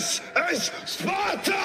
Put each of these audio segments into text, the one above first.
This is Sparta!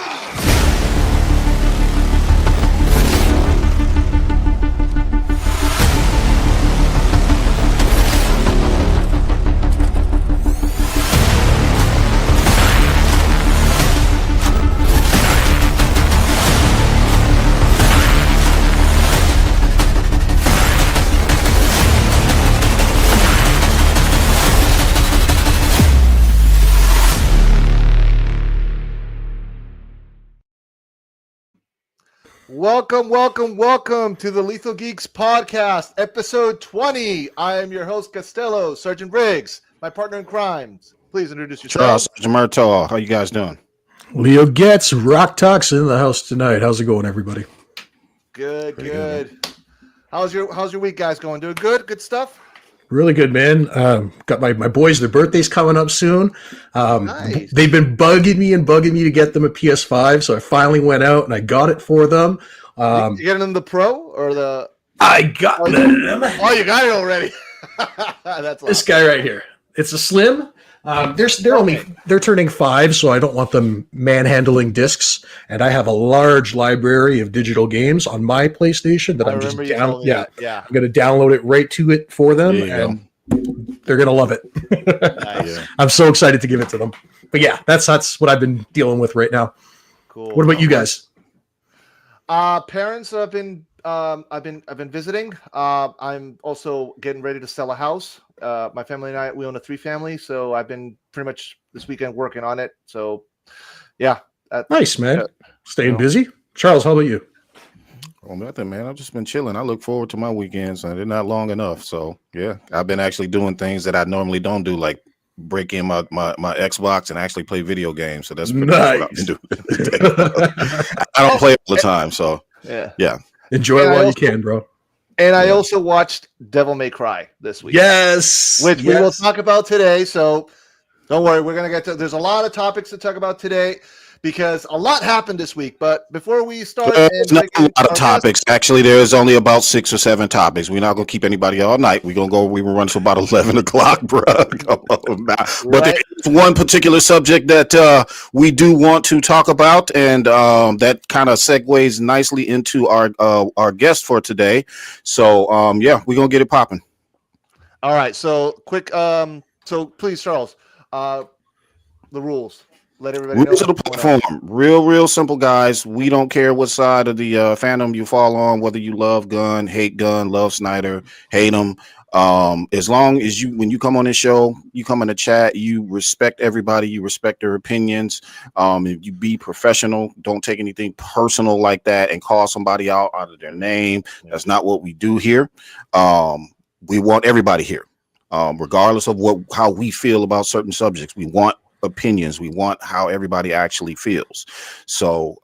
Welcome to the Lethal Geeks podcast, episode 20. I am your host, Costello, Sergeant Briggs, my partner in crimes. Please introduce yourself. Sergeant Murtaugh. How you guys doing? Leo Getz, Rock Talks in the house tonight. How's it going, everybody? Good. How's your week, guys, going? Doing good? Good stuff? Really good, man. Got my boys, their birthdays coming up soon. Nice. They've been bugging me to get them a PS5, so I finally went out and I got it for them. You getting them the Pro or the... I got them. Oh, you got it already. That's awesome. This guy right here. It's a Slim. They're turning 5, so I don't want them manhandling discs. And I have a large library of digital games on my PlayStation that I'm going to download it right to it for them, and they're going to love it. Nice. I'm so excited to give it to them. But yeah, that's what I've been dealing with right now. Cool. What about you guys? Parents have been. I've been visiting. I'm also getting ready to sell a house. My family and I, we own a 3-family, so I've been pretty much this weekend working on it. So, yeah. Nice, man. Staying busy. Charles, how about you? Oh, nothing, man. I've just been chilling. I look forward to my weekends, and they're not long enough. So, yeah, I've been actually doing things that I normally don't do, like break in my Xbox and actually play video games. So that's pretty much what I've been doing. I don't play all the time, so yeah. Enjoy it while you can, bro. And I also watched Devil May Cry this week. Yes. Which we will talk about today. So don't worry, we're going to get to, there's a lot of topics to talk about today because a lot happened this week. But before we start, there's not a lot of topics. Actually, there's only about 6 or 7 topics. We're not going to keep anybody all night. We will run to about 11 o'clock, bro. Come on now. But there's one particular subject that we do want to talk about, and that kind of segues nicely into our guest for today. So, we're going to get it popping. All right. So quick. So please, Charles, the rules. Let everybody know. Rules of the platform. Real simple, guys. We don't care what side of the fandom you fall on, whether you love Gunn, hate Gunn, love Snyder, hate him. As long as when you come on this show, you come in the chat, you respect everybody, you respect their opinions. If you be professional, don't take anything personal like that and call somebody out of their name. That's not what we do here. We want everybody here, regardless of how we feel about certain subjects. We want opinions. We want how everybody actually feels. So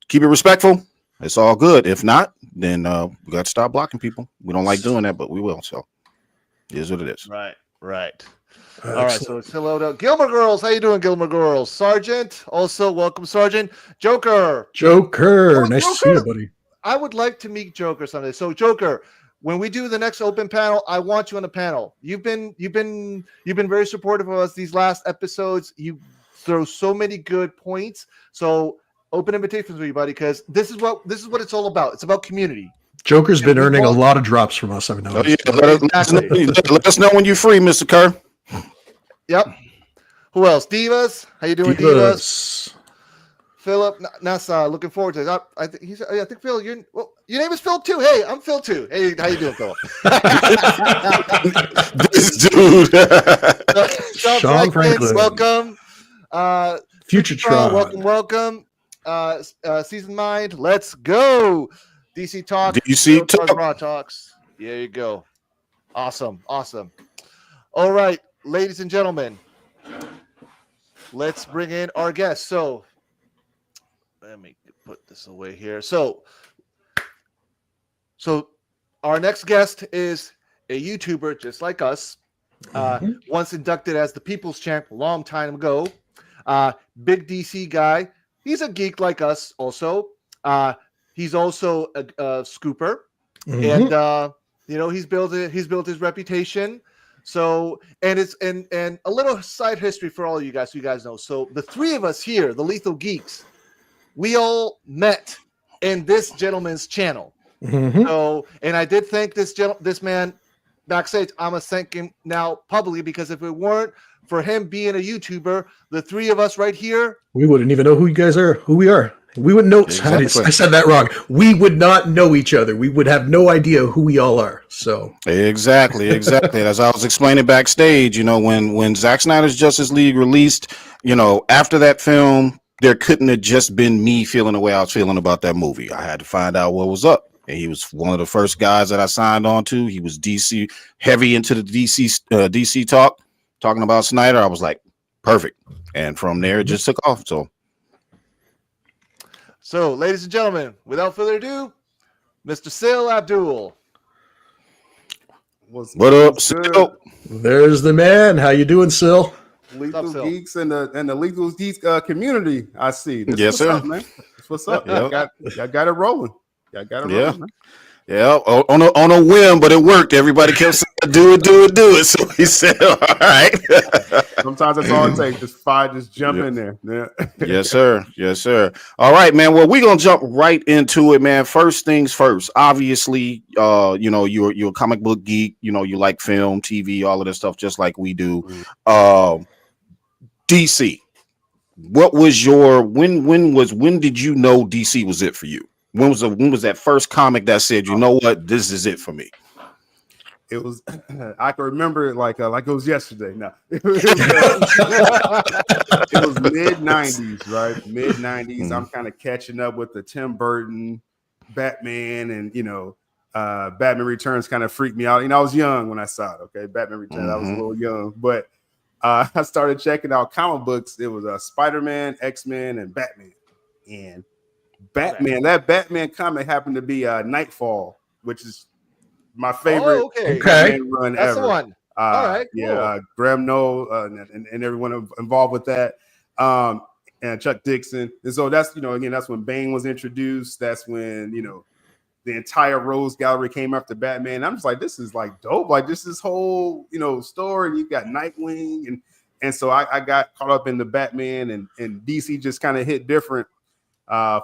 keep it respectful. It's all good. If not, then we got to stop blocking people. We don't like doing that, but we will. So it is what it is. Right. All right. So it's hello to Gilmer Girls. How you doing, Gilmer Girls? Sergeant. Also, welcome, Sergeant. Joker. Nice to see you, buddy. I would like to meet Joker someday. So, Joker, when we do the next open panel, I want you on the panel. You've been very supportive of us these last episodes. You throw so many good points. So open invitation for you, buddy, because this is what it's all about. It's about community. Joker's been earning a lot of drops from us. I've noticed. Let us know when you're free, Mr. Kerr. Yep. Who else? Divas. How you doing, Divas? Philip Nasa, looking forward to it. I think Phil, your name is Phil too. Hey, I'm Phil too. Hey, how you doing, Phil? This dude. Sean Franklin, welcome. Future Tron, welcome. Season Mind, let's go. DC Talk. DC Talk. Raw Talks. There you go. Awesome. All right, ladies and gentlemen, let's bring in our guest. So, let me put this away here. So our next guest is a YouTuber just like us. Once inducted as the People's Champ a long time ago. Big DC guy. He's a geek like us also. He's also a scooper. And he's built his reputation. So, and it's and a little side history for all of you guys, so you guys know. So the three of us here, the Lethal Geeks, we all met in this gentleman's channel. So, and I did thank this man backstage. I'm gonna thank him now publicly, because if it weren't for him being a YouTuber, the three of us right here, we wouldn't even know who you guys are, who we are. We wouldn't know. Exactly. I said that wrong. We would not know each other. We would have no idea who we all are. So exactly. As I was explaining backstage, you know, when Zack Snyder's Justice League released, you know, after that film, there couldn't have just been me feeling the way I was feeling about that movie. I had to find out what was up. And he was one of the first guys that I signed on to. He was DC heavy into the DC talking about Snyder. I was like, perfect. And from there, it just took off. So, ladies and gentlemen, without further ado, Mr. Syl Abdul. What up, Syl? There's the man. How you doing, Syl? Lethal Geeks and the Lethal Geeks community. I see. Yes, sir. Up, man. What's up? Y'all got it rolling. Y'all got it rolling, man. Yeah, on a whim, but it worked. Everybody kept saying, do it. So he said, all right. Sometimes that's all it takes. Just jump in there. Yeah. Yes, sir. All right, man. Well, we're gonna jump right into it, man. First things first. Obviously, you know, you're a comic book geek, you know, you like film, TV, all of this stuff, just like we do. DC. What was your when did you know DC was it for you? When was that first comic that said, you know what, this is it for me? It was. I can remember it like it was yesterday. No, it was mid '90s, right? Mid '90s. I'm kind of catching up with the Tim Burton Batman, and you know, Batman Returns kind of freaked me out. You know, I was young when I saw it. Okay, Batman Returns. I was a little young, but I started checking out comic books. It was Spider-Man, X-Men, and Batman, and Batman. That Batman comic happened to be Nightfall, which is my favorite Batman run That's ever. The one. All right, cool. Graham Nolan and everyone involved with that, and Chuck Dixon. And so that's, you know, again, that's when Bane was introduced. That's when, you know, the entire Rose Gallery came after Batman. And I'm just like, this is like dope. Like this whole, you know, story. And you've got Nightwing, and so I got caught up in the Batman, and DC just kind of hit different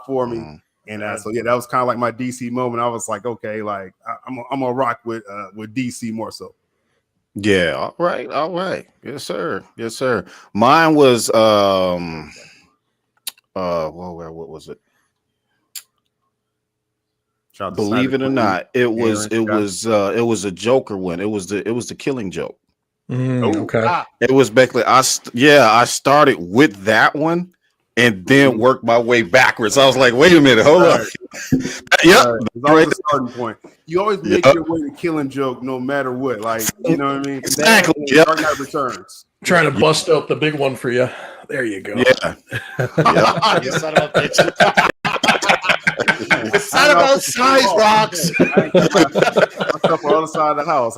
for me. And so yeah, that was kind of like my DC moment. I was like, okay, like I'm gonna rock with DC more so. Yeah, all right. Yes, sir. Mine was what was it? Believe it or not, it was a Joker one. It was the Killing Joke. Okay. It was basically I started with that one and then worked my way backwards. I was like, wait a minute, hold on. It's always the starting point. You always make your way to Killing Joke no matter what. Like, you know what I mean? Exactly. Dark Knight Returns. Trying to bust out the big one for you. There you go. Yeah. You son of a bitch. It's not about size, Rocks. I stuff on the other side of the house.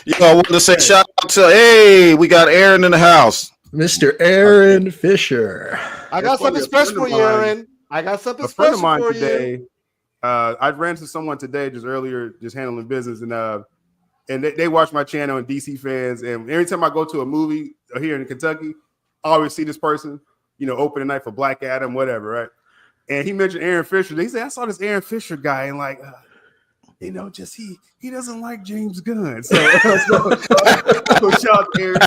You know, I wanted to say shout out to, hey, we got Aaron in the house. Mr. Aaron Fisher. I got something special for you, Aaron. I got something special for today. I ran to someone today just earlier, just handling business, and they watch my channel and DC fans. And every time I go to a movie here in Kentucky, I always see this person, you know, opening night for Black Adam, whatever, right? And he mentioned Aaron Fisher. They said, I saw this Aaron Fisher guy, and like, you know, just he doesn't like James Gunn. So shout out to Aaron,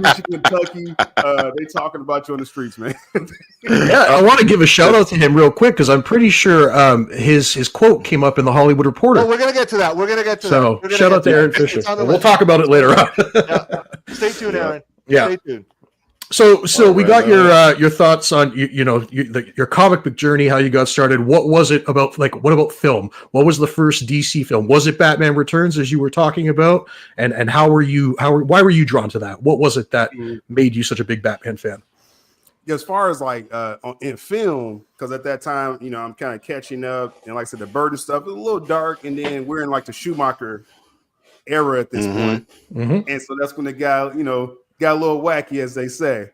Michigan, Kentucky. They talking about you on the streets, man. Yeah, I want to give a shout out to him real quick because I'm pretty sure his quote came up in the Hollywood Reporter. Oh, we're gonna get to that. So shout out to Aaron Fisher. We'll talk about it later on. Yeah. Stay tuned, Aaron. Yeah. Stay tuned. So we got your thoughts on your comic book journey, how you got started. What was it about? Like, what about film? What was the first DC film? Was it Batman Returns, as you were talking about? And why were you drawn to that? What was it that made you such a big Batman fan? As far as like in film, because at that time, you know, I'm kind of catching up, and like I said, the Burton stuff is a little dark, and then we're in like the Schumacher era at this point, and so that's when the guy, you know, got a little wacky, as they say.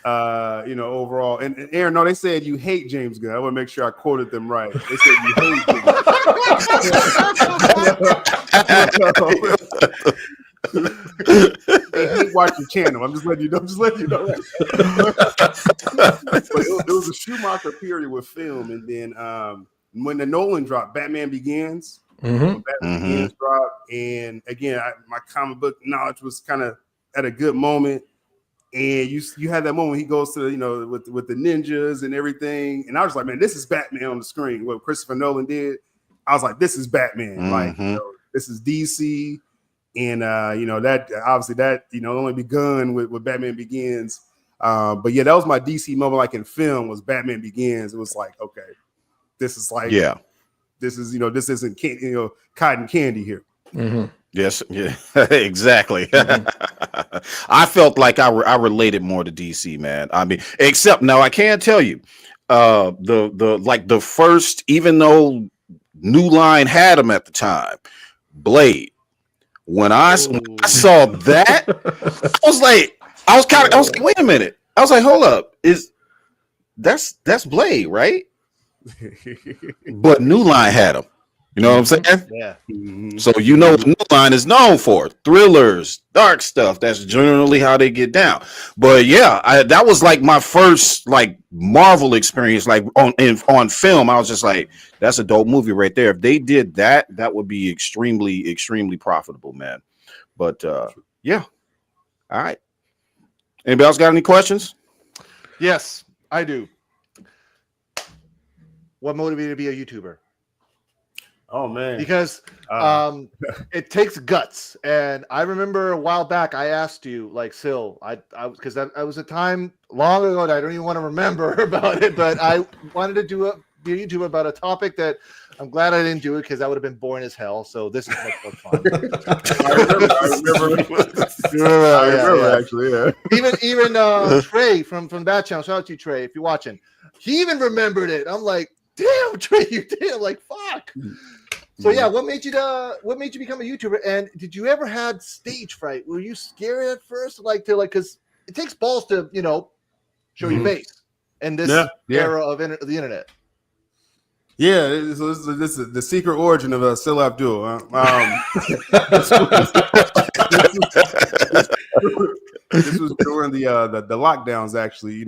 overall. And Aaron, no, they said you hate James Gunn. I want to make sure I quoted them right. They said you hate They hate watching channel. I'm just letting you know. Right? But it was a Schumacher period with film, and then when the Nolan dropped, Batman Begins. When Batman Begins dropped, and again, my comic book knowledge was kind of at a good moment. And you had that moment when he goes to with the ninjas and everything, and I was like, man, this is Batman on the screen. What Christopher Nolan did, I was like, this is Batman. Like this is DC, and that obviously that only begun with Batman Begins. But yeah, that was my DC moment. Like in film, was Batman Begins. It was like, okay, this is like this is this isn't cotton candy here. Yes, yeah, exactly. I felt like I related more to DC, man. I mean, except now I can tell you, the first, even though New Line had him at the time, Blade. When I saw that, I was like, wait a minute. I was like, hold up, that's Blade, right? But New Line had him. You know what I'm saying? Yeah. So what New Line is known for: thrillers, dark stuff. That's generally how they get down. But yeah, that was like my first like Marvel experience, like on film. I was just like, that's a dope movie right there. If they did that, that would be extremely, extremely profitable, man. But yeah. All right. Anybody else got any questions? Yes, I do. What motivated you to be a YouTuber? Oh man, because it takes guts. And I remember a while back I asked you, like, Syl, because I was a time long ago that I don't even want to remember about it, but I wanted to be a YouTuber about a topic that I'm glad I didn't do it because that would have been boring as hell. So this is much more fun. I remember actually, yeah. Even Trey from that channel, shout out to you, Trey, if you're watching. He even remembered it. I'm like, damn, Trey, you did. I'm like, fuck. So yeah, what made you become a YouTuber? And did you ever had stage fright? Were you scared at first, because it takes balls to show your face in this era of the internet? Yeah, this is the secret origin of Syl Abdul. This was during the lockdowns, actually.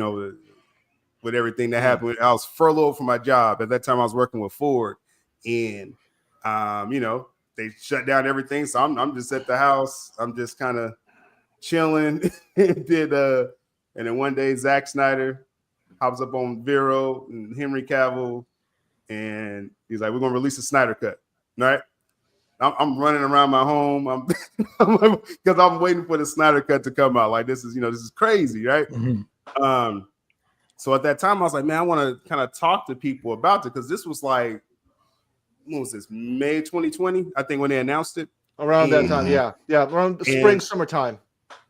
With everything that happened, I was furloughed from my job at that time. I was working with Ford, and they shut down everything. So I'm just at the house. I'm just kind of chilling. And then one day Zack Snyder hops up on Vero and Henry Cavill, and he's like, "We're gonna release a Snyder cut." Right? I'm running around my home. Because I'm waiting for the Snyder cut to come out. Like this is crazy, right? So at that time I was like, man, I want to kind of talk to people about it, because this was like, when was this? May 2020, I think, when they announced it. Around that time, yeah, around the spring, summertime.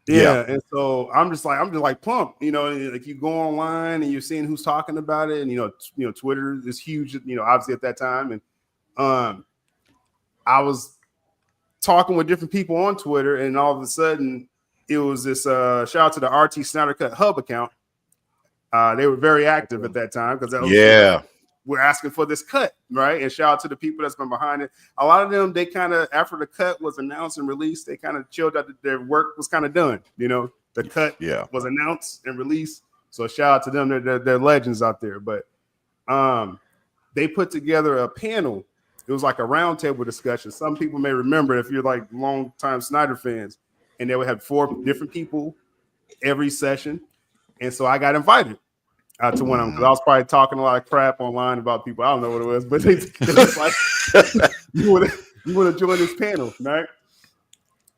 Yeah, and so I'm just like pumped, like you go online and you're seeing who's talking about it, and Twitter is huge, obviously at that time, and I was talking with different people on Twitter, and all of a sudden it was this shout out to the RT Snyder Cut Hub account. They were very active at that time because we're asking for this cut, right? And shout out to the people that's been behind it. A lot of them, they kind of, after the cut was announced and released, they kind of chilled out that their work was kind of done. The cut was announced and released. So shout out to them. They're legends out there. But they put together a panel. It was like a roundtable discussion. Some people may remember, if you're like longtime Snyder fans, and they would have 4 different people every session. And so I got invited to one of them, because I was probably talking a lot of crap online about people. I don't know what it was, but they was like, you want to join this panel, right?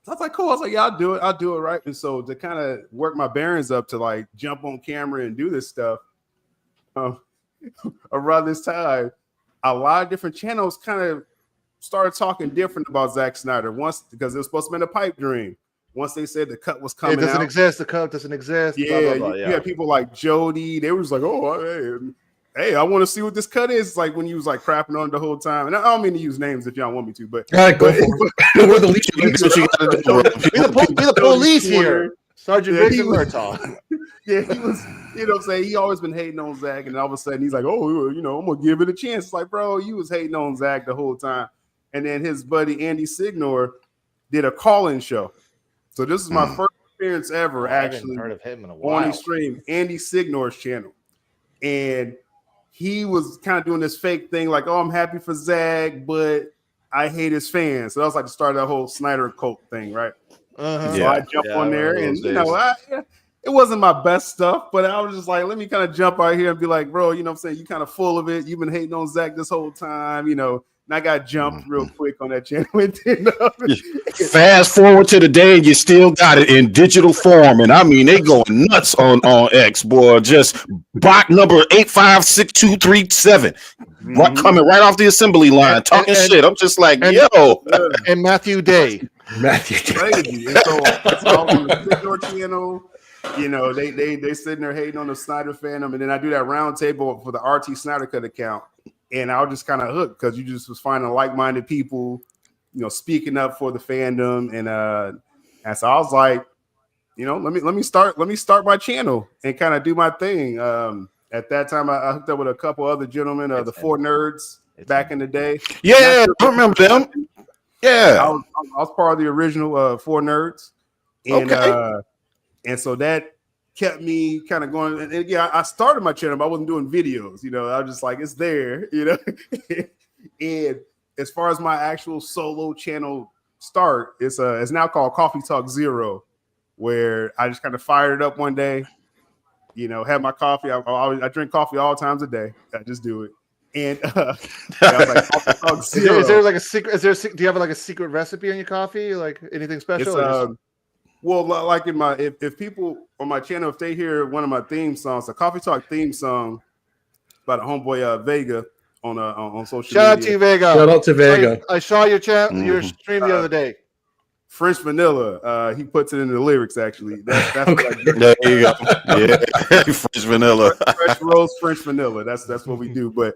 So I was like, cool. I was like, yeah, I'll do it, right? And so to kind of work my bearings up to like jump on camera and do this stuff, around this time, a lot of different channels kind of started talking different about Zack Snyder. Once, because it was supposed to be in a pipe dream. Once they said the cut was coming out. It doesn't exist. The cut doesn't exist. Yeah, blah, blah, blah, you had people like Jody. They was like, oh, hey, I want to see what this cut is. Like when you was like crapping on it the whole time. And I don't mean to use names if y'all want me to, but all right, go for it. We're the least. Be the police here. Sergeant Riggs and Murtaugh. Yeah, he was, you know what I'm saying? He always been hating on Zack, and all of a sudden he's like, oh, you know, I'm gonna give it a chance. It's like, bro, you was hating on Zack the whole time. And then his buddy Andy Signor did a call-in show. So this is my first experience ever I haven't actually heard of him in a while. on a stream, Andy Signor's channel. And he was kind of doing this fake thing, like, oh, I'm happy for Zack, but I hate his fans. So that was like the start of that whole Snyder cult thing, right? Uh-huh. So I jumped on there, and you know, it wasn't my best stuff, but I was just like, let me kind of jump out here and be like, bro, you know what I'm saying? You kind of full of it. You've been hating on Zack this whole time, you know. And I got jumped real quick on that channel. Fast forward to the day, and you still got it in digital form. And I mean, they going nuts on X, boy. Just bot number 8562237. Coming right off the assembly line, talking shit. I'm just like, yo. And Matthew Day. Crazy. And so on the Signor channel, you know, they sitting there hating on the Snyder fandom, and then I do that round table for the RT Snyder Cut account, and I was just kind of hooked because you just was finding like-minded people, you know, speaking up for the fandom, and so I was like, you know, let me start my channel and kind of do my thing. At that time, I hooked up with a couple other gentlemen, the Four Nerds back in the day. Yeah, I remember them. Yeah, I was part of the original Four Nerds, and and so that kept me kind of going. And again, I started my channel, but I wasn't doing videos. You know, I was just like, it's there, you know. And as far as my actual solo channel start, it's now called Coffee Talk Zero, where I just kind of fired it up one day. You know, had my coffee. I drink coffee all times a day. I just do it. And I was like, Coffee Talk Zero. Is there like a secret? Do you have like a secret recipe on your coffee? Like anything special? Well, like in my if people on my channel, if they hear one of my theme songs, a Coffee Talk theme song by the homeboy Vega on social media. Shout out to Vega. Shout out to Vega. I saw your your stream the other day. French Vanilla. He puts it in the lyrics actually. That's Okay. There you go. Yeah, French Vanilla. Fresh Rose, French Vanilla. That's what we do. But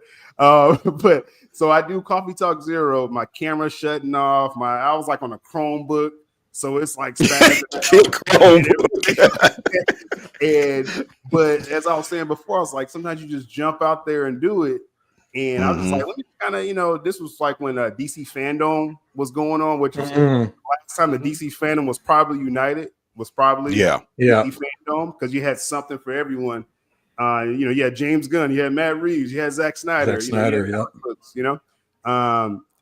so I do Coffee Talk Zero. My camera shutting off. I was like on a Chromebook. So it's like but as I was saying before, I was like, sometimes you just jump out there and do it. And I was just like, let me kind of, you know, this was like when DC fandom was going on, which was the last time the DC fandom was probably united, DC fandom, because you had something for everyone. You know, you had James Gunn, you had Matt Reeves, you had Zack Snyder, you know.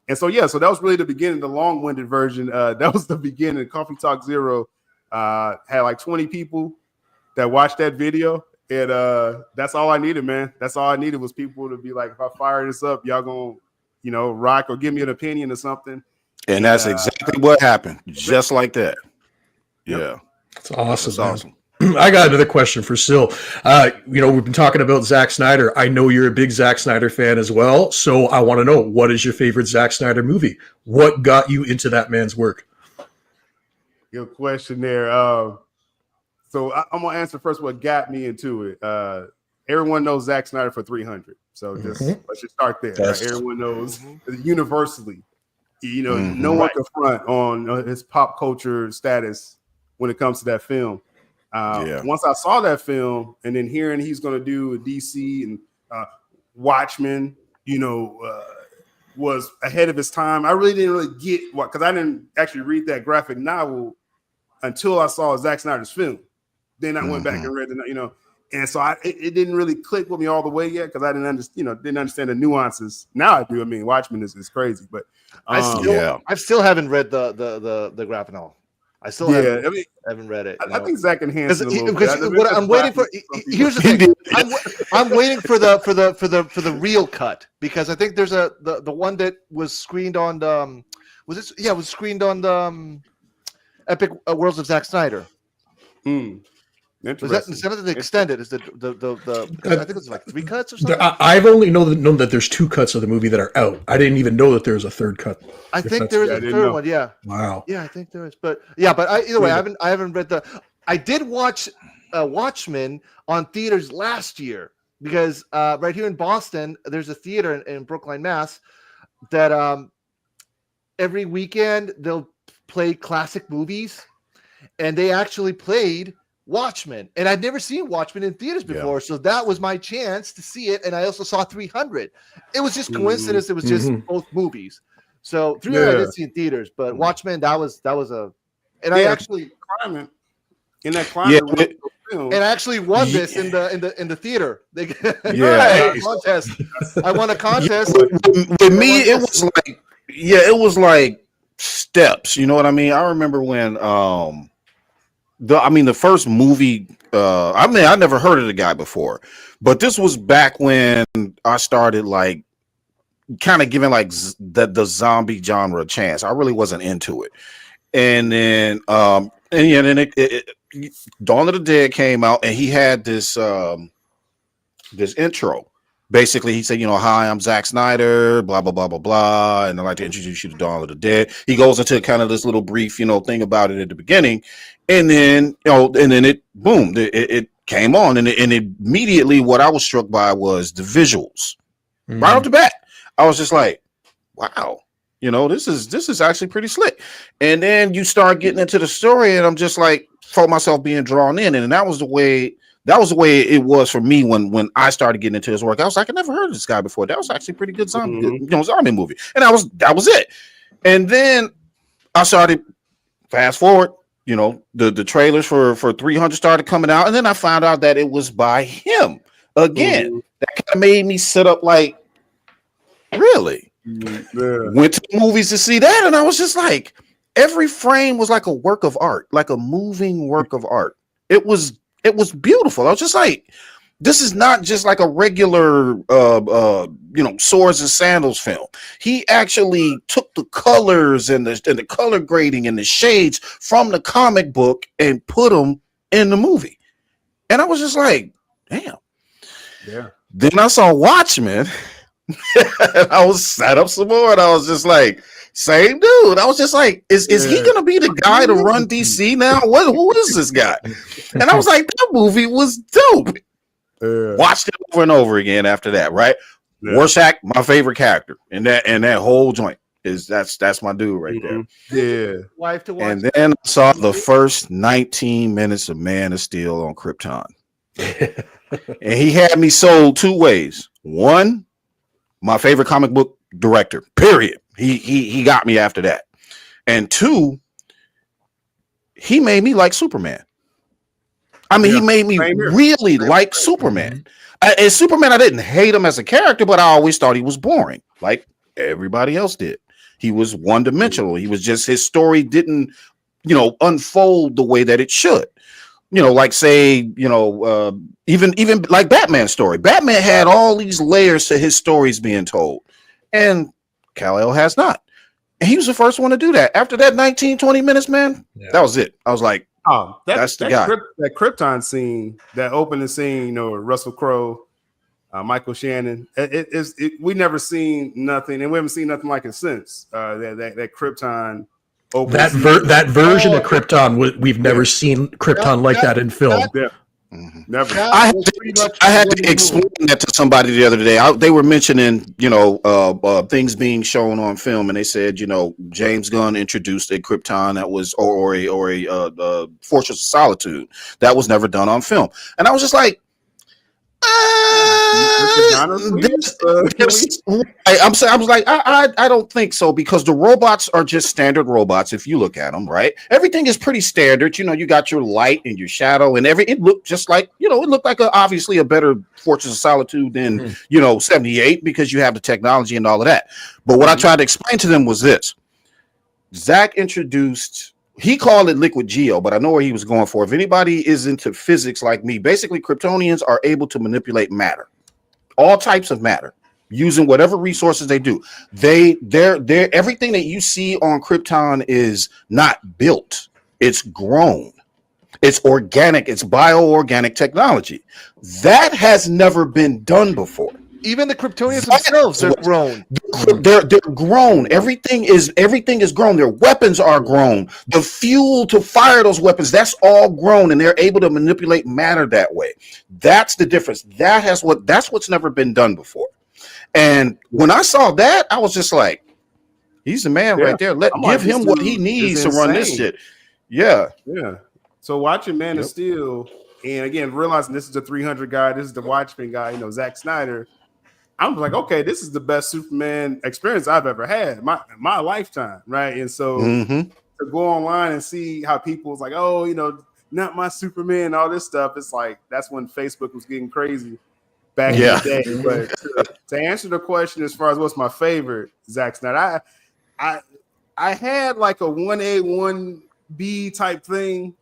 And so so that was really the beginning, the long-winded version. That was the beginning. Coffee Talk Zero had like 20 people that watched that video, and that's all I needed, man. That's all I needed was people to be like, if I fire this up, y'all gonna, you know, rock or give me an opinion or something. And that's exactly what happened, just like that. Yeah, it's awesome. That's awesome. I got another question for Syl. You know, we've been talking about Zack Snyder. I know you're a big Zack Snyder fan as well. So I want to know, what is your favorite Zack Snyder movie? What got you into that man's work? Good question there. So I'm going to answer first what got me into it. Everyone knows Zack Snyder for 300. So let's just start there. Right? Everyone knows universally. You know, no one can front on his pop culture status when it comes to that film. Once I saw that film, and then hearing he's going to do a DC and Watchmen, you know, was ahead of his time. I really didn't get what, because I didn't actually read that graphic novel until I saw Zack Snyder's film. Then I went back and read the, you know, and so it didn't really click with me all the way yet because I didn't understand the nuances. Now I do. I mean, Watchmen is crazy, but I still haven't read the graphic novel. I still haven't read it. I think Zack enhanced it a little bit. What I'm waiting for. Here's the thing. I'm waiting for the real cut, because I think there's the one that was screened on the it was screened on the Epic Worlds of Zack Snyder. Was that instead of the extended? Is the I think it's like 3 cuts or something. I've only known that there's 2 cuts of the movie that are out. I didn't even know that there's a 3rd cut. I think there is a 3rd one. Yeah. Wow. Yeah, I think there is. But either way, I haven't read the. I did watch Watchmen on theaters last year because right here in Boston, there's a theater in Brookline, Mass, that every weekend they'll play classic movies, and they actually played Watchmen, and I'd never seen Watchmen in theaters before, so that was my chance to see it. And I also saw 300. It was just coincidence. It was just both movies. So 300 I didn't see in theaters, but Watchmen, that was a, and I actually in that climate. And I actually won this in the theater. Contest. I won a contest. With me, it was like steps. You know what I mean? I remember when the first movie. I never heard of the guy before, but this was back when I started like kind of giving like the zombie genre a chance. I really wasn't into it, and then Dawn of the Dead came out, and he had this this intro. Basically, he said, hi, I'm Zack Snyder, blah, blah, blah, blah, blah. And I'd like to introduce you to Dawn of the Dead. He goes into kind of this little brief, thing about it at the beginning. And then, it came on. And immediately what I was struck by was the visuals. Right off the bat. I was just like, wow, this is actually pretty slick. And then you start getting into the story, and I'm just like, felt myself being drawn in. And that was the way it was for me when I started getting into this work. I was like, I never heard of this guy before. That was actually pretty good zombie movie. And that was it. And then I started fast forward, the trailers for 300 started coming out. And then I found out that it was by him again. That kind of made me sit up like, really? Went to the movies to see that. And I was just like, every frame was like a work of art, like a moving work of art. It was beautiful. I was just like, this is not just like a regular, swords and sandals film. He actually took the colors and the color grading and the shades from the comic book and put them in the movie. And I was just like, damn. Yeah. Then I saw Watchmen. And I was sat up some more, and I was just like, same dude. I was just like, is he gonna be the guy to run DC now? Who is this guy? And I was like, that movie was dope. Watched it over and over again after that, right? Rorschach, my favorite character, and that whole joint that's my dude right there. Yeah. Wife to watch. And then I saw the first 19 minutes of Man of Steel on Krypton. And he had me sold two ways. One, my favorite comic book director, period. He got me after that. And two, he made me like Superman. I mean, he made me really like Superman. As Superman, I didn't hate him as a character, but I always thought he was boring, like everybody else did. He was one-dimensional. He was just, his story didn't, unfold the way that it should. Like say, even like Batman's story. Batman had all these layers to his stories being told, and Kal-El has not. And he was the first one to do that. After that 19-20 minutes, man, that was it. I was like, that's the guy. That Krypton scene, that opening scene, Russell Crowe, Michael Shannon. We never seen nothing, and we haven't seen nothing like it since. That Krypton. That version of Krypton, we've never seen Krypton like that in film. Never. I had to explain that to somebody the other day. They were mentioning, things being shown on film, and they said, James Gunn introduced a Krypton that was, or a Fortress of Solitude that was never done on film, and I was just like, I was like, I don't think so, because the robots are just standard robots. If you look at them, right, everything is pretty standard. You got your light and your shadow and it looked just like, it looked like obviously a better Fortress of Solitude than 78, because you have the technology and all of that. But what I tried to explain to them was this: Zach introduced, he called it liquid geo, but I know where he was going for. If anybody is into physics like me, basically Kryptonians are able to manipulate matter, all types of matter, using whatever resources they do. They're everything that you see on Krypton is not built. It's grown. It's organic. It's bioorganic technology. That has never been done before. Even the Kryptonians themselves are grown. They're grown. Everything is grown. Their weapons are grown. The fuel to fire those weapons, that's all grown, and they're able to manipulate matter that way. That's the difference. That's what's never been done before. And when I saw that, I was just like, he's the man right there. Give him what he needs to run this shit. Yeah. So watching Man of Steel, and again realizing this is the 300 guy, this is the Watchmen guy, Zack Snyder. I'm like, okay, this is the best Superman experience I've ever had, my lifetime, right? And so to go online and see how people was like, oh, not my Superman, all this stuff. It's like that's when Facebook was getting crazy back in the day. But to answer the question as far as what's my favorite, Zack Snyder, I had like a 1A, 1B type thing.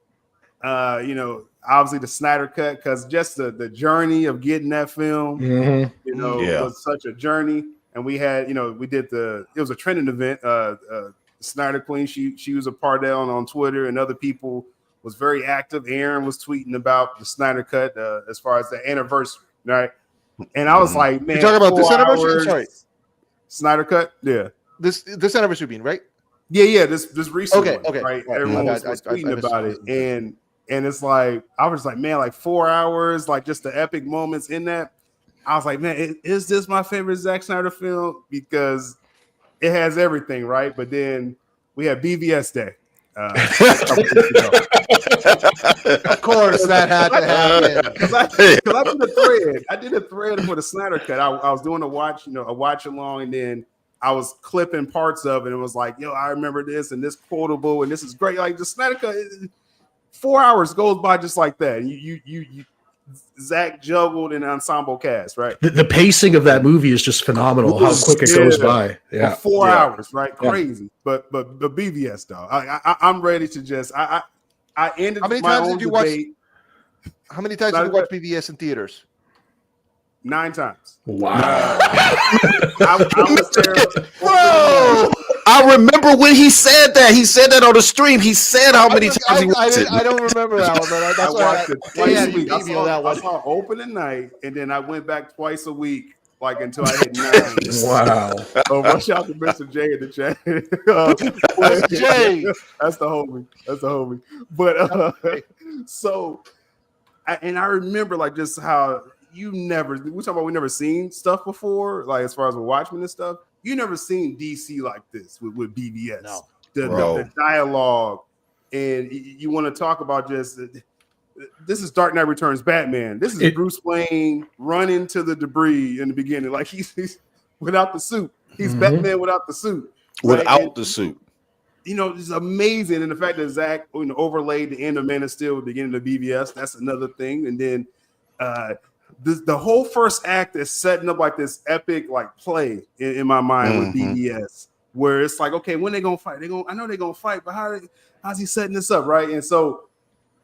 Obviously the Snyder cut, because just the journey of getting that film, was such a journey. And we had, we did it was a trending event. Snyder Queen, she was a part of it on Twitter, and other people was very active. Aaron was tweeting about the Snyder cut as far as the anniversary, right? And I was like, man, you're talking about this anniversary? Sorry, Snyder cut, yeah. This anniversary being right? Yeah. This recent one, okay. Right? Everyone was tweeting about it, and it's like I was like, man, like 4 hours, like just the epic moments in that. I was like, man, is this my favorite Zack Snyder film? Because it has everything, right? But then we had BVS Day. Of course, that had to happen. Because I did a thread for the Snyder cut. I was doing a watch along, and then I was clipping parts of it. And it was like, I remember this and this quotable, and this is great. Like the Snyder cut, 4 hours goes by just like that. And you Zach juggled an ensemble cast, right? The pacing of that movie is just phenomenal. How quick it goes by. Yeah, for 4 hours, right? Crazy. But BVS though, I'm ready to just I ended. How many times did you watch? How many times did you watch BVS in theaters? 9 times. Wow. I was there. Bro, I remember when he said that. He said that on the stream. He said how many times he watched it. I don't remember that one, but I watched it twice a week. I that saw opening night, and then I went back twice a week, like until I hit 9. Wow. Oh, rush out to Mr. J in the chat. Mr. J. That's the homie. But I remember like just how we never seen stuff before, like as far as Watchmen and stuff. You never seen DC like this with BVS. No. The dialogue, and you want to talk about just this is Dark Knight Returns Batman. This is Bruce Wayne running to the debris in the beginning, like he's without the suit. He's Batman without the suit. Without the suit. It's amazing. And the fact that Zach overlaid the end of Man of Steel with the beginning of BVS, that's another thing. And then the whole first act is setting up like this epic like play in my mind with BVS, where it's like, okay, when they gonna fight? I know they're gonna fight, but how's he setting this up, right? And so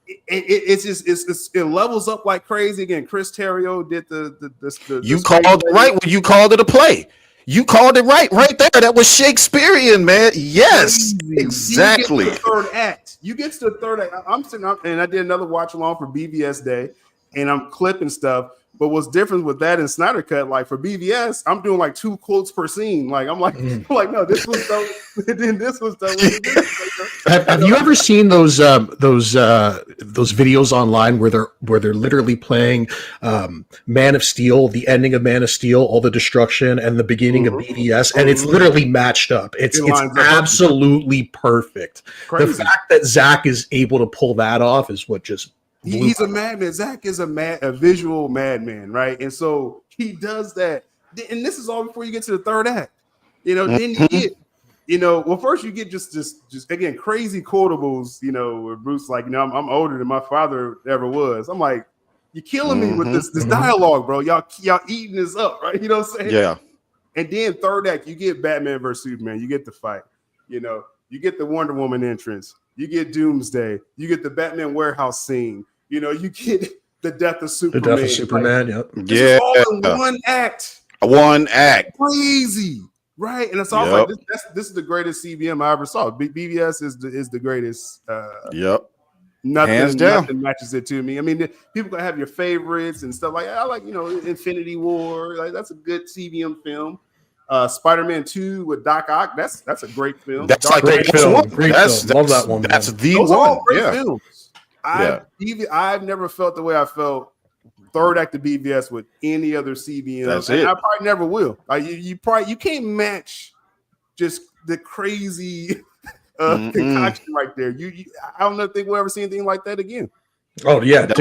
it levels up like crazy. Again, Chris Terrio did the you called it right when you called it a play. You called it right there. That was Shakespearean, man. Yes, exactly. You get to the third act. I'm sitting up, and I did another watch along for BVS Day, and I'm clipping stuff. But what's different with that and Snyder Cut, like for BVS, I'm doing like 2 quotes per scene. Like I'm like no, this was dope. Then this was dope. Have you ever seen those videos online where they're literally playing Man of Steel, the ending of Man of Steel, all the destruction, and the beginning of BVS, and it's literally matched up. It's absolutely perfect. Crazy. The fact that Zach is able to pull that off is what just. He's a madman. Zach is a visual madman, right? And so he does that. And this is all before you get to the third act. Then you get, well, first you get just again crazy quotables, where Bruce like, I'm older than my father ever was. I'm like, you're killing me with this dialogue, bro. Y'all eating this up, right? You know what I'm saying? Yeah. And then third act, you get Batman versus Superman. You get the fight. You get the Wonder Woman entrance. You get Doomsday. You get the Batman warehouse scene. You get the death of Superman. The death of Superman, yep. Yeah. All in one act. One act. Crazy. Right? And it's all like, this is the greatest CBM I ever saw. BVS is the greatest. Yep. Nothing matches it to me. I mean, people gonna have your favorites and stuff like I like, Infinity War. Like that's a good CBM film. Spider-Man 2 with Doc Ock. That's a great film. That's like great film. Love that one. That's the Those one. Are all great yeah. films. I've never felt the way I felt third act of BVS with any other CBM. That's it. I probably never will. You can't match just the crazy concoction right there. I don't think we'll ever see anything like that again. Oh yeah, that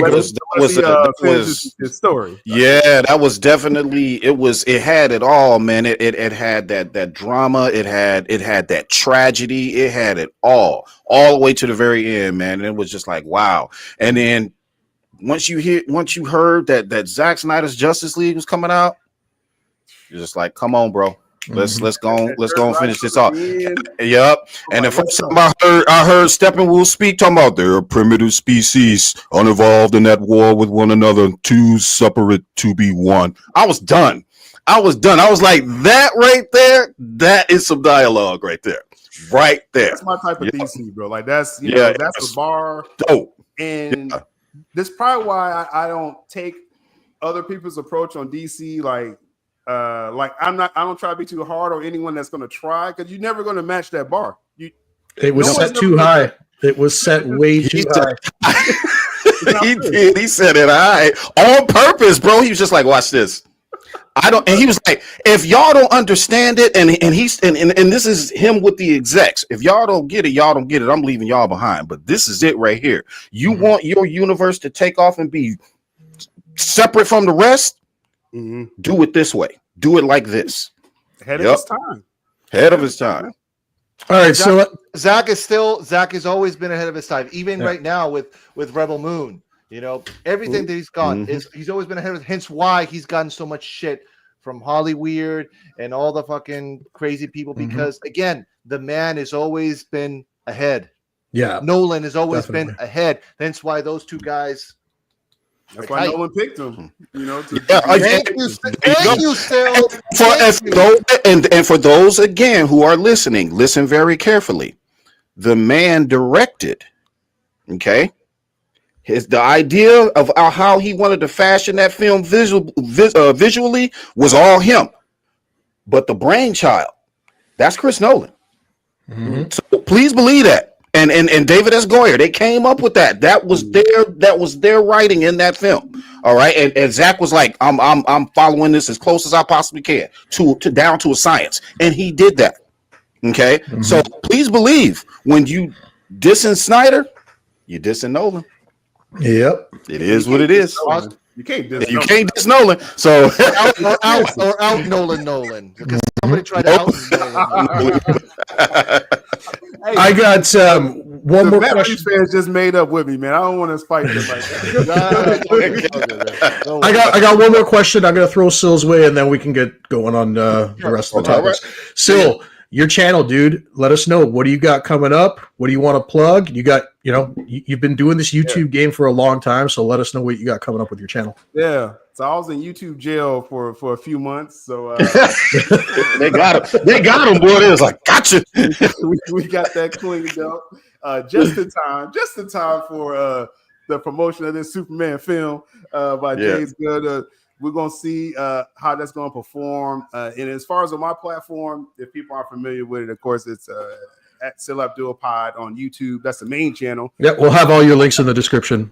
was his story. Yeah, that was definitely it had it all, man. It had that drama, it had that tragedy, it had it all the way to the very end, man. And it was just like wow. And then once you heard that Zack Snyder's Justice League was coming out, you're just like, come on, bro. Let's go and finish this off. Yep. And the first time I heard Steppenwolf speak, talking about they're primitive species, unevolved in that war with one another, too separate to be one. I was done. I was like, that right there, that is some dialogue right there. Right there. That's my type of DC, bro. Like that's that's the bar. Dope. And this is probably why I don't take other people's approach on DC like I don't try to be too hard on anyone that's going to try because you're never going to match that bar. It was set too high. It was set way too high. He did. He said it high on purpose, bro. He was just like, watch this. And he was like, if y'all don't understand it, and this is him with the execs. If y'all don't get it, y'all don't get it. I'm leaving y'all behind. But this is it right here. You want your universe to take off and be separate from the rest? Do it this way. Do it like this. Ahead of his time. Ahead of his time. All right. Zack has always been ahead of his time. Even right now with Rebel Moon, everything that he's got he's always been ahead of. Hence why he's gotten so much shit from Hollywood and all the fucking crazy people. Because again, the man has always been ahead. Yeah. Nolan has always been ahead. That's why those two guys. That's why Nolan picked him. Thank you, Syl. And for those again who are listening, listen very carefully. The man directed. Okay, the idea of how he wanted to fashion that film visually was all him, but the brainchild, that's Chris Nolan. So please believe that. And David S. Goyer, they came up with that. That was their writing in that film. All right. And Zack was like, I'm following this as close as I possibly can to down to a science. And he did that. Okay. So please believe when you dissing Snyder, you dissing Nolan. Yep. It is what it is. You can't diss You can't diss Nolan. So out Nolan. Because somebody tried to out Nolan. I got one more question. Fans just made up with me, man. I don't want to fight this like that. I got one more question. I'm going to throw Syl's way, and then we can get going on the rest of the topics. Right. Syl, your channel, dude. Let us know. What do you got coming up? What do you want to plug? You got, you've been doing this YouTube game for a long time, so let us know what you got coming up with your channel. Yeah. So I was in YouTube jail for a few months. So they got him. They got him, boy. It was like, gotcha. we got that cleaned up just in time for the promotion of this Superman film by James Gunn. We're gonna see how that's gonna perform. And as far as on my platform, if people aren't familiar with it, of course, it's at Syl Abdul Pod on YouTube. That's the main channel. Yeah, we'll have all your links in the description.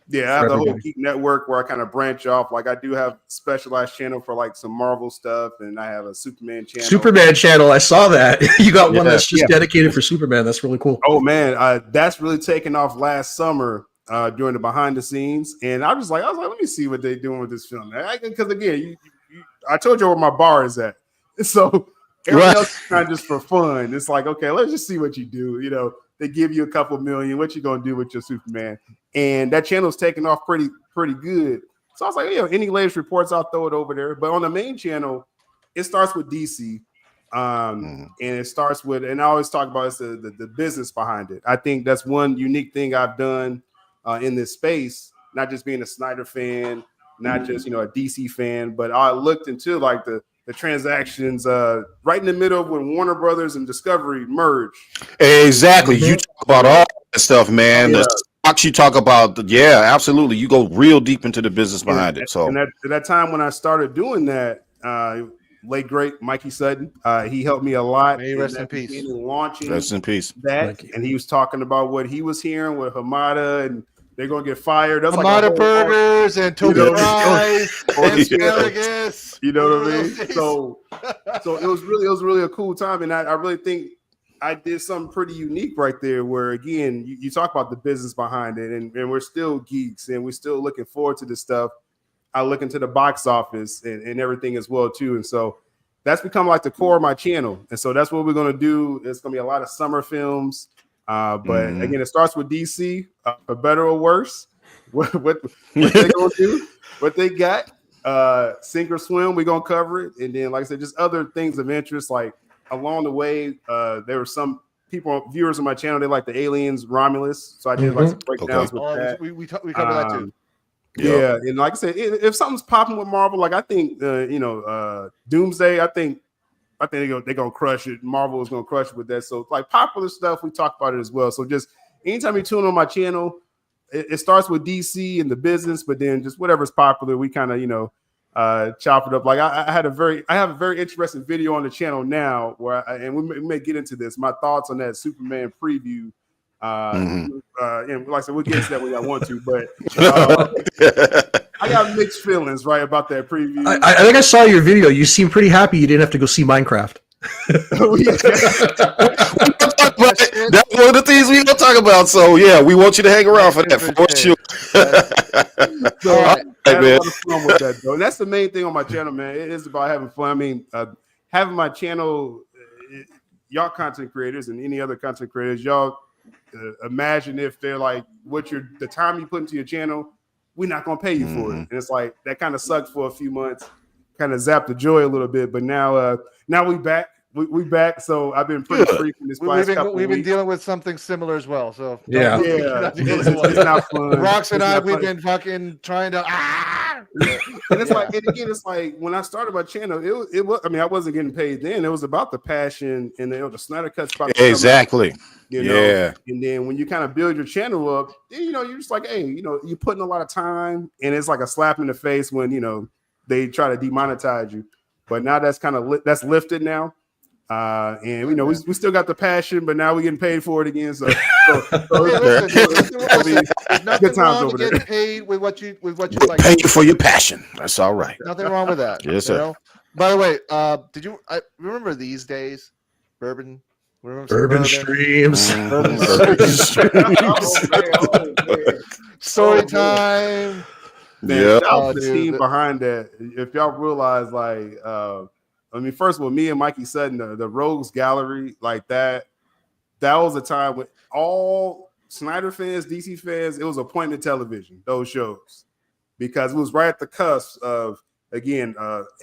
Yeah, I have the whole Geek network where I kind of branch off. Like I do have specialized channel for like some Marvel stuff, and I have a Superman channel. I saw that. You got one that's just dedicated for Superman. That's really cool. Oh man, that's really taken off last summer during the behind the scenes, and I was like, let me see what they're doing with this film. Because again, I told you where my bar is at, so everything else is kind of just for fun. It's like, okay, let's just see what you do. They give you a couple million. What you gonna do with your Superman? And that channel's taking off pretty good. So I was like, any latest reports, I'll throw it over there. But on the main channel, it starts with DC. And it starts with, and I always talk about it's the business behind it. I think that's one unique thing I've done in this space, not just being a Snyder fan, not just, a DC fan, but I looked into like the transactions right in the middle of when Warner Brothers and Discovery merged. Exactly. You talk about all that stuff, man. The stocks you talk about, absolutely. You go real deep into the business behind it. So, and at that time when I started doing that, late great Mikey Sutton, he helped me a lot. May rest in peace. Launching rest in peace. That, and he was talking about what he was hearing with Hamada, and they're gonna get fired. That's Hamada like burgers and toast fries and asparagus. You know what I mean? So it was really a cool time, and I really think I did something pretty unique right there where, again, you talk about the business behind it, and we're still geeks and we're still looking forward to this stuff. I look into the box office and everything as well, too. And so that's become like the core of my channel. And so that's what we're going to do. It's going to be a lot of summer films. But again, it starts with DC, for better or worse. What they going to do, what they got, sink or swim, we're going to cover it. And then, like I said, just other things of interest, like along the way, there were some viewers on my channel, they like the aliens, Romulus. So I did like some breakdowns with that. We cover that too. Yeah, and like I said, if something's popping with Marvel, like I think Doomsday, I think they're gonna crush it. Marvel is gonna crush it with that. So like popular stuff, we talk about it as well. So just anytime you tune on my channel, it starts with DC and the business, but then just whatever's popular, we kind of chop it up. Like I have a very interesting video on the channel now where we may get into this. My thoughts on that Superman preview. And like I said, we'll get into that when I want to, but I got mixed feelings right about that preview. I think I saw your video. You seem pretty happy you didn't have to go see Minecraft. That's one of the things we don't talk about. So yeah, we want you to hang around for that for sure. So I had a lot of fun with that, though. And that's the main thing on my channel, man. It is about having fun. I mean, having my channel, y'all content creators and any other content creators, y'all. Imagine if they're like, the time you put into your channel, we're not gonna pay you for it. And it's like that kind of sucked for a few months, kind of zapped the joy a little bit. But now we back. We back. So I've been pretty free from this. We've been dealing with something similar as well. So yeah. It's not fun. Rocks and we've been fucking trying to. And it's like, and again, it's like when I started my channel, it was. I mean, I wasn't getting paid then. It was about the passion and the Snyder Cuts. Exactly. And then when you kind of build your channel up, you're just like, hey, you're putting a lot of time, and it's like a slap in the face when they try to demonetize you. But now that's kind of that's lifted now. And we still got the passion, but now we're getting paid for it again. So good times over there. Get paid with what you like. Pay you for your passion. That's all right. Nothing wrong with that. Yes, sir. By the way, did you remember these days? Bourbon streams. Story time. Man, shout out to the team behind that. If y'all realize, like, first of all, me and Mikey Sutton, the Rogues Gallery, like that was a time when all Snyder fans, DC fans, it was appointment television, those shows, because it was right at the cusp of, again,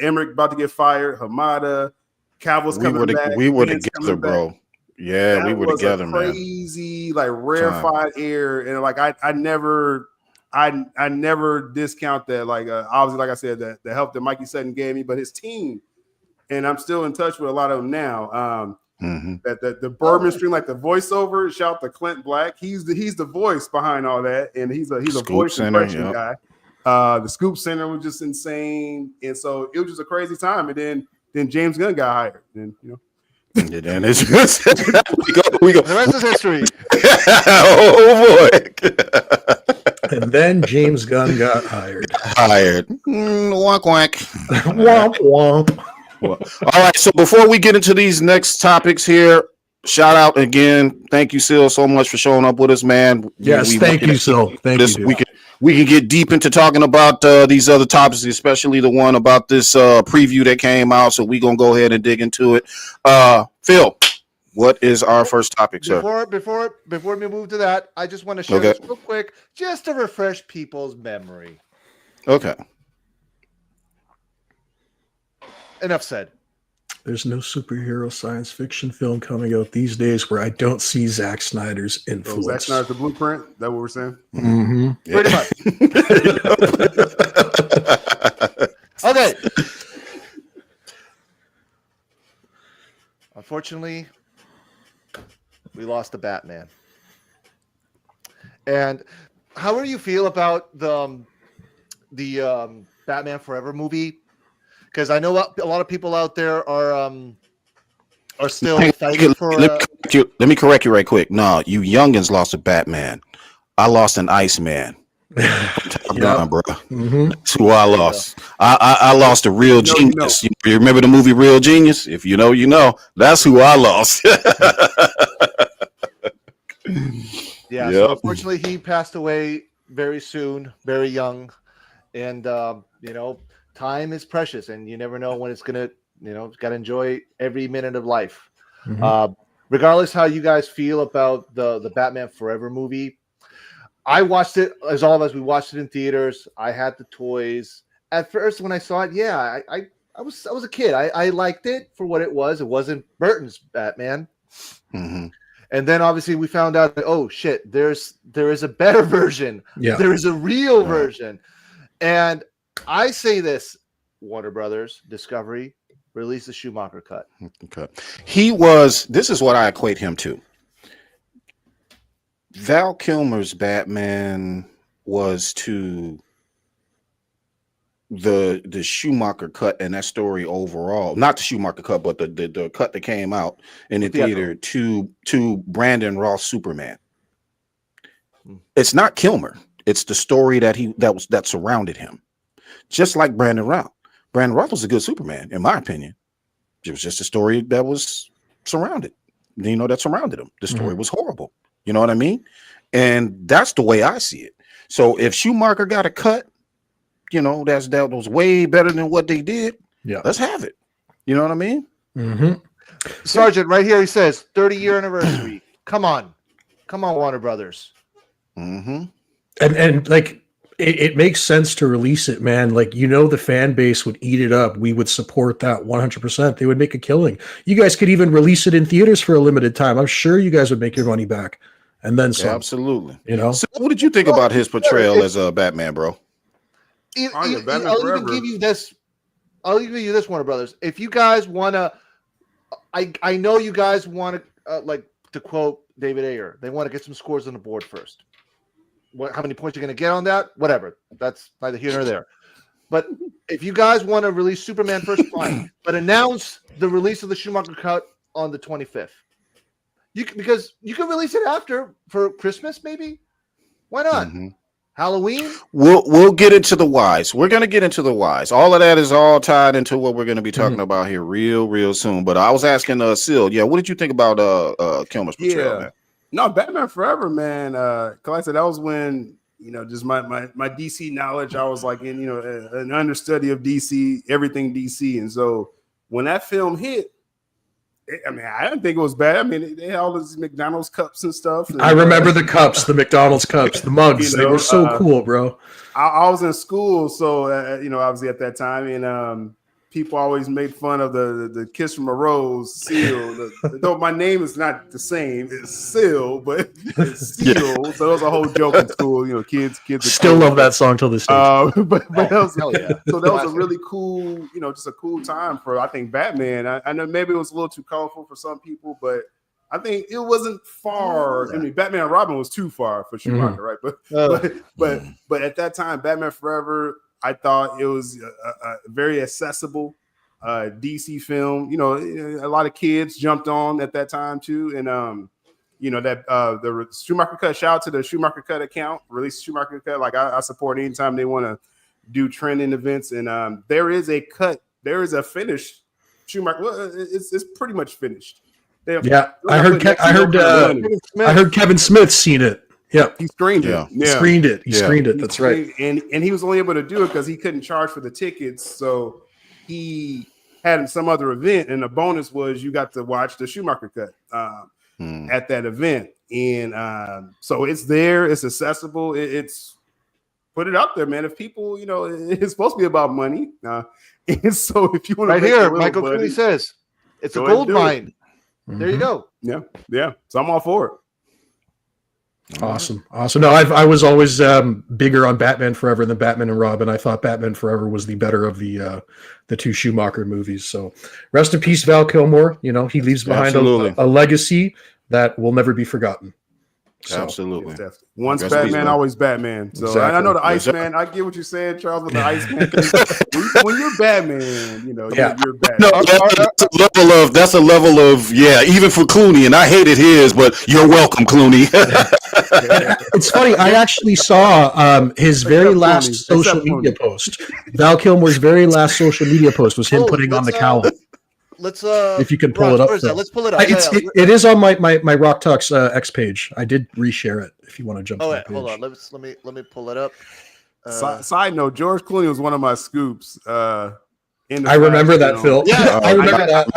Emmerich about to get fired, Hamada, Cavill's coming back. We were together, bro. Yeah, we were together, man. Crazy, like rarefied air, and like I never discount that. Like obviously, like I said, the help that Mikey Sutton gave me, but his team, and I'm still in touch with a lot of them now. That the Bourbon stream, like the voiceover, shout to Clint Black. He's the voice behind all that, and he's a voice impression guy. The Scoop Center was just insane, and so it was just a crazy time. And then James Gunn got hired, and And then it's we go. The rest is history. Oh boy! And then James Gunn got hired. Wonk wonk. Womp womp. Well, all right. So before we get into these next topics here, shout out again. Thank you, Syl, so much for showing up with us, man. Yes, thank you, Syl. Thank you. We can get deep into talking about these other topics, especially the one about this preview that came out. So we're gonna go ahead and dig into it. Phil, what is our first topic, sir? Before we move to that, I just want to share this real quick, just to refresh people's memory. Okay. Enough said. There's no superhero science fiction film coming out these days where I don't see Zack Snyder's influence. Zack Snyder's the blueprint? That what we're saying? Mm-hmm. Pretty much. Okay. Unfortunately, we lost the Batman. And how do you feel about the Batman Forever movie? Because I know a lot of people out there are still fighting for. Let me correct you right quick. No, you youngins lost a Batman. I lost an Iceman. Gun, bro. That's who I lost. I lost a real genius. You remember the movie Real Genius? If you know, you know. That's who I lost. Yeah. So unfortunately, he passed away very soon, very young, and you know, time is precious, and you never know when it's gonna. You know, got to enjoy every minute of life. Regardless how you guys feel about the Batman Forever movie. I watched it, as all of us, we watched it in theaters. I had the toys. At first, when I saw it, yeah, I was a kid. I liked it for what it was. It wasn't Burton's Batman. And then obviously we found out that, oh shit, there is a better version. Yeah. There is a real version. And I say this, Warner Brothers, Discovery, release the Schumacher cut. Okay. This is what I equate him to. Val Kilmer's Batman was to the Schumacher cut and that story overall, not the Schumacher cut, but the cut that came out in the theater to Brandon Roth's Superman. It's not Kilmer. It's the story that surrounded him. Just like Brandon Roth. Brandon Roth was a good Superman, in my opinion. It was just a story that was surrounded. You know, that surrounded him. The story was horrible. You know what I mean? And that's the way I see it. So if Schumacher got a cut, you know, that was way better than what they did. Yeah, let's have it. You know what I mean? Sergeant, right here, he says 30-year anniversary. Come on, Warner Brothers. And like it makes sense to release it, man. Like, you know, the fan base would eat it up. We would support that 100%. They would make a killing. You guys could even release it in theaters for a limited time. I'm sure you guys would make your money back. And then some. Absolutely. You know? So what did you think about his portrayal as a Batman, bro? I'll even give you this. I'll give you this, Warner Brothers. If you guys want to, I know you guys want to, like, to quote David Ayer, they want to get some scores on the board first. How many points you're going to get on that? Whatever. That's neither here nor there. But if you guys want to release Superman first, fine. But announce the release of the Schumacher cut on the 25th. Because you can release it after for Christmas, maybe. Why not? Halloween. We'll get into the whys. We're going to get into the whys. All of that is all tied into what we're going to be talking about here real soon. But I was asking Syl, what did you think about Kilmer's portrayal? Man? No, Batman Forever, man. Like I said, that was when, you know, just my DC knowledge. I was like in, you know, an understudy of DC, everything DC. And so when that film hit, I didn't think it was bad. I mean, they had all those McDonald's cups and stuff. And, I remember the cups, the McDonald's cups, the mugs. You know, they were so cool, bro. I was in school, so, you know, obviously at that time, and people always made fun of the Kiss from a Rose, Syl. Though my name is not the same, it's Syl, but it's Syl. So that was a whole joke in school. You know, kids still love that song till this day. But that was, so that was a really cool, you know, just a cool time for, I think, Batman. I know maybe it was a little too colorful for some people, but I think it wasn't far. I mean, Batman and Robin was too far for Schumacher, right? But at that time, Batman Forever, I thought it was a very accessible DC film. You know, a lot of kids jumped on at that time too, and you know that the Schumacher cut. Shout out to the Schumacher cut account. Release Schumacher cut. Like I support anytime they want to do trending events. And there is a cut. There is a finished Schumacher. Well, it's pretty much finished. I heard Kevin Smith's seen it. Yeah, he screened it. He screened it. He screened it. That's right. And he was only able to do it because he couldn't charge for the tickets. So he had some other event, and the bonus was you got to watch the Schumacher cut at that event. And so it's there. It's accessible. It's put it out there, man. If people, you know, it's supposed to be about money. And so if you want to right here, Michael Cooney says it's a gold mine. There you go. Yeah. So I'm all for it. Awesome. No, I was always bigger on Batman Forever than Batman and Robin. I thought Batman Forever was the better of the two Schumacher movies. So rest in peace, Val Kilmer. You know, he leaves behind a legacy that will never be forgotten. So, absolutely. Once Batman, always Batman. So exactly. I know the Iceman. I get what you're saying, Charles, with the Iceman. When you're Batman, you know, you're Batman. No, that's a level of even for Clooney, and I hated his, but you're welcome, Clooney. It's funny. I actually saw his very last social media post. Val Kilmer's very last social media post was him putting on the cowl. Let's if you can pull it up. Let's pull it up. It is on my Rock Talks X page. I did reshare it. If you want to jump. Oh, wait, hold on. Let me pull it up. Side note: George Clooney was one of my scoops. I remember that, Phil. Yeah, I remember that.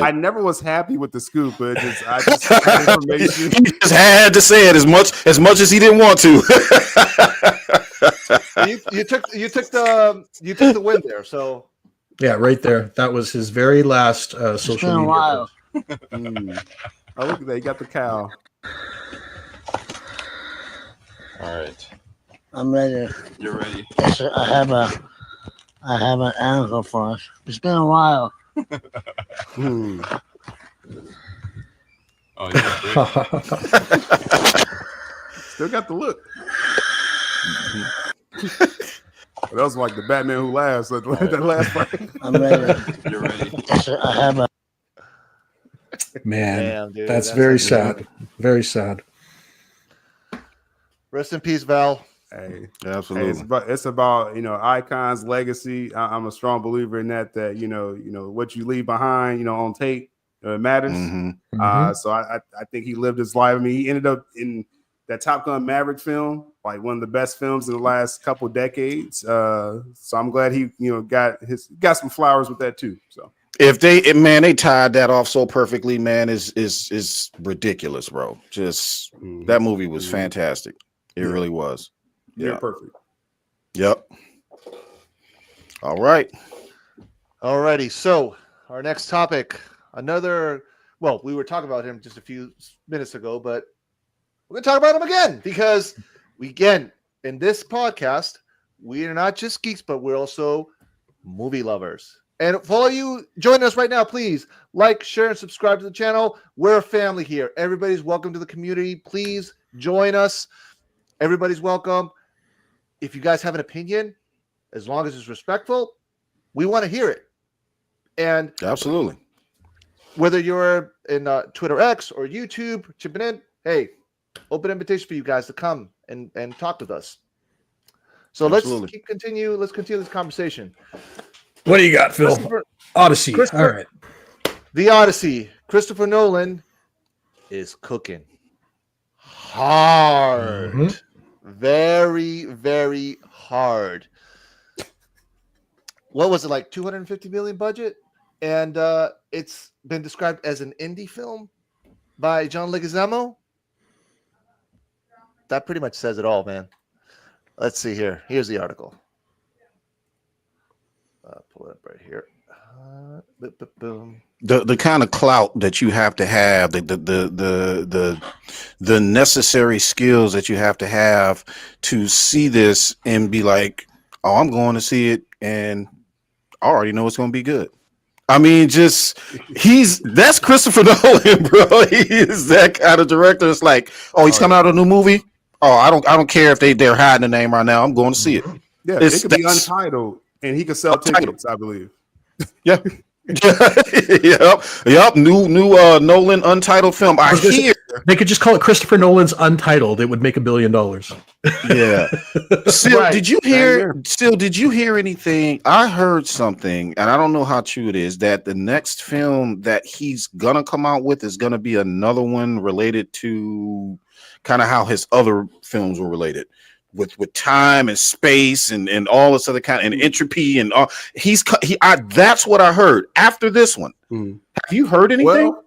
I never was happy with the scoop, but I just information. He just had to say it as much as he didn't want to. you took the win there. So yeah, right there. That was his very last social media. Oh, look at that! You got the cow. All right, I'm ready. you're ready. Yes, sir. I have an angle for us. It's been a while. Oh, yeah. Still got the look. That was like the Batman Who Laughs. That last part. I'm ready. You're ready. Yes, sir. I have a. Man, damn, dude, that's very sad. Very sad. Rest in peace, Val. Hey, Absolutely. it's about icons, legacy. I'm a strong believer in that. You know what you leave behind, on tape, it matters. So I think he lived his life. I mean, he ended up in that Top Gun Maverick film, like one of the best films in the last couple decades. So I'm glad he got some flowers with that too. So If they tied that off so perfectly, man, is ridiculous, bro. Just that movie was fantastic. It really was. Yeah, perfect. Yep. All right. Alrighty. So our next topic, we were talking about him just a few minutes ago, but we're gonna talk about him again because in this podcast, we are not just geeks, but we're also movie lovers. And for all you joining us right now, please like, share, and subscribe to the channel. We're a family here. Everybody's welcome to the community. Please join us. Everybody's welcome. If you guys have an opinion, as long as it's respectful, we want to hear it. And Absolutely. whether you're in Twitter X or YouTube, chipping in, hey, open invitation for you guys to come and talk with us. So Absolutely. let's continue this conversation. What do you got, Phil? Odyssey. All right. The Odyssey. Christopher Nolan is cooking hard. Very, very hard. What was it, like 250 million budget? And it's been described as an indie film by John Leguizamo. That pretty much says it all, man. Let's see here. Here's the article. Pull it up right here. Boom. The kind of clout that you have to have, the necessary skills that you have to see this and be like, oh, I'm going to see it, and I already know it's going to be good. I mean, that's Christopher Nolan, bro. He is that kind of director. It's like, oh, he's coming out with a new movie. Oh, I don't care if they're hiding the name right now. I'm going to see it. Yeah, it could be untitled, and he could sell tickets, I believe. Yeah. Yep. New Nolan untitled film. I hear they could just call it Christopher Nolan's Untitled. It would make $1 billion. Yeah. Syl, Right. did you hear anything? I heard something, and I don't know how true it is, that the next film that he's gonna come out with is gonna be another one related to kind of how his other films were related. With time and space and all this other kind and entropy and all, that's what I heard after this one. Have you heard anything?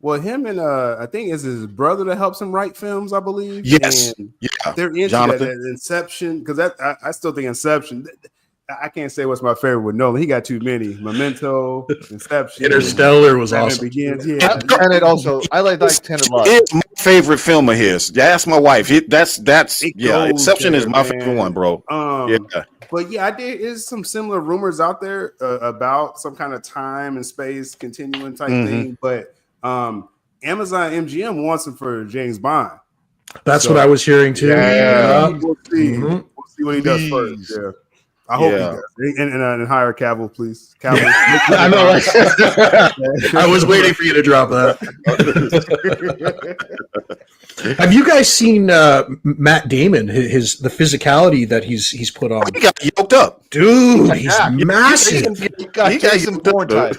Well, him and I think it's his brother that helps him write films, I believe. Yes, and yeah. They're into Jonathan. that Inception, because I still think Inception. I can't say what's my favorite with Nolan. He got too many. Memento, Inception, Interstellar was Batman awesome. Begins. Yeah, And it also, I like Tenet a lot. It's my favorite film of his. Yeah, that's my wife. That's yeah. Inception is my favorite one, bro. Yeah. But yeah, is some similar rumors out there about some kind of time and space continuing type thing. But Amazon MGM wants him for James Bond. That's what I was hearing too. Yeah. We'll see. We'll see what he does first. Yeah. I hope he does. And hire Cavill, please. Cavill. I know. I was waiting for you to drop that. Have you guys seen Matt Damon? The physicality that he's put on. He got yoked up, Dude, he's massive. He got Jason Bourne type.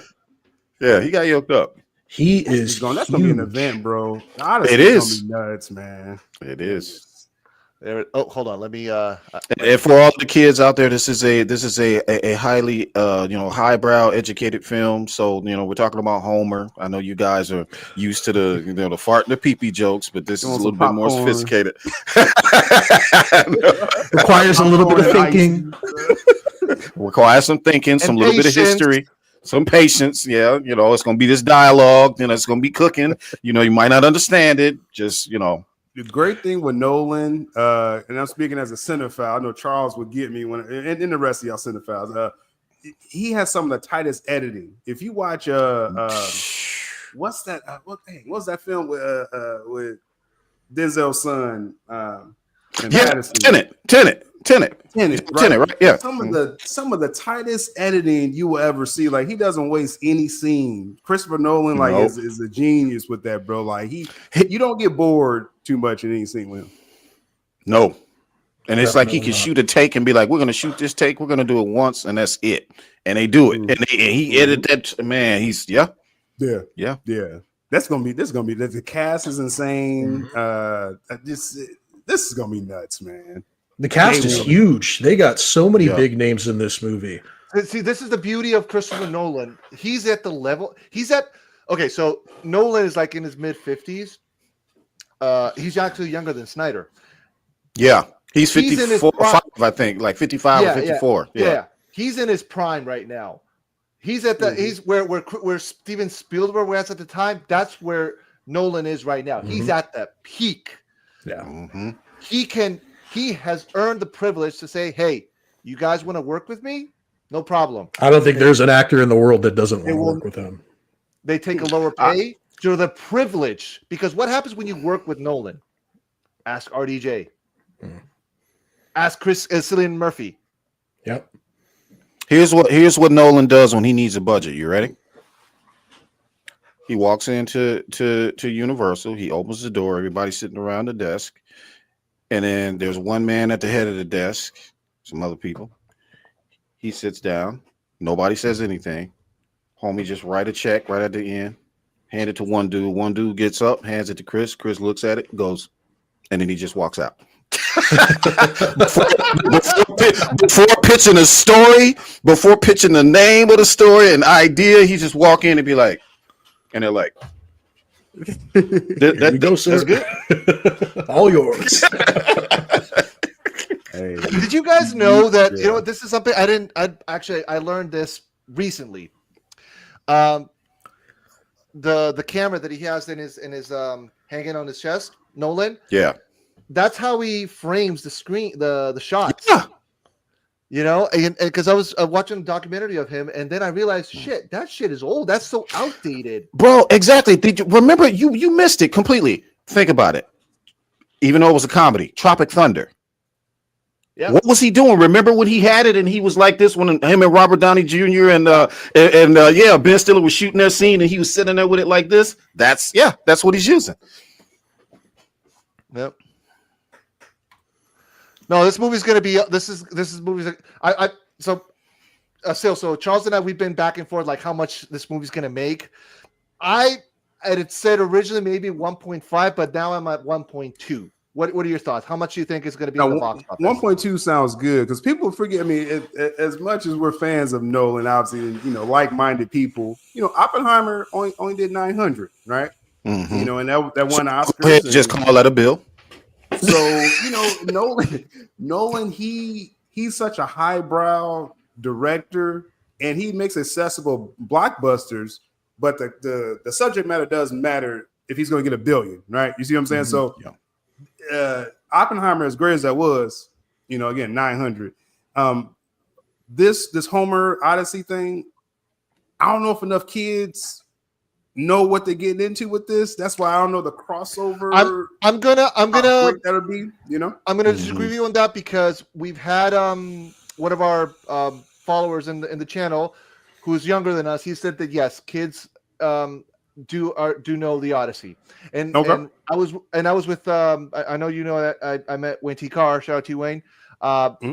Yeah, he got yoked up. He is. That's gonna be an event, bro. Honestly, it is. It's gonna be nuts, man. It is. Hold on. Let me. And for all the kids out there, this is a highly highbrow educated film. So we're talking about Homer. I know you guys are used to the fart and the pee-pee jokes, but this is a little bit more sophisticated. Requires a little bit of thinking. Requires some thinking, some little bit of history. Some patience, yeah. It's gonna be this dialogue. It's gonna be cooking. You might not understand it. Just The great thing with Nolan, and I'm speaking as a cinephile. I know Charles would get me and the rest of y'all cinephiles. He has some of the tightest editing. If you watch, what's that? What's that film with Denzel's son? Tenet, right? Yeah. Some of the tightest editing you will ever see. Like, he doesn't waste any scene. Christopher Nolan is a genius with that, bro. Like, you don't get bored too much in any scene with him. No. And it's like he can shoot a take and be like, we're gonna shoot this take, we're gonna do it once, and that's it. And they do it. And he edited that, man. Yeah. That's gonna be the cast is insane. This is gonna be nuts, man. The cast is huge. They got so many big names in this movie. See, this is the beauty of Christopher Nolan. He's at the level. Okay, so Nolan is like in his mid-50s. He's actually younger than Snyder. Yeah, he's 54, I think, like 55 or 54. Yeah, he's in his prime right now. He's at the he's where Steven Spielberg was at the time. That's where Nolan is right now. He's at the peak. Yeah, He has earned the privilege to say, "Hey, you guys want to work with me? No problem." I don't think there's an actor in the world that doesn't want to work with him. They take a lower pay to the privilege, because what happens when you work with Nolan? Ask RDJ. Ask Cillian Murphy. Yep. Here's what Nolan does when he needs a budget. You ready? He walks into Universal. He opens the door. Everybody's sitting around the desk. And then there's one man at the head of the desk, some other people. He sits down. Nobody says anything. Homie just write a check right at the end, hand it to one dude. One dude gets up, hands it to Chris. Chris looks at it, goes, and then he just walks out. before pitching a story, before pitching the name of the story, an idea, he just walk in and be like, and they're like, that go, sir. That's good. All yours. Hey. Did you guys know that this is something I learned this recently. The camera that he has in his hanging on his chest, Nolan. Yeah. That's how he frames the screen, the shots. Yeah. And because I was watching a documentary of him, and then I realized, that shit is old. That's so outdated, bro. Exactly. Did you remember? You missed it completely. Think about it. Even though it was a comedy, Tropic Thunder. Yeah. What was he doing? Remember when he had it and he was like this when him and Robert Downey Jr. and Ben Stiller was shooting that scene and he was sitting there with it like this? That's what he's using. Yep. No, this movie's gonna be. This is movies. So Charles and I, we've been back and forth like how much this movie's gonna make. I had said originally maybe 1.5, but now I'm at 1.2. What are your thoughts? How much do you think is going to be in the box office? 1.2 sounds good because people forget. I mean, as much as we're fans of Nolan, obviously, like-minded people. Oppenheimer only did 900, right? Mm-hmm. And that won Oscars. Just call that a bill. So Nolan, he's such a highbrow director, and he makes accessible blockbusters. But the subject matter doesn't matter if he's going to get $1 billion, right? You see what I'm saying? Mm-hmm. So. Oppenheimer, as great as that was, again, 900. This Homer Odyssey thing, I don't know if enough kids know what they're getting into with this. That's why I don't know the crossover. I'm gonna that'll be, I'm gonna disagree with you on that because we've had one of our followers in the channel, who's younger than us, he said that yes, kids do know the Odyssey, and I was with I know you know that I met Wayne T. Carr. Shout out to you, Wayne.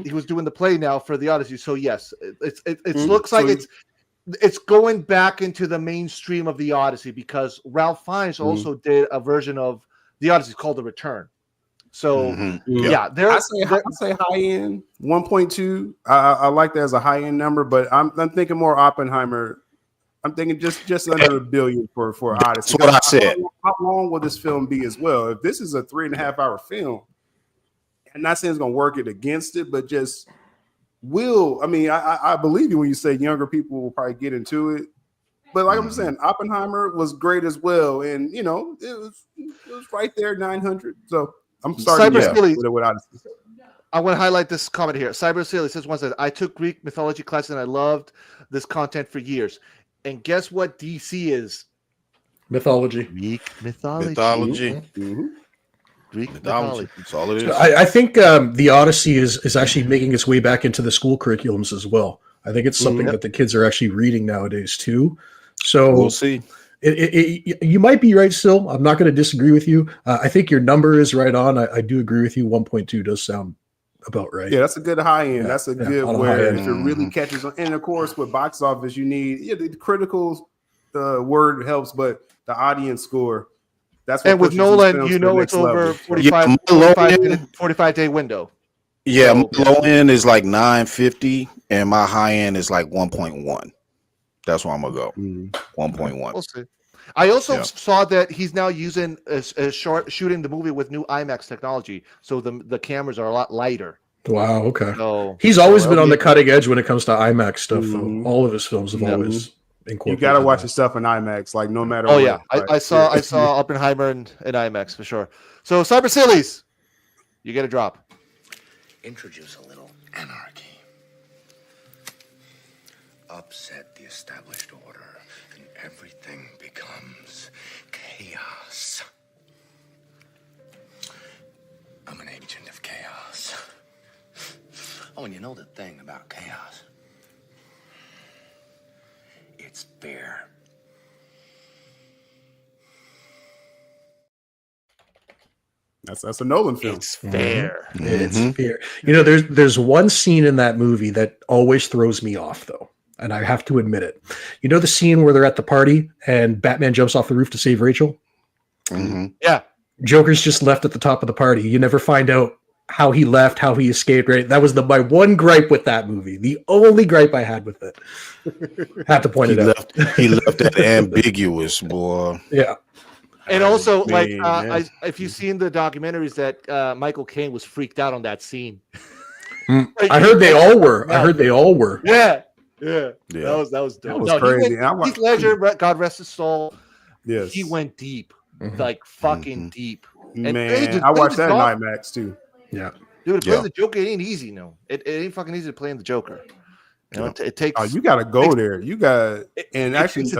He was doing the play now for the Odyssey, so yes, it looks like it's going back into the mainstream of the Odyssey because Ralph Fiennes also did a version of the Odyssey called The Return. So yeah, I say high end 1.2. I like that as a high end number, but I'm thinking more Oppenheimer. I'm thinking just under $1 billion for Odyssey. That's what I said. How long will this film be as well? If this is a 3.5 hour film, I'm not saying it's going to work it against it, but just will. I mean, I believe you when you say younger people will probably get into it. But like I'm saying, Oppenheimer was great as well, and you know it was right there 900. So I'm starting with Odyssey. I want to highlight this comment here. Cyber Silly says once that I took Greek mythology classes and I loved this content for years. And guess what DC is? Mythology. Greek mythology. Greek mythology. That's all it is. I think the Odyssey is actually making its way back into the school curriculums as well. I think it's something that the kids are actually reading nowadays too. So we'll see. You might be right, Syl. I'm not going to disagree with you. I think your number is right on. I do agree with you. 1.2 does sound about right. Yeah, that's a good high end. That's a good where if it really catches on. And of course, with box office, you need the critical word helps, but the audience score. That's what. And with Nolan, you know it's over 45 day window. Yeah, my low end is like 950, and my high end is like 1.1. That's where I'm gonna go. 1.1. We'll see. I also saw that he's now using shooting the movie with new IMAX technology, so the cameras are a lot lighter. Wow. Okay. So, he's always been on the cutting edge when it comes to IMAX stuff. Though. All of his films have always incorporated. You got to watch his stuff in IMAX, like no matter. Oh yeah, I saw Oppenheimer in IMAX for sure. So Cyber Sillies, you get a drop. Introduce a little anarchy. Upset the established order, and everything becomes chaos. I'm an agent of chaos. Oh, and you know the thing about chaos? It's fair. That's a Nolan film. It's fair. It's fair. You know, there's one scene in that movie that always throws me off, though, and I have to admit it. You know the scene where they're at the party and Batman jumps off the roof to save Rachel? Yeah. Joker's just left at the top of the party. You never find out how he left, how he escaped. Right? That was my one gripe with that movie. The only gripe I had with it. Had to point it out. He left it ambiguous, boy. Yeah. And also, if you've seen the documentaries, that Michael Caine was freaked out on that scene. I heard they all were. Yeah. That was dope. That was crazy. Heath Ledger, God rest his soul. Yes, he went deep, like fucking deep. And I watched that in IMAX too. Yeah, dude, to play the Joker ain't easy. No, it ain't fucking easy to play in the Joker. You know, it takes. Oh, you got to go there. You got, and actually,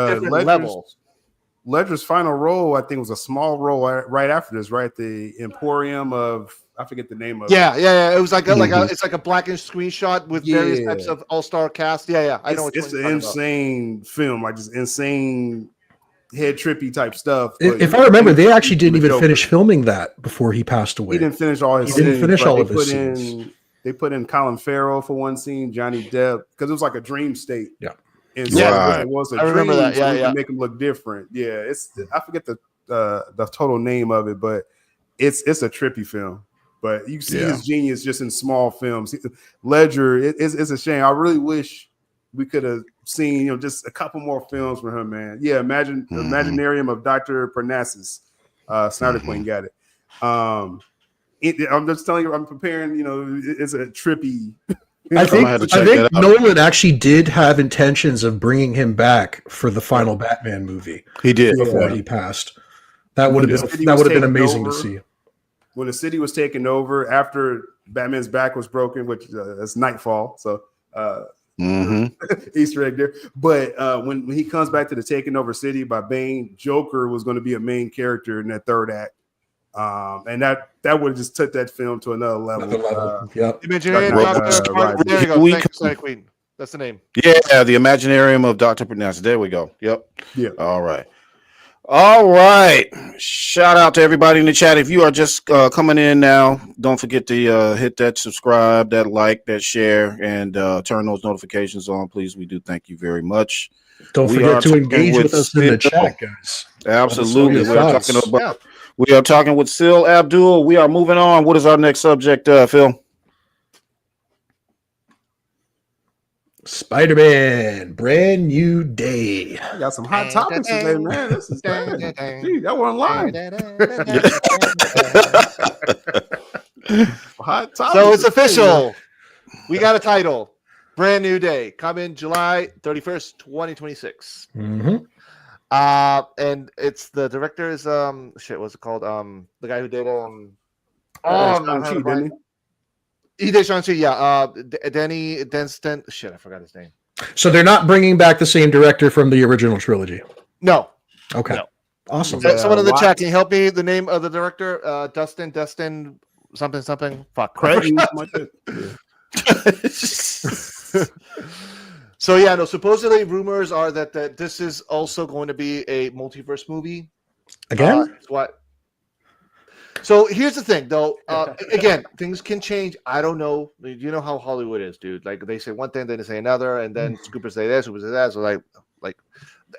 Ledger's final role, I think, was a small role right after this, right? The Emporium of, I forget the name of it. Yeah. It was like it's like a blackened screenshot with various types of all-star cast. Yeah. I know it's an insane film, like just insane head trippy type stuff. If I remember, they actually didn't even finish filming that before he passed away. He didn't finish all his scenes. He didn't finish all of his scenes. They put in Colin Farrell for one scene, Johnny Depp, because it was like a dream state. Yeah. And so it was a dream, remember that. So you make them look different. Yeah, I forget the total name of it, but it's a trippy film. But you see his genius just in small films. Ledger, it's a shame. I really wish we could have seen just a couple more films from him, man. Yeah, Imaginarium of Dr. Parnassus. Snyder Queen got it. I'm just telling you, I'm preparing. It's a trippy. I think Nolan actually did have intentions of bringing him back for the final Batman movie. He did before he passed. That would have been amazing to see. When the city was taken over after Batman's back was broken, which is Nightfall, so Easter egg there. But when he comes back to the taken over city by Bane, Joker was going to be a main character in that third act. And that would have just took that film to another level. Yep. Imaginarium Dr. Right. There you go. Thank you, Sonic Queen. That's the name. Yeah, the Imaginarium of Dr. Pronounced. There we go. Yep. Yeah. All right. Shout out to everybody in the chat. If you are just coming in now, don't forget to hit that subscribe, that like, that share, and turn those notifications on. Please, we do thank you very much. Don't forget to engage with us in the chat, guys. Absolutely. Yeah. We are talking with Syl Abdul. We are moving on. What is our next subject, Phil? Spider-Man, brand new day. I got some hot topics today, man. This is gee, that one line. Hot topics. So it's official. We got a title. Brand new day. Coming July 31st, 2026. Mm-hmm. And it's the director is what's it called? The guy who did Shang-Chi, didn't he? He did Shang-Chi, yeah. Danny Denston. Shit, I forgot his name. So they're not bringing back the same director from the original trilogy. No. Okay. No. Awesome. Someone in the chat, can you help me? The name of the director? Dustin, something. Fuck. Craig. So yeah, no. Supposedly, rumors are that this is also going to be a multiverse movie. Again? What? So here's the thing, though. Again, things can change. I don't know. You know how Hollywood is, dude. Like they say one thing, then they say another, and then scoopers say this, scoopers say that. So like,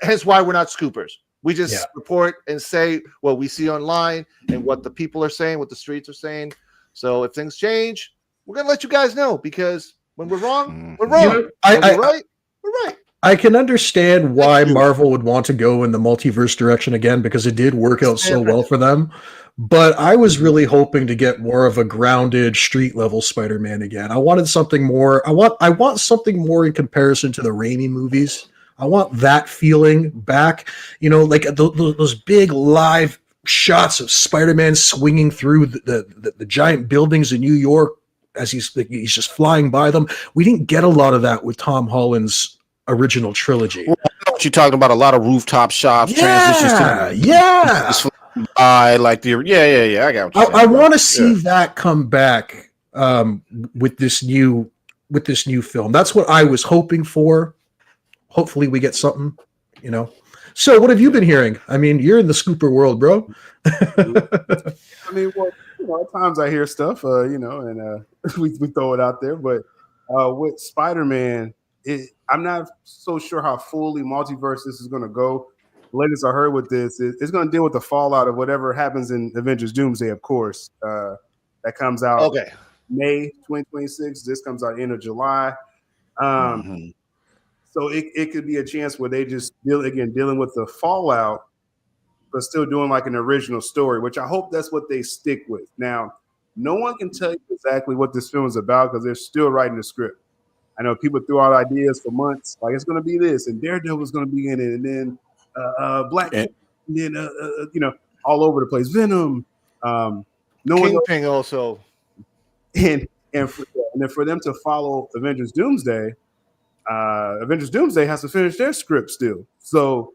hence why we're not scoopers. We just report and say what we see online and what the people are saying, what the streets are saying. So if things change, we're gonna let you guys know, because when we're wrong, we're wrong. You know, we're right. We're right. I can understand why Marvel would want to go in the multiverse direction again, because it did work out so well for them. But I was really hoping to get more of a grounded street level Spider-Man again. I wanted something more. I want something more in comparison to the Raimi movies. I want that feeling back. You know, like those big live shots of Spider-Man swinging through the giant buildings in New York as he's just flying by them. We didn't get a lot of that with Tom Holland's original trilogy. Well, you're talking about a lot of rooftop shots, transitions to I like the I got what I want to see that come back with this new film. That's what I was hoping for. Hopefully we get something, you know. So what have you been hearing? I mean, you're in the scooper world, bro. I mean, well, you know, at times I hear stuff, you know, and we throw it out there. But with Spider-Man, I'm not so sure how fully multiverse this is going to go. The latest I heard with this is it's going to deal with the fallout of whatever happens in Avengers Doomsday, of course. That comes out May 2026. This comes out end of July. So it could be a chance where they just dealing with the fallout, but still doing like an original story, which I hope that's what they stick with. Now, no one can tell you exactly what this film is about because they're still writing the script. I know people threw out ideas for months, like it's going to be this, and Daredevil's going to be in it, and then Black, and then you know, all over the place. Venom, Kingpin also, and then for them to follow Avengers Doomsday. Avengers Doomsday has to finish their script still, so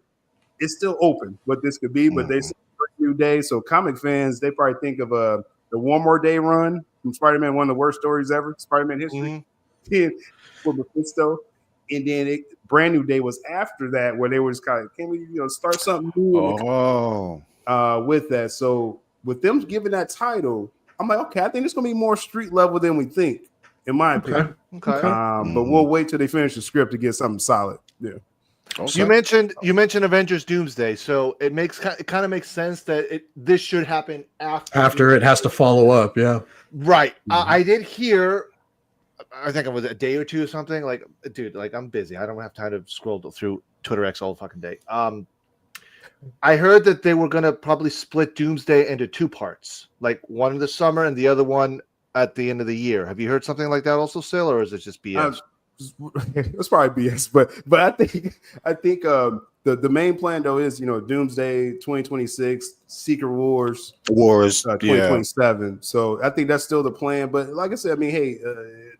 it's still open what this could be. But they say new day, so comic fans they probably think of the One More Day run from Spider-Man, one of the worst stories ever, Spider-Man history. For Mephisto, and then Brand New Day was after that, where they were just kind of, can we start something new? With that, so with them giving that title, I'm like, okay, I think it's gonna be more street level than we think, in my opinion. Okay. But we'll wait till they finish the script to get something solid. Yeah. Okay. You mentioned Avengers Doomsday, so it kind of makes sense that this should happen after it has to follow up. Yeah. Right. I did hear. I think it was a day or two or something. Like, dude, like I'm busy. I don't have time to scroll through Twitter X all fucking day. I heard that they were gonna probably split Doomsday into two parts, like one in the summer and the other one at the end of the year. Have you heard something like that also, Syl, or is it just BS? It's probably BS, but I think the main plan though is Doomsday 2026, Secret Wars 2027. So I think that's still the plan. But like I said, I mean, hey,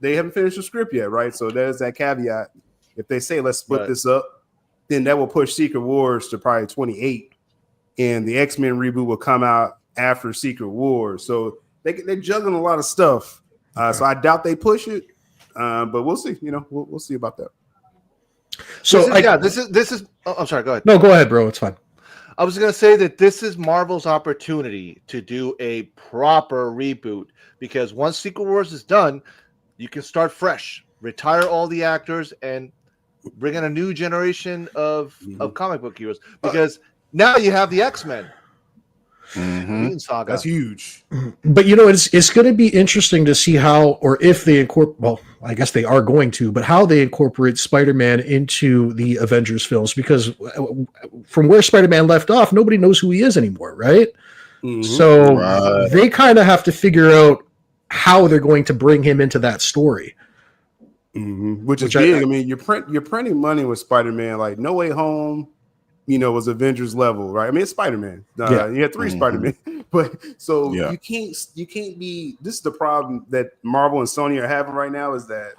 they haven't finished the script yet, right? So there's that caveat. If they say let's split this up, then that will push Secret Wars to probably 28, and the X-Men reboot will come out after Secret Wars. So they're juggling a lot of stuff. So I doubt they push it, but we'll see. You know, we'll see about that. So this is. Oh, I'm sorry. Go ahead. No, go ahead, bro. It's fine. I was going to say that this is Marvel's opportunity to do a proper reboot, because once Secret Wars is done, you can start fresh, retire all the actors, and bring in a new generation of comic book heroes. Because now you have the X-Men. Saga. That's huge. But you know, it's going to be interesting to see how, or if they incorporate. Well, I guess they are going to, but how they incorporate Spider-Man into the Avengers films, because from where Spider-Man left off, nobody knows who he is anymore, right? So they kind of have to figure out how they're going to bring him into that story, which is big. I mean, you're printing money with Spider-Man. Like No Way Home, you know, was Avengers level, right? I mean, it's Spider-Man. You had 3 Spider-Man, but so you can't be. This is the problem that Marvel and Sony are having right now, is that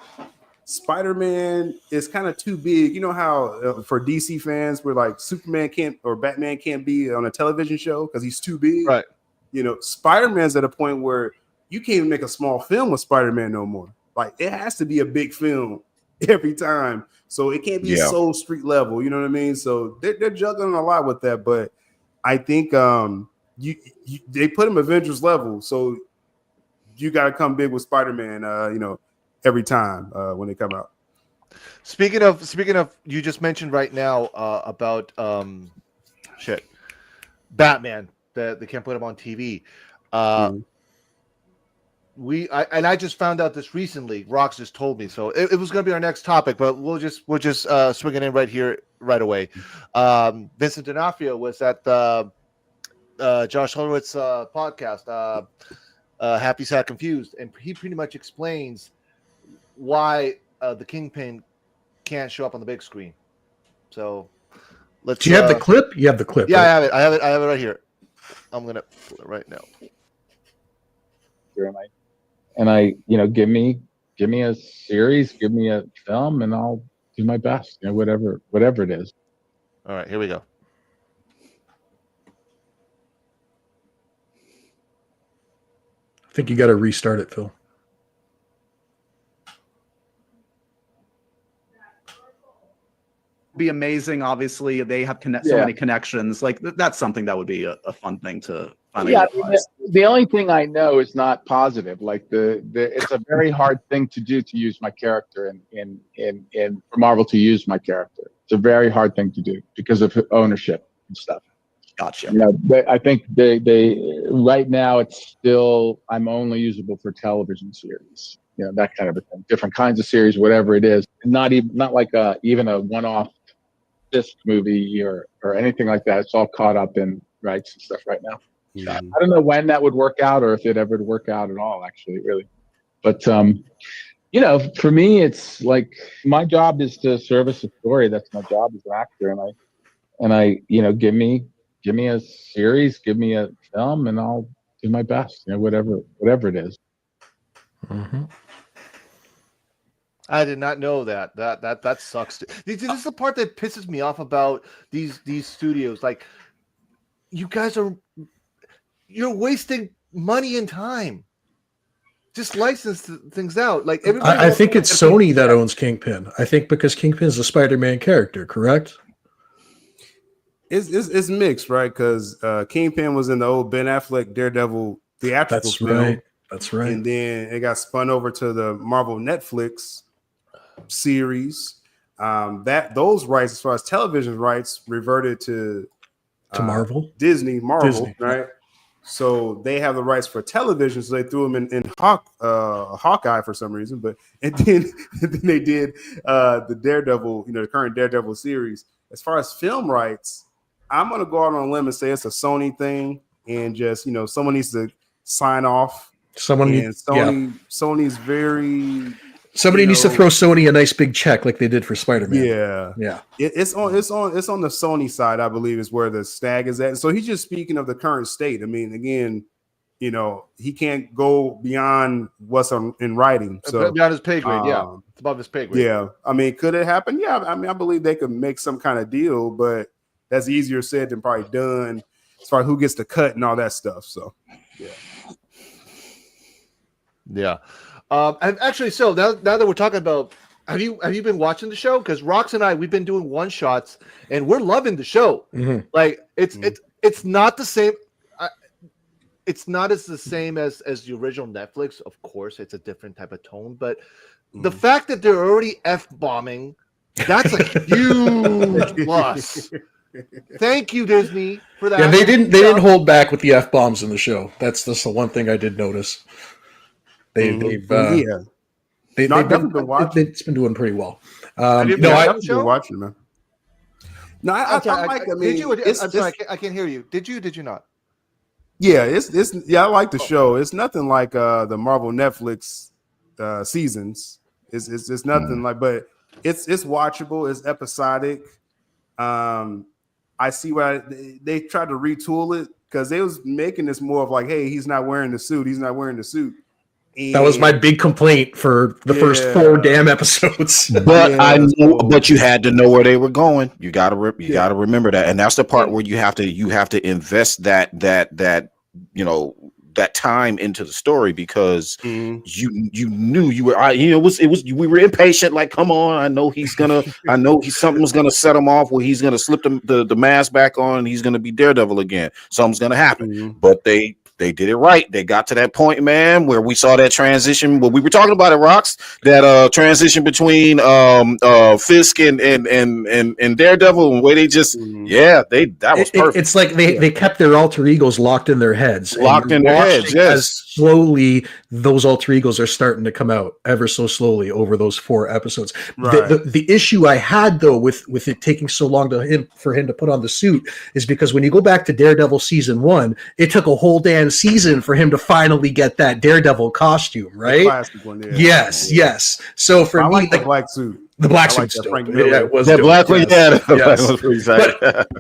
Spider-Man is kind of too big. You know how for DC fans, we're like Superman can't or Batman can't be on a television show because he's too big, right? You know, Spider-Man's at a point where you can't even make a small film with Spider-Man no more. Like, it has to be a big film every time. So it can't be so street level, you know what I mean? So they're juggling a lot with that, but I think they put him Avengers level, so you got to come big with Spider-Man, you know, every time when they come out. Speaking of, you just mentioned right now about Batman, that they can't put him on TV. I just found out this recently. Rox just told me, so it was going to be our next topic, but we'll just swing it in right here, right away. Vincent D'Onofrio was at Josh Horowitz podcast, Happy, Sad, Confused, and he pretty much explains why the Kingpin can't show up on the big screen. So let's. Do you have the clip? You have the clip. Yeah, right? I have it right here. I'm gonna pull it right now. And I, you know, give me a series, give me a film, and I'll do my best. You know, whatever it is. All right, here we go. I think you got to restart it, Phil. Be amazing. Obviously, they have so many connections. Like that's something that would be a fun thing to finally. Yeah, the only thing I know is not positive. Like it's a very hard thing to do, to use my character in for Marvel to use my character. It's a very hard thing to do because of ownership and stuff. Gotcha. You know, I think they right now it's still, I'm only usable for television series. You know, that kind of a thing. Different kinds of series, whatever it is. Not like even a one-off disc movie or anything like that. It's all caught up in rights and stuff right now. I don't know when that would work out, or if it ever would work out at all, actually, really. But you know, for me, it's like my job is to service a story. That's my job as an actor, and I, you know, give me a series, give me a film, and I'll do my best. You know, whatever it is. I did not know that. That sucks. This is the part that pisses me off about these studios. Like, you guys you're wasting money and time. Just license things out. Like, everybody. I think it's Sony that owns Kingpin. I think because Kingpin is a Spider-Man character, correct? It's mixed, right? Because Kingpin was in the old Ben Affleck Daredevil theatrical film. Right. That's right. And then it got spun over to the Marvel Netflix series. Those rights, as far as television rights, reverted to Marvel, Disney, right? So they have the rights for television, so they threw them in Hawkeye for some reason. And then they did the Daredevil, you know, the current Daredevil series. As far as film rights, I'm gonna go out on a limb and say it's a Sony thing, and just, you know, someone needs to sign off. Sony's very. Somebody needs to throw Sony a nice big check like they did for Spider-Man. Yeah. It's on the Sony side, I believe, is where the stag is at. So he's just speaking of the current state. I mean, again, you know, he can't go beyond what's in writing. So beyond his pay grade, it's above his pay grade. Yeah, I mean, could it happen? Yeah, I mean, I believe they could make some kind of deal, but that's easier said than probably done. as far as who gets the cut and all that stuff. So yeah. And actually, so now that we're talking about, have you been watching the show? Because Rox and I, we've been doing one shots, and we're loving the show. Mhm. Like it's not the same. It's not as the same as the original Netflix. Of course, it's a different type of tone, but the fact that they're already F-bombing, that's a huge plus. Thank you, Disney, for that. Yeah, they didn't hold back with the F-bombs in the show. That's the one thing I did notice. They've definitely been watching. It's been doing pretty well. I've been watching, man. No, I mean, did you? I'm sorry, I can't hear you. Did you? Did you not? Yeah, I like the show. It's nothing like the Marvel Netflix seasons. It's nothing like, but it's watchable. It's episodic. I see why they tried to retool it because they was making this more of like, hey, he's not wearing the suit. He's not wearing the suit. And that was my big complaint for the first 4 damn episodes. But but you had to know where they were going. You got to remember that, and that's the part where you have to invest that that time into the story because you knew you were we were impatient. Like, come on, I know something's gonna set him off where he's gonna slip the mask back on and he's gonna be Daredevil again. Something's gonna happen, but they did it right. They got to that point, man, where we saw that transition. Well, we were talking about it, Rox, that transition between Fisk and Daredevil, and where they just that was perfect. It's like they kept their alter egos locked in their heads. Yes. As slowly those alter egos are starting to come out ever so slowly over those 4 episodes. Right. The issue I had though with it taking so long for him to put on the suit is because when you go back to Daredevil season 1, it took a whole damn season for him to finally get that Daredevil costume, right? The classic one, yeah. Yes. So for me, the black suit. The black like suit's that dope. Frank Miller. Yeah, it was that dope. black one, Yes. Yes.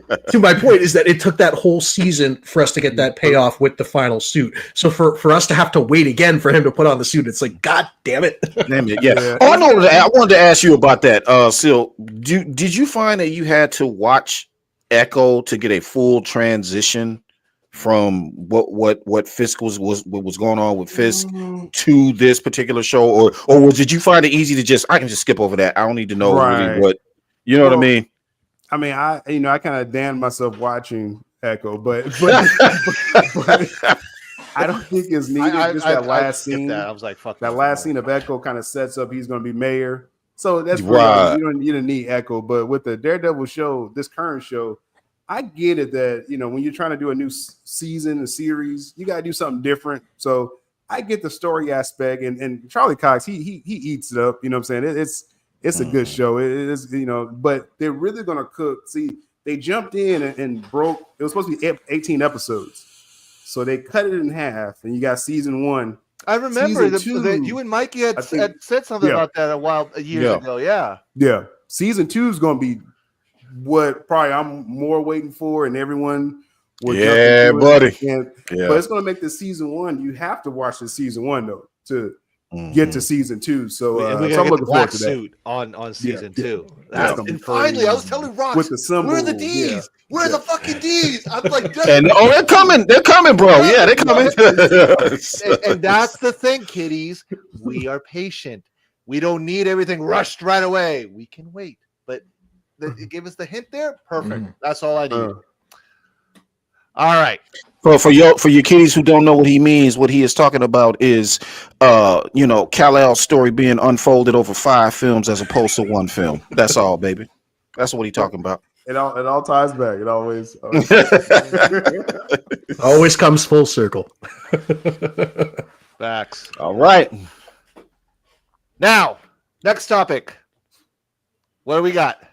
But to my point is that it took that whole season for us to get that payoff with the final suit. So for us to have to wait again for him to put on the suit, it's like, God damn it. Damn it, yeah. Oh, I wanted to ask you about that. Syl, did you find that you had to watch Echo to get a full transition from what Fisk was going on with Fisk to this particular show, or did you find it easy to I can just skip over that? I don't need to know really what what I mean. I mean, I kind of damned myself watching Echo, but I don't think it's needed. Just that last scene. I was like, fuck that last scene of Echo kind of sets up he's going to be mayor. So that's right. You don't need Echo, but with the Daredevil show, this current show, I get it that, when you're trying to do a new season, a series, you got to do something different. So I get the story aspect, and Charlie Cox, he eats it up. You know what I'm saying? It's a good show. It is, but they're really going to cook. See, they jumped in and broke. It was supposed to be 18 episodes. So they cut it in half, and you got season 1. I remember that you and Mikey had said something about that a year ago. Yeah. Yeah. Season 2 is going to be what probably I'm more waiting for, and everyone will buddy. But it's going to make the season 1. You have to watch the season 1 though to get to season 2. So I'm looking forward to that. Suit on season 2. And finally, I was telling Rox, with the symbol, where are the D's? Yeah. Where are the fucking D's? I'm like, and they're coming, bro. Yeah, they're coming. and that's the thing, kiddies. We are patient. We don't need everything rushed right away. We can wait. But it gave us the hint there. Perfect. That's all I need. All right. Well, for your kiddies who don't know what he means, what he is talking about is, Kal-El's story being unfolded over 5 films as opposed to 1 film. That's all, baby. That's what he's talking about. It all ties back. It always always comes full circle. Facts. All right. Now, next topic. What do we got?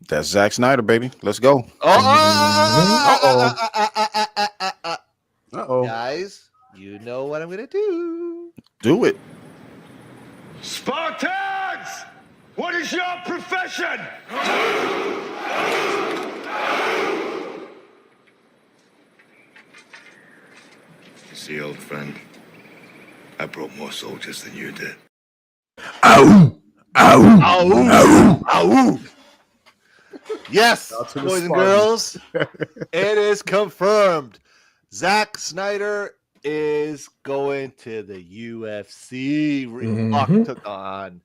That's Zack Snyder, baby. Let's go. Guys, you know what I'm going to do. Do it. Spartans! What is your profession? See, old friend, I brought more soldiers than you did. Ow! Ow! Ow! Ow! Yes, Shout out to the boys and Spartans. girls, it is confirmed. Zack Snyder is going to the UFC. Rock took on.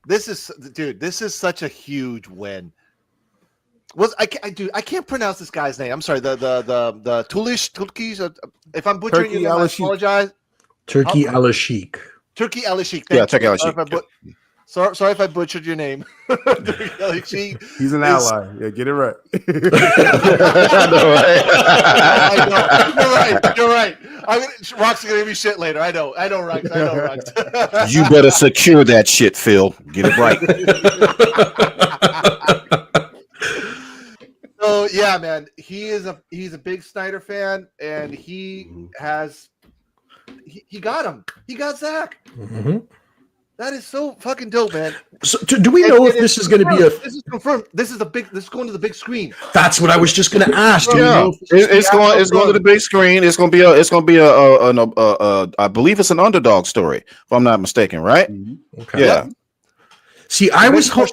This is such a huge win. I can't pronounce this guy's name. I'm sorry. The Turkish. If I'm butchering your name, I apologize. Turkey Al-Sheikh. Turkey Al-Sheikh. Yeah, Turkey Al-Sheikh. Sorry if I butchered your name. He's an ally. Yeah, get it right. You're right. Rock's gonna give me shit later. I know, Rox. You better secure that shit, Phil. Get it right. So yeah, man, he's a big Snyder fan, and he got him. He got Zack. That is so fucking dope, man. So, do we know if this is going to be a? This is confirmed. This is going to the big screen. That's what I was just going to ask. It's going to the big screen. It's going to be a I believe it's an underdog story, if I'm not mistaken, right? Okay. Yeah. See, I was go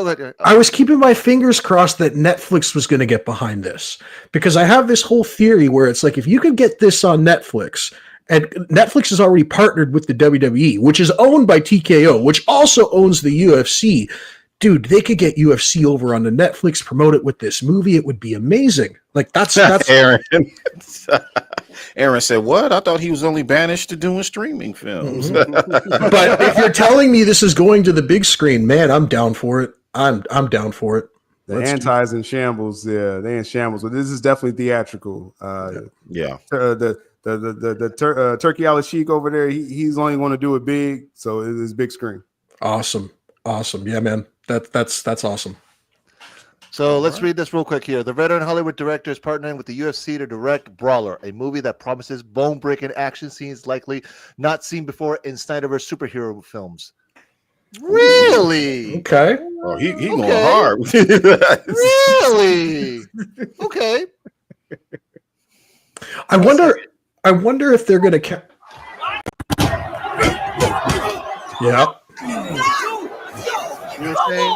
ahead. I was keeping my fingers crossed that Netflix was going to get behind this, because I have this whole theory where it's like, if you could get this on Netflix. And Netflix is already partnered with the WWE, which is owned by TKO, which also owns the UFC. Dude, they could get UFC over on the Netflix, promote it with this movie. It would be amazing. Like that's Aaron. Aaron said, "What? I thought he was only banished to doing streaming films." But if you're telling me this is going to the big screen, man, I'm down for it. I'm down for it. The antis in shambles. Yeah, they in shambles. But this is definitely theatrical. Yeah. The Turkey Al-Sheikh over there, he's only going to do it big, so it is big screen. Awesome. Yeah, man, that's awesome. So let's read this real quick here. The veteran Hollywood director is partnering with the UFC to direct Brawler, a movie that promises bone-breaking action scenes likely not seen before in SnyderVerse superhero films. Really? Okay. Oh, he going hard. Really? Okay. I wonder if they're going to. Yeah. You were saying?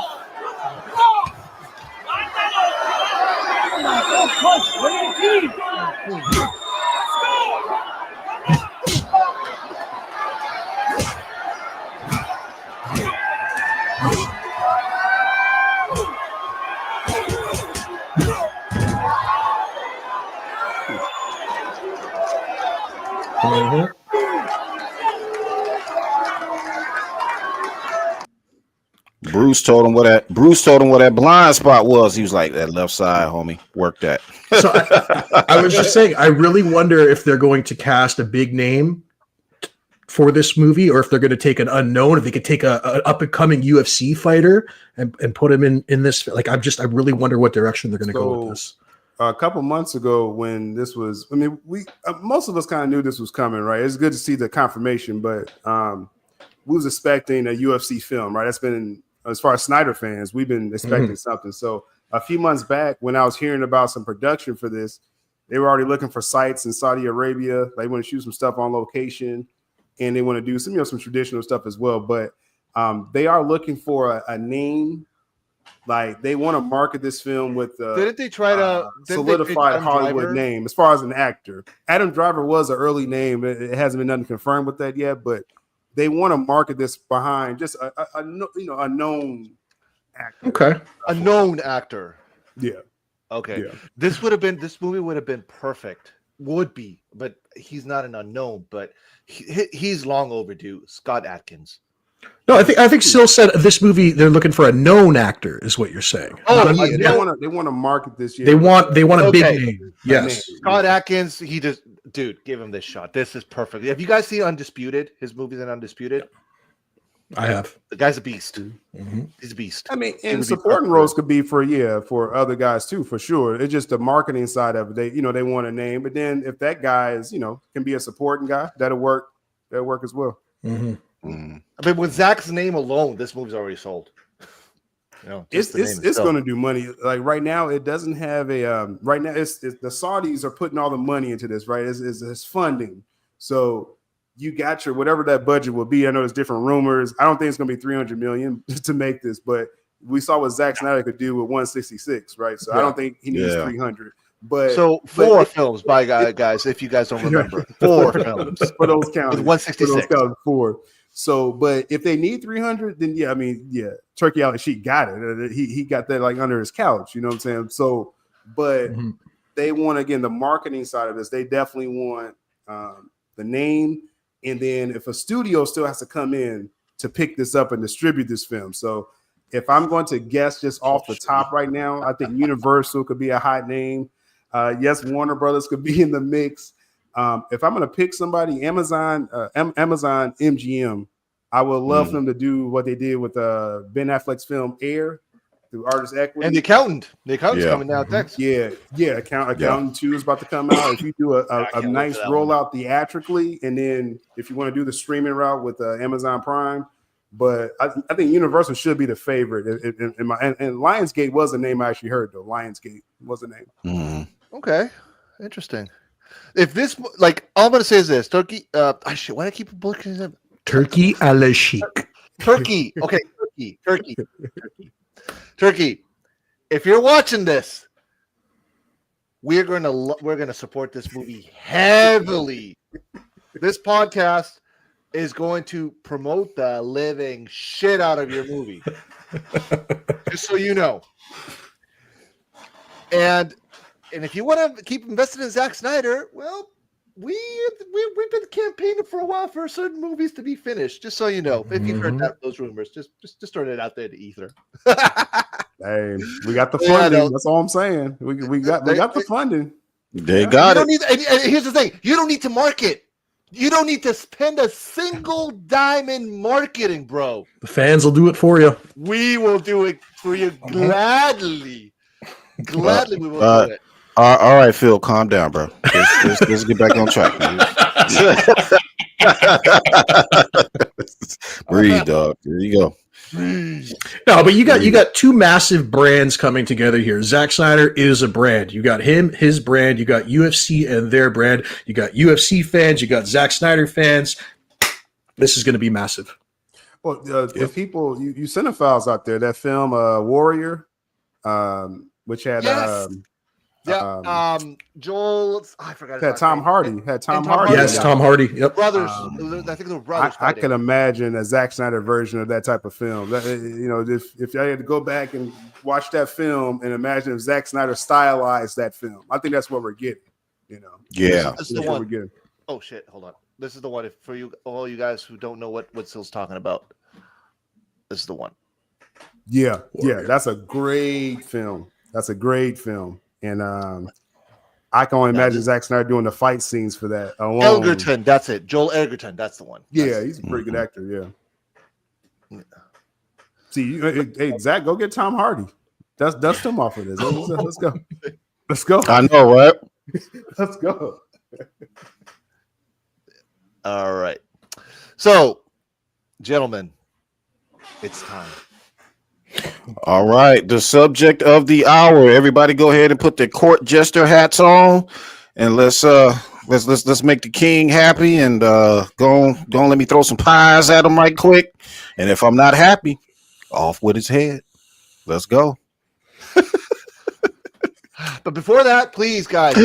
Bruce told him what that blind spot was. He was like, "That left side, homie, work that." So I was just saying, I really wonder if they're going to cast a big name for this movie, or if they're going to take an unknown. If they could take a up and coming UFC fighter and put him in this. Like, I really wonder what direction they're going to go with this. A couple months ago, when this was, I mean, we most of us kind of knew this was coming, right? It's good to see the confirmation, but we was expecting a UFC film, right? That's been, as far as Snyder fans, we've been expecting something. So a few months back, when I was hearing about some production for this, they were already looking for sites in Saudi Arabia. They want to shoot some stuff on location, and they want to do some, some traditional stuff as well. But they are looking for a name. Like, they want to market this film with didn't they try to solidified Hollywood name as far as an actor. Adam Driver was an early name. It hasn't been nothing confirmed with that yet, but they want to market this behind just a known actor. Okay, a known actor. Yeah. Okay. Yeah. This movie would have been perfect. Would be, but he's not an unknown. But he's long overdue. Scott Adkins. No, I think Syl said this movie they're looking for a known actor, is what you're saying. Oh, they want to market this. They want a big name. Yes, Scott Adkins. Dude, give him this shot. This is perfect. Have you guys seen Undisputed? His movies in Undisputed. I have. The guy's a beast. He's a beast. I mean, and supporting roles could be for other guys too, for sure. It's just the marketing side of it. They want a name, but then if that guy is, can be a supporting guy, that'll work. That'll work as well. I mean, with Zack's name alone, this movie's already sold. It's going to do money. Like right now, it doesn't have a right now. It's the Saudis are putting all the money into this, right? It's funding. So you got your whatever that budget will be. I know there's different rumors. I don't think it's going to be $300 million to make this, but we saw what Zack Snyder could do with 166, right? So I don't think he needs 300. But so four films, by guys, if you guys don't remember, 4 films for those counts. With 166. 4. So, but if they need 300, then Turkey Out Sheik got it. He got that like under his couch. You know what I'm saying? So, but they want, again, the marketing side of this. They definitely want the name, and then if a studio still has to come in to pick this up and distribute this film. So if I'm going to guess just off the top right now, I think Universal could be a hot name. Yes, Warner Brothers could be in the mix. If I'm going to pick somebody, Amazon MGM, I would love them to do what they did with Ben Affleck's film Air through Artist Equity. And The Accountant's coming down next. Accountant 2 is about to come out. If you do a nice rollout theatrically, and then if you want to do the streaming route with Amazon Prime, but I think Universal should be the favorite. And Lionsgate was the name I actually heard, though. Lionsgate was the name. Okay, interesting. If this, like, all I'm gonna say is this: Turkey. Why do I keep looking at Turkey a la Sheik? Turkey. Okay, Turkey. If you're watching this, we're gonna support this movie heavily. This podcast is going to promote the living shit out of your movie, just so you know. And if you want to keep investing in Zack Snyder, well, we've been campaigning for a while for certain movies to be finished. Just so you know, if you've heard those rumors, just throwing it out there to ether. Hey, we got the funding. That's all I'm saying. We got the funding. They got it. And here's the thing: you don't need to market. You don't need to spend a single dime in marketing, bro. The fans will do it for you. We will do it for you gladly. Gladly, we will do it. All right, Phil, calm down, bro. Let's get back on track. Breathe, dog. There you go. No, but you got two massive brands coming together here. Zack Snyder is a brand. You got him, his brand. You got UFC and their brand. You got UFC fans. You got Zack Snyder fans. This is going to be massive. Well, the people, you cinephiles out there, that film Warrior, which had Joel. I forgot. Had Tom Hardy. Yes, Tom Hardy. Yep. Brothers. I think they were brothers. I can imagine a Zack Snyder version of that type of film. If I had to go back and watch that film and imagine if Zack Snyder stylized that film, I think that's what we're getting. Yeah. This is the one. We're getting. Oh shit! Hold on. This is the one. For you, all you guys who don't know what Syl's talking about, this is the one. Yeah. That's a great film. And I can only imagine Zack Snyder doing the fight scenes for that alone. Egerton, that's it. Joel Egerton, that's the one. Yeah, he's a pretty good actor. Yeah. See, hey Zach, go get Tom Hardy. Dust him off of this. Let's go. I know, right? Let's go. All right. So, gentlemen, it's time. All right, the subject of the hour. Everybody, go ahead and put their court jester hats on, and let's make the king happy. And go let me throw some pies at him right quick. And if I'm not happy, off with his head. Let's go. But before that, please, guys,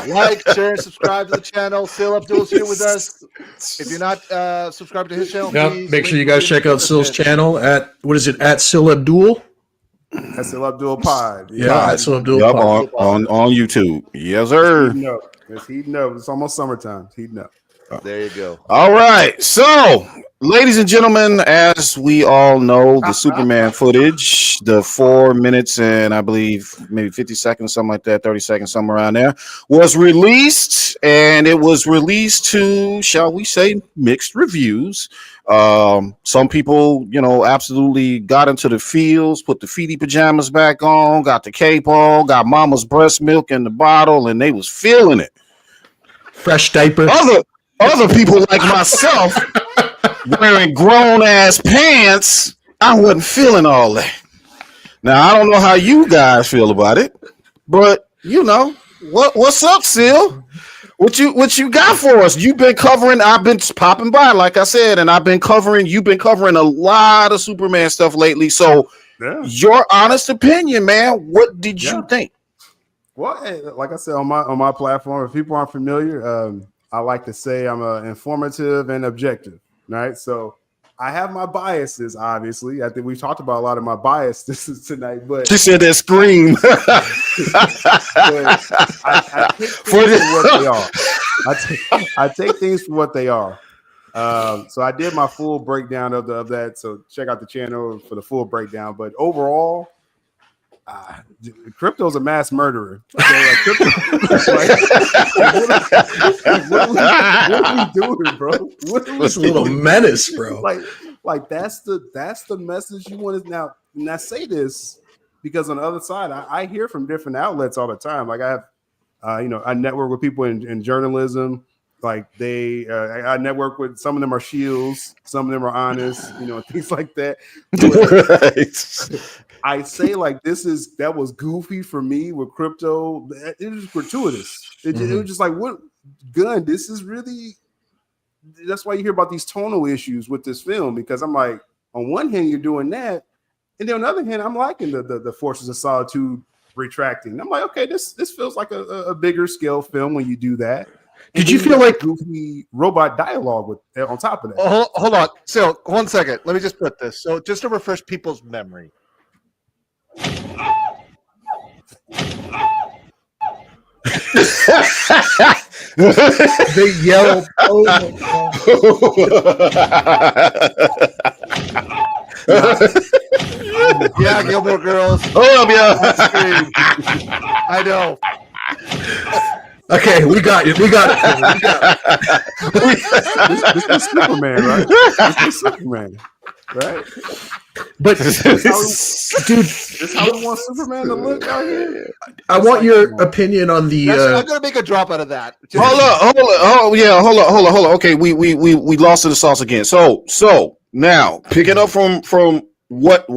like, share, and subscribe to the channel. Syl Abdul's here with us. If you're not subscribed to his channel, please make sure you guys check out Syl's channel at Syl Abdul. That's Syl Abdul Pod. Yeah, Syl Abdul Pod on YouTube. Yes, sir. It's heating up. It's almost summertime. It's heating up. There you go. All right. So, ladies and gentlemen, as we all know, the Superman footage, the 4 minutes and I believe maybe 50 seconds, something like that, 30 seconds, somewhere around there, was released. And it was released to, shall we say, mixed reviews. Some people, absolutely got into the fields, put the feety pajamas back on, got the cape on, got mama's breast milk in the bottle, and they was feeling it. Fresh diaper. Other people like myself wearing grown-ass pants, I wasn't feeling all that. Now, I don't know how you guys feel about it, but, what's up, Syl? What you got for us? You've been covering. I've been popping by, like I said, and I've been covering. You've been covering a lot of Superman stuff lately. So, your honest opinion, man. What did you think? Well, like I said on my platform, if people aren't familiar, I like to say I'm informative and objective. Right, so I have my biases. Obviously, I think we talked about a lot of my biases tonight. But she said that scream. I take things for what they are. I take things for what they are. So I did my full breakdown of that. So check out the channel for the full breakdown. But overall, crypto's a mass murderer. So, what are we doing, bro? It's a little menace, bro. Like that's the message you want to now. And I say this because on the other side, I hear from different outlets all the time. Like I have, I network with people in journalism. Like I network with, some of them are shields, some of them are honest, things like that. I say like that was goofy for me with crypto. It was gratuitous. It was just like, what gun? This is really. That's why you hear about these tonal issues with this film, because I'm like, on one hand you're doing that, and then on the other hand I'm liking the Forces of Solitude retracting. I'm like, okay, this feels like a bigger scale film when you do that. Did you feel like goofy robot dialogue on top of that? Oh, hold on. So 1 second. Let me just put this. So just to refresh people's memory. They yell. Oh my God. Yeah, Gilmore Girls. Oh yeah. I know. Okay, we got it. This is Superman, right? This is Superman, right? But dude, this how we want Superman to look out here. I want your opinion on the. I'm gonna make a drop out of that. Hold on. Oh yeah, hold on. Okay, we lost to the sauce again. So now pick it up from what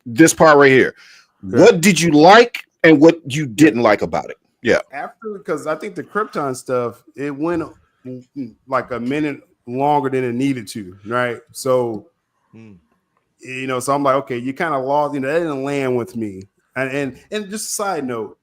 this part right here. What did you like and what you didn't like about it? Yeah. Because I think the Krypton stuff, it went like a minute longer than it needed to, right? So, so I'm like, okay, you kind of lost, that didn't land with me. And just a side note,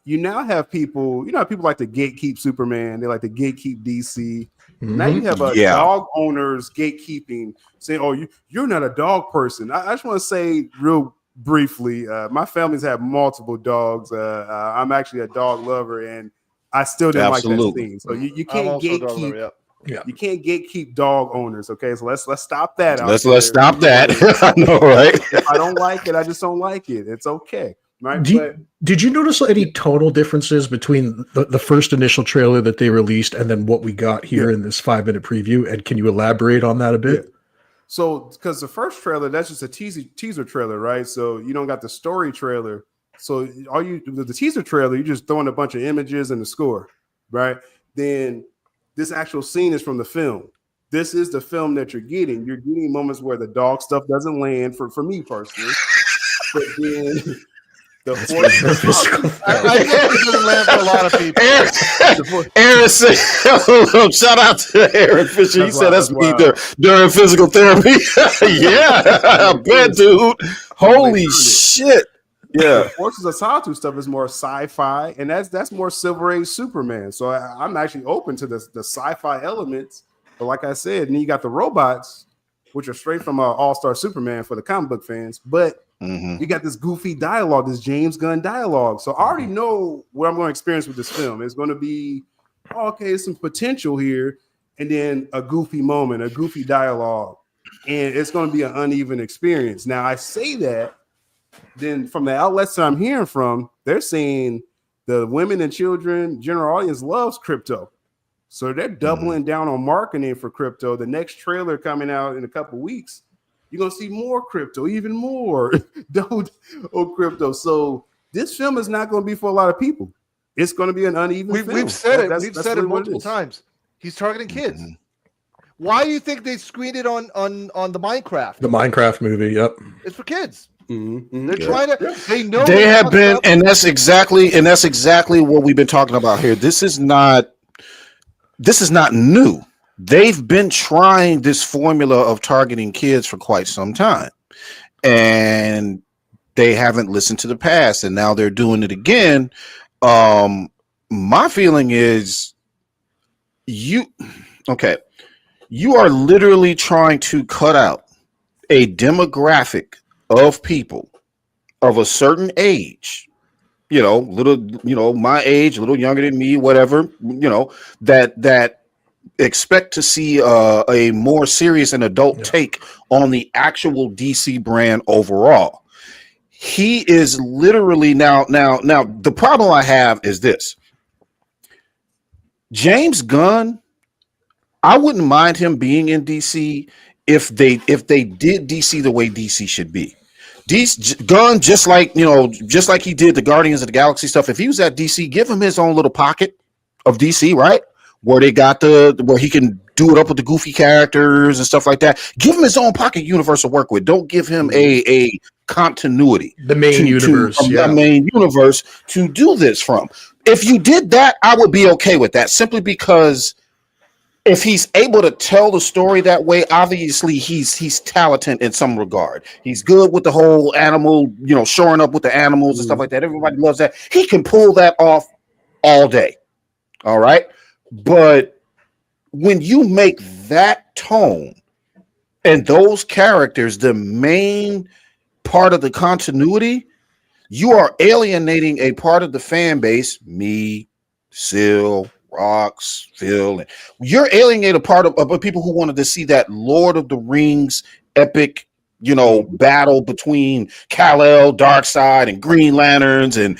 you now have people, people like to gatekeep Superman, they like to gatekeep DC. Now you have dog owners gatekeeping, saying, oh, you're not a dog person. I just want to say real briefly, my family's had multiple dogs. I'm actually a dog lover, and I still didn't like that scene. So you can't gatekeep. You can't gatekeep dog owners. Okay, so let's stop that. Let's stop that. I know, right? If I don't like it, I just don't like it. It's okay. Right? Did you notice any tonal differences between the first initial trailer that they released and then what we got here in this 5-minute preview? And can you elaborate on that a bit? Yeah. So, because the first trailer, that's just a teaser trailer, right? So you don't got the story trailer. So the teaser trailer, you're just throwing a bunch of images and the score, right? Then this actual scene is from the film. This is the film that you're getting. You're getting moments where the dog stuff doesn't land for me personally. But then the I think it doesn't land for a lot of people. Aaron said, shout out to Aaron Fisher. He said that's me during physical therapy. Yeah, I bet, dude. Holy shit. Yeah. The Forces of Solitude stuff is more sci-fi, and that's more Silver Age Superman. So I'm actually open to the sci-fi elements. But like I said, then you got the robots, which are straight from All-Star Superman for the comic book fans. But you got this goofy dialogue, this James Gunn dialogue. So I already know what I'm going to experience with this film. It's going to be, there's some potential here, and then a goofy moment, a goofy dialogue, and it's going to be an uneven experience. Now, I say that, then from the outlets that I'm hearing from, they're saying the women and children general audience loves crypto. So they're doubling down on marketing for crypto. The next trailer coming out in a couple weeks, you're going to see more crypto, even more crypto. So this film is not going to be for a lot of people. It's going to be an uneven film. We've said it. We've said it multiple times. He's targeting kids. Why do you think they screened it on the Minecraft? The Minecraft movie, yep. It's for kids. They're trying to. They know they have been, and that's exactly what we've been talking about here. This is not this is not new. They've been trying this formula of targeting kids for quite some time, and they haven't listened to the past, and now they're doing it again. My feeling is you are literally trying to cut out a demographic of people of a certain age, my age, a little younger than me, whatever, that expect to see a more serious and adult take on the actual DC brand overall. He is literally now the problem I have is this. James Gunn, I wouldn't mind him being in DC if they did DC the way DC should be. Gunn, just like he did the Guardians of the Galaxy stuff, if he was at DC, give him his own little pocket of DC, right? Where they got where he can do it up with the goofy characters and stuff like that. Give him his own pocket universe to work with. Don't give him a continuity. The main universe. The main universe to do this from. If you did that, I would be okay with that, simply because if he's able to tell the story that way, obviously he's talented in some regard. He's good with the whole animal, shoring up with the animals and stuff like that. Everybody loves that. He can pull that off all day. All right. But when you make that tone and those characters the main part of the continuity, you are alienating a part of the fan base, me, Syl, Rocks, Phil. You're alienating a part of people who wanted to see that Lord of the Rings epic, battle between Kal-El, Darkseid, and Green Lanterns, and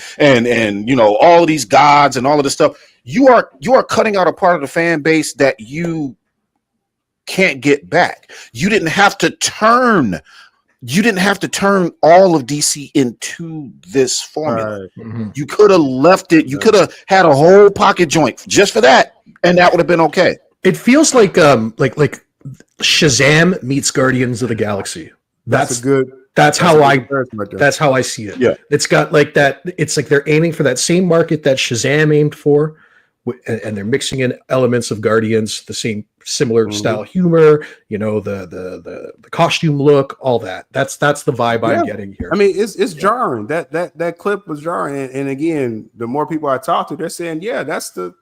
all of these gods and all of this stuff. You are cutting out a part of the fan base that you can't get back. You didn't have to turn all of DC into this formula. Right. Mhm. You could have left it. You could have had a whole pocket joint just for that, and that would have been okay. It feels like Shazam meets Guardians of the Galaxy. That's how I see it. Yeah. It's got like that. It's like they're aiming for that same market that Shazam aimed for, and they're mixing in elements of Guardians, the same similar style humor, the costume look, all that. That's the vibe I'm getting here. I mean, it's jarring. That clip was jarring. And again, the more people I talk to, they're saying, yeah, that's the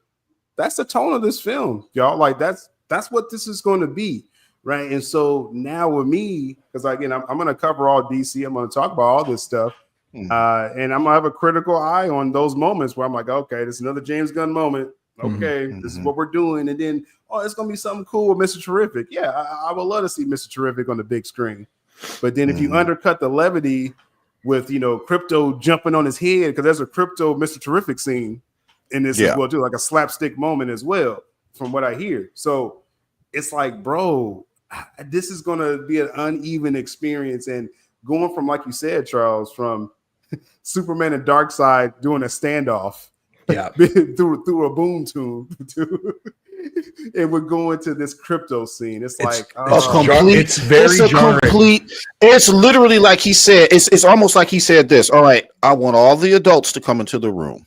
tone of this film, y'all. Like that's what this is going to be. Right. And so now with me, because again, I'm going to cover all DC. I'm going to talk about all this stuff. And I'm gonna have a critical eye on those moments where I'm like, okay, this is another James Gunn moment. Okay, this is what we're doing, and then it's gonna be something cool with Mr. Terrific. Yeah, I would love to see Mr. Terrific on the big screen. But then if you undercut the levity with Crypto jumping on his head, because there's a Crypto Mr. Terrific scene in this as well too, like a slapstick moment as well, from what I hear. So it's like, bro, this is gonna be an uneven experience, and going from, like you said, Charles, from Superman and Darkseid doing a standoff, through a boom tube, and we're going to this Crypto scene. It's complete. It's very jarring. It's literally like he said. It's almost like he said this. All right, I want all the adults to come into the room.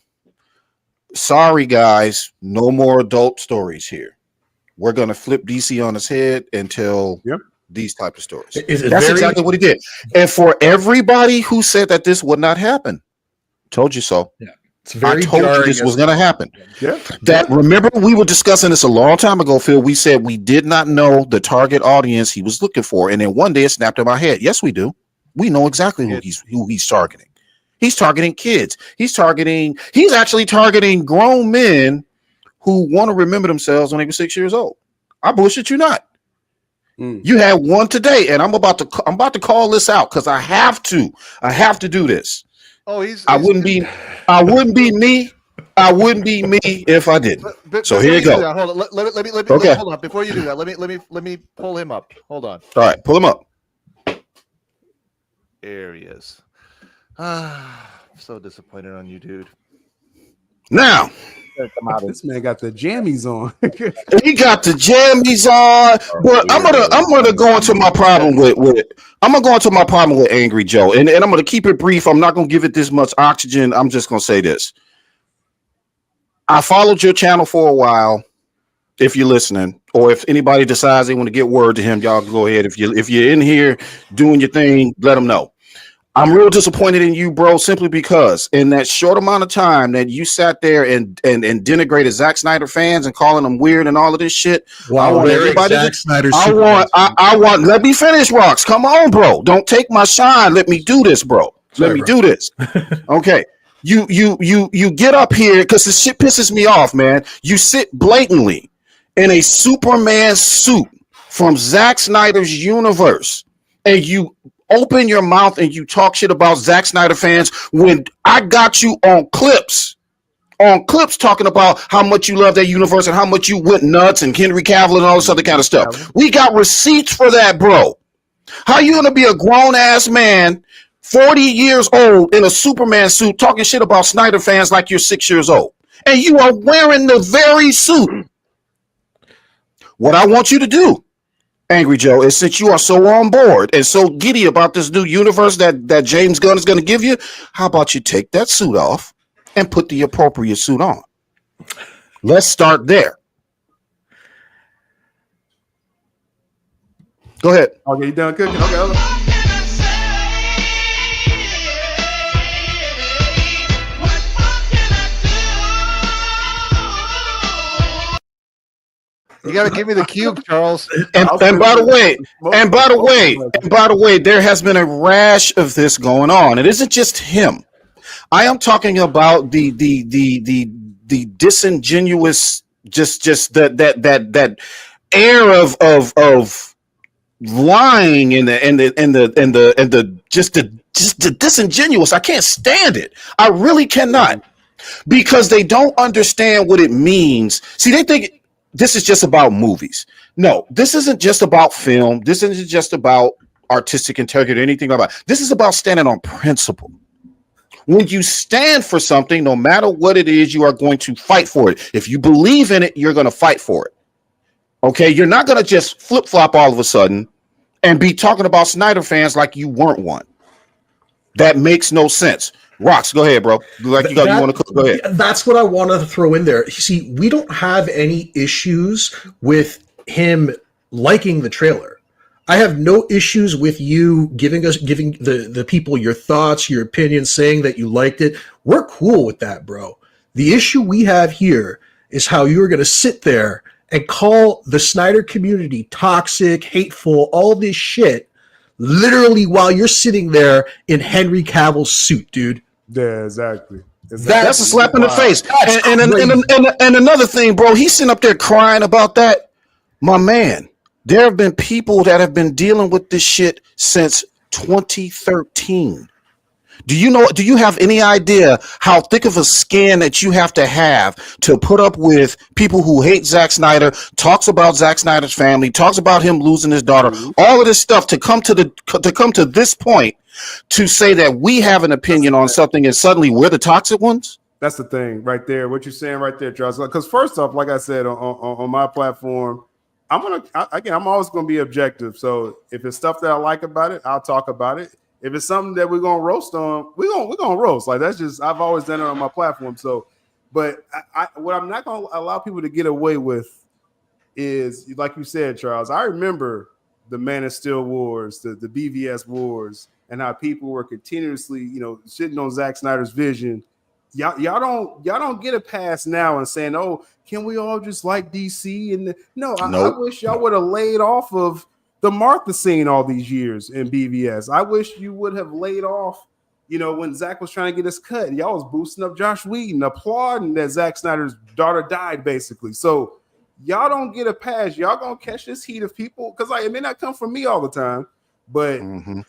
Sorry, guys, no more adult stories here. We're gonna flip DC on its head and tell these type of stories. That's exactly what he did. And for everybody who said that this would not happen, told you so. Yeah, it's very. I told you this was going to happen. Yeah. Remember, we were discussing this a long time ago, Phil. We said we did not know the target audience he was looking for, and then one day it snapped in my head. Yes, we do. We know exactly who he's targeting. He's targeting kids. He's actually targeting grown men who want to remember themselves when they were 6 years old. I bullshit you not. You had one today, and I'm about to call this out because I have to do this. Oh, I wouldn't be me if I didn't. So here you go. Hold on. Let me hold on. Before you do that, let me pull him up. Hold on. All right, pull him up. There he is. I'm so disappointed on you, dude. Now, this man got the jammies on. He got the jammies on. But I'm gonna go into my problem with I'm gonna go into my problem with Angry Joe, and I'm gonna keep it brief. I'm not gonna give it this much oxygen. I'm just gonna say this. I followed your channel for a while. if you're listening, or if anybody decides they want to get word to him, y'all go ahead. If you're in here doing your thing, let him know. I'm real disappointed in you, bro, simply because in that short amount of time that you sat there and denigrated Zack Snyder fans and calling them weird and all of this shit. Wow, I want everybody Zack Snyder's I want let me finish, Rocks. Come on, bro. Don't take my shine. Let me do this, bro. Let me do this. Okay. You get up here because this shit pisses me off, man. You sit blatantly in a Superman suit from Zack Snyder's universe, and you open your mouth and you talk shit about Zack Snyder fans when I got you on clips talking about how much you love that universe and how much you went nuts and Henry Cavill and all this other kind of stuff. We got receipts for that, bro. How you gonna be a grown ass man, 40 years old, in a Superman suit talking shit about Snyder fans like you're 6 years old, and you are wearing the very suit? What I want you to do, Angry Joe, is since you are so on board and so giddy about this new universe that James Gunn is going to give you, how about you take that suit off and put the appropriate suit on? Let's start there. Go ahead. Okay, you done cooking? Okay. You got to give me the cube, Charles. And by the way, there has been a rash of this going on. It isn't just him. I am talking about the disingenuous, just that air of lying and the disingenuous. I can't stand it. I really cannot, because they don't understand what it means. See, they think this is just about movies. No, this isn't just about film. This isn't just about artistic integrity or anything like that. This is about standing on principle. When you stand for something, no matter what it is, you are going to fight for it. If you believe in it, you're going to fight for it. Okay, you're not going to just flip-flop all of a sudden and be talking about Snyder fans like you weren't one. That makes no sense. Rocks, go ahead, bro. You want to cook? Go ahead. That's what I wanted to throw in there. You see, we don't have any issues with him liking the trailer. I have no issues with you giving the people your thoughts, your opinions, saying that you liked it. We're cool with that, bro. The issue we have here is how you're going to sit there and call the Snyder community toxic, hateful, all this shit, literally while you're sitting there in Henry Cavill's suit, dude. Yeah, exactly. That's a slap in the face. And another thing, bro, he's sitting up there crying about that. My man, there have been people that have been dealing with this shit since 2013. Do you have any idea how thick of a skin that you have to put up with people who hate Zack Snyder, talks about Zack Snyder's family, talks about him losing his daughter, all of this stuff to come to this point to say that we have an opinion on something and suddenly we're the toxic ones? That's the thing right there. What you're saying right there, Charles. Because first off, like I said, on my platform, I'm always gonna be objective. So if it's stuff that I like about it, I'll talk about it. If it's something that we're gonna roast on, we're gonna roast. Like, that's just, I've always done it on my platform. So, but what I'm not gonna allow people to get away with is, like you said, Charles. I remember the Man of Steel wars, the BVS wars, and how people were continuously, shitting on Zack Snyder's vision. Y'all don't get a pass now and saying, "Oh, can we all just like DC?" And nope. I wish y'all would have laid off of the Martha scene all these years in BVS. I wish you would have laid off, when Zack was trying to get his cut. Y'all was boosting up Josh Whedon, applauding that Zack Snyder's daughter died, basically. So y'all don't get a pass. Y'all gonna catch this heat of people, because it may not come from me all the time, but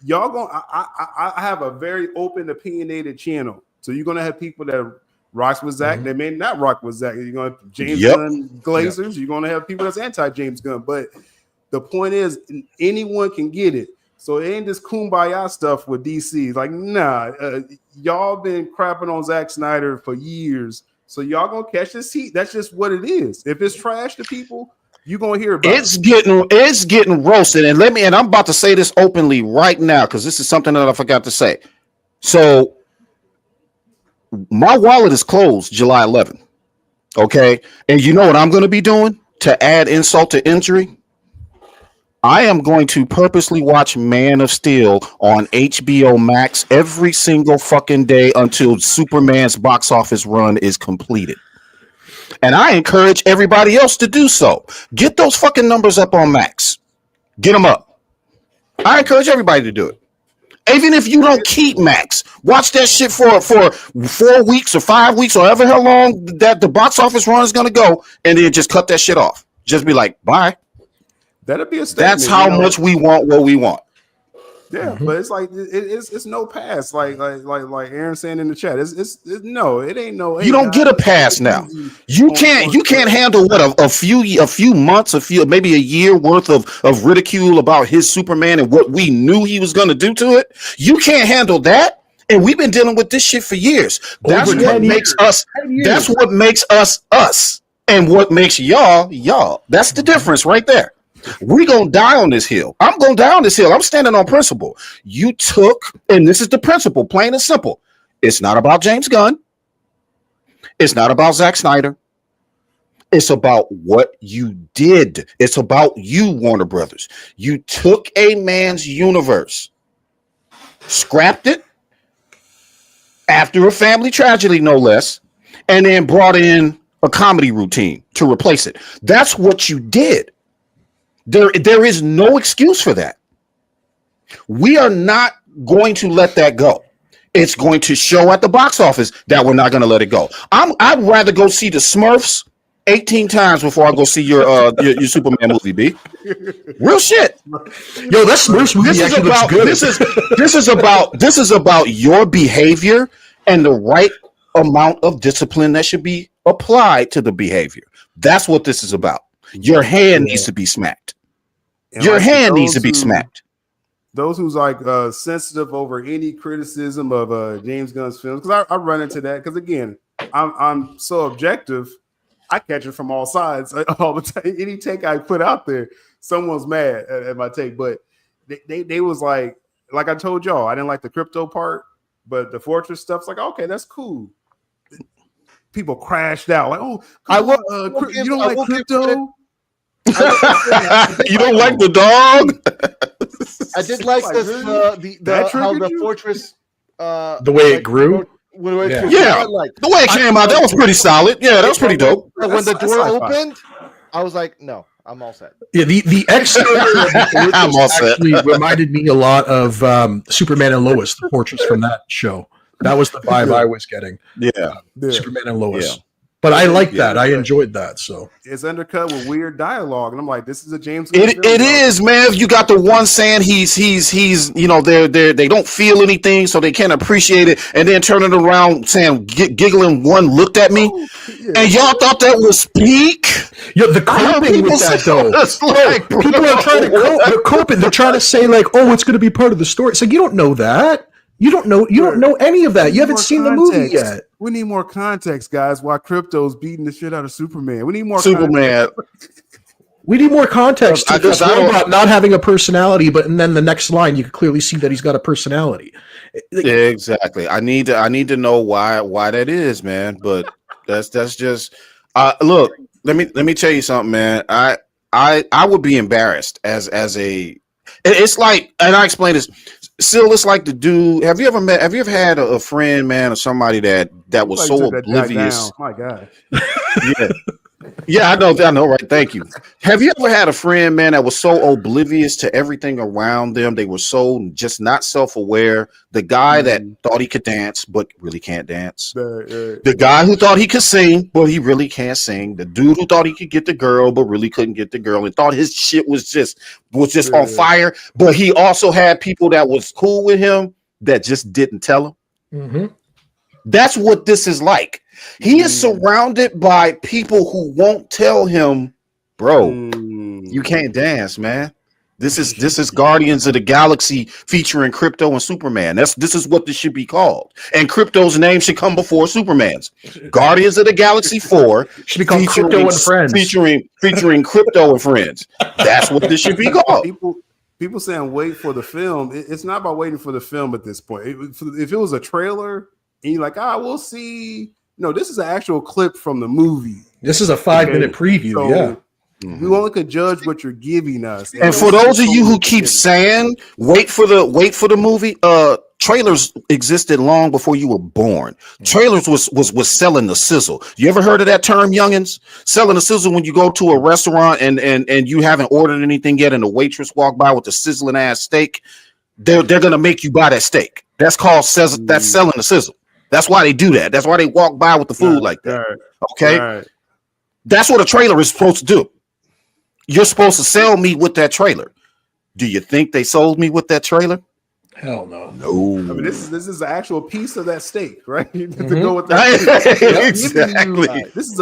y'all gonna. I have a very open, opinionated channel. So you're gonna have people that rocks with Zack. They may not rock with Zack. You're gonna have James Gunn Glazers. Yep. You're gonna have people that's anti-James Gunn. But the point is, anyone can get it. So it ain't this kumbaya stuff with DC. Like, nah, y'all been crapping on Zack Snyder for years. So y'all gonna catch this heat. That's just what it is. If it's trash to people, you're gonna hear about it. It's getting roasted. And I'm about to say this openly right now, because this is something that I forgot to say. So my wallet is closed July 11th. Okay. And you know what I'm going to be doing? to add insult to injury, I am going to purposely watch Man of Steel on HBO Max every single fucking day until Superman's box office run is completed. And I encourage everybody else to do so. Get those fucking numbers up on Max. Get them up. I encourage everybody to do it. Even if you don't keep Max, watch that shit for 4 weeks or 5 weeks or however how long that the box office run is going to go, and then just cut that shit off. Just be like, bye. That'll be a statement. That's how much we want what we want. Yeah, but it's like it's no pass. Like Aaron saying in the chat, it's no, it ain't no. You don't get a pass now. You can't handle what a few months, maybe a year worth of ridicule about his Superman and what we knew he was going to do to it. You can't handle that, and we've been dealing with this shit for years. That's what makes us. That's what makes us us, and what makes y'all. That's the difference right there. We're gonna die on this hill. I'm gonna die on this hill. I'm standing on principle. You took, and this is the principle, plain and simple. It's not about James Gunn. It's not about Zack Snyder. It's about what you did. It's about you, Warner Brothers. You took a man's universe, scrapped it after a family tragedy, no less, and then brought in a comedy routine to replace it. That's what you did. There is no excuse for that. We are not going to let that go. It's going to show at the box office that we're not going to let it go. I'd rather go see the Smurfs 18 times before I go see your Superman movie, B. Real shit. Yo, that Smurfs movie actually looks good. This is about your behavior and the right amount of discipline that should be applied to the behavior. That's what this is about. Your hand needs to be smacked. And your hand needs to be smacked. Those who's like sensitive over any criticism of James Gunn's films, because I run into that. Because again, I'm so objective. I catch it from all sides all the time. Any take I put out there, someone's mad at my take. But they was like I told y'all, I didn't like the crypto part, but the Fortress stuff's like, okay, that's cool. People crashed out like, oh, you don't like crypto? You don't like the dog? I did like this how the Fortress the way it grew. The way it came out, that was pretty solid. Yeah, that was pretty dope. When the door opened, I was like, no, I'm all set. Yeah, the exterior of the Fortress actually reminded me a lot of Superman and Lois, the Fortress from that show. That was the vibe I was getting. Yeah. Superman and Lois. Yeah. But I like that. I enjoyed that. So it's undercut with weird dialogue, and I'm like, this is a James Gunn. It is, man. You got the one saying he's you know, they don't feel anything, so they can't appreciate it, and then turning around saying giggling one looked at me, and y'all thought that was peak. Yeah, the coping with that though. Like, people are trying to cope. They're coping. They're trying to say like, oh, it's going to be part of the story. It's like, you don't know that. You don't know any of that. You haven't seen the movie yet. We need more context, guys. Why crypto's beating the shit out of Superman? We need more Superman. We need more context to this robot not having a personality, but and then the next line you can clearly see that he's got a personality. Exactly. I need to know why that is, man. But that's just look. Let me tell you something, man. I would be embarrassed as a. It's like, and I explain this. Syl, it's like the dude. Have you ever had a friend, man, or somebody that was so oblivious? My God. Yeah, I know, right? Thank you. Have you ever had a friend, man, that was so oblivious to everything around them? They were so just not self-aware. The guy that thought he could dance but really can't dance. The guy who thought he could sing but he really can't sing. The dude who thought he could get the girl but really couldn't get the girl and thought his shit was just on fire. But he also had people that was cool with him that just didn't tell him. Mm-hmm. That's what this is like. He is surrounded by people who won't tell him, bro, you can't dance, man. This is Guardians of the Galaxy featuring Crypto and Superman. This is what this should be called. And Crypto's name should come before Superman's. Guardians of the Galaxy 4 should be called Crypto and Friends. Featuring Crypto and Friends. That's what this should be called. People saying wait for the film. It's not about waiting for the film at this point. If it was a trailer and you're like, we'll see. No, this is an actual clip from the movie. This is a 5-minute preview. We only could judge what you're giving us. And for those of you who keep saying, wait for the movie, trailers existed long before you were born. Trailers was selling the sizzle. You ever heard of that term, youngins? Selling the sizzle when you go to a restaurant and you haven't ordered anything yet, and the waitress walk by with the sizzling ass steak. They're gonna make you buy that steak. That's called that's selling the sizzle. That's why they do that. That's why they walk by with the food like that. Okay, that's what a trailer is supposed to do. You're supposed to sell me with that trailer. Do you think they sold me with that trailer? Hell no. No. I mean, this is an actual piece of that steak, right? To go with that. Exactly. This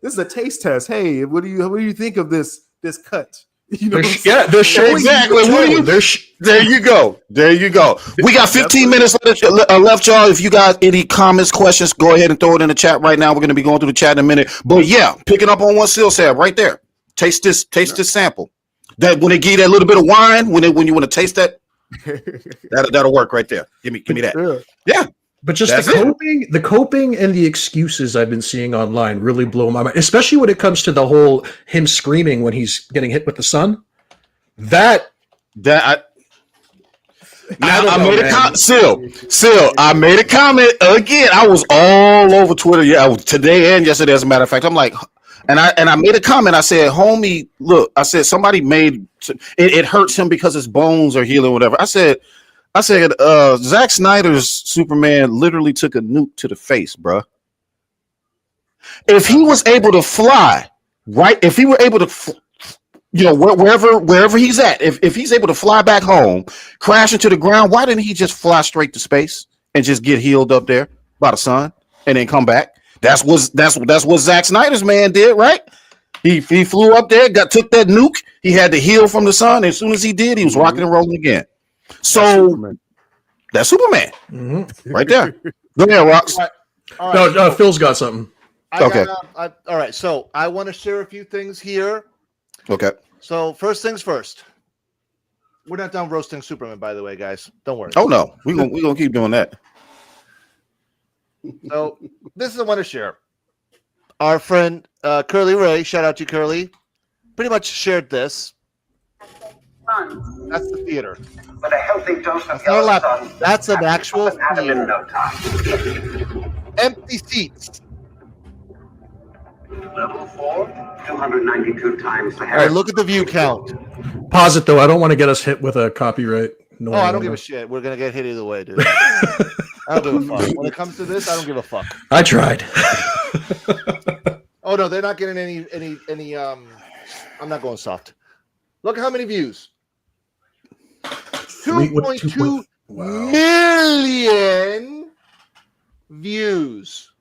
is a taste test. Hey, what do you think of this cut? You know, they're showing exactly. There you go. There you go. We got 15 minutes left, y'all. If you got any comments, questions, go ahead and throw it in the chat right now. We're going to be going through the chat in a minute. But yeah, picking up on what Syl said right there. Taste this sample. That when they give you that little bit of wine, when you want to taste that, that'll work right there. Give me that. Yeah. But just the coping and the excuses I've been seeing online really blow my mind, especially when it comes to the whole him screaming when he's getting hit with the sun. I made a comment. Syl, I made a comment again. I was all over Twitter. Yeah, today and yesterday, as a matter of fact. I'm like, and I made a comment. I said, homie, look, I said somebody made it hurts him because his bones are healing, whatever. I said, Zack Snyder's Superman literally took a nuke to the face, bruh. If he was able to fly, right? If he were able to, wherever he's at, if he's able to fly back home, crash into the ground, why didn't he just fly straight to space and just get healed up there by the sun and then come back? That's what Zack Snyder's man did, right? He flew up there, took that nuke. He had to heal from the sun. As soon as he did, he was rocking and rolling again. So that's Superman, right there. Go ahead, Rox. All right. No, Phil's got something. All right. So I want to share a few things here. Okay. So first things first. We're not done roasting Superman, by the way, guys. Don't worry. Oh no, we're gonna keep doing that. So this is I want to share. Our friend Curly Ray, shout out to Curly, pretty much shared this. That's the theater. With a healthy dose of that's an actual theater. in no time. Empty seats. Level 4, 292 times the All right, look at the view count. Pause it though. I don't want to get us hit with a copyright. No, I don't give a shit. We're gonna get hit either way, dude. I don't give a fuck. When it comes to this, I don't give a fuck. I tried. Oh no, they're not getting any. I'm not going soft. Look at how many views. 2.2 million views.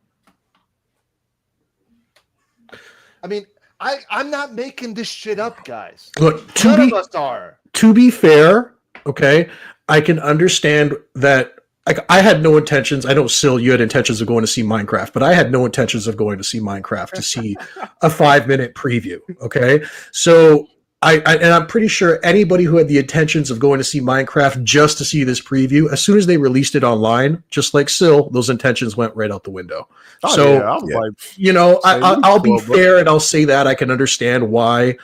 I mean, I'm not making this shit up, guys. Look, none of us are. To be fair, okay, I can understand that. I had no intentions. I know, Syl, you had intentions of going to see Minecraft, but I had no intentions of going to see Minecraft to see a 5-minute preview. Okay, so I'm pretty sure anybody who had the intentions of going to see Minecraft just to see this preview, as soon as they released it online, just like Syl, those intentions went right out the window. I'll be fair and I'll say that I can understand why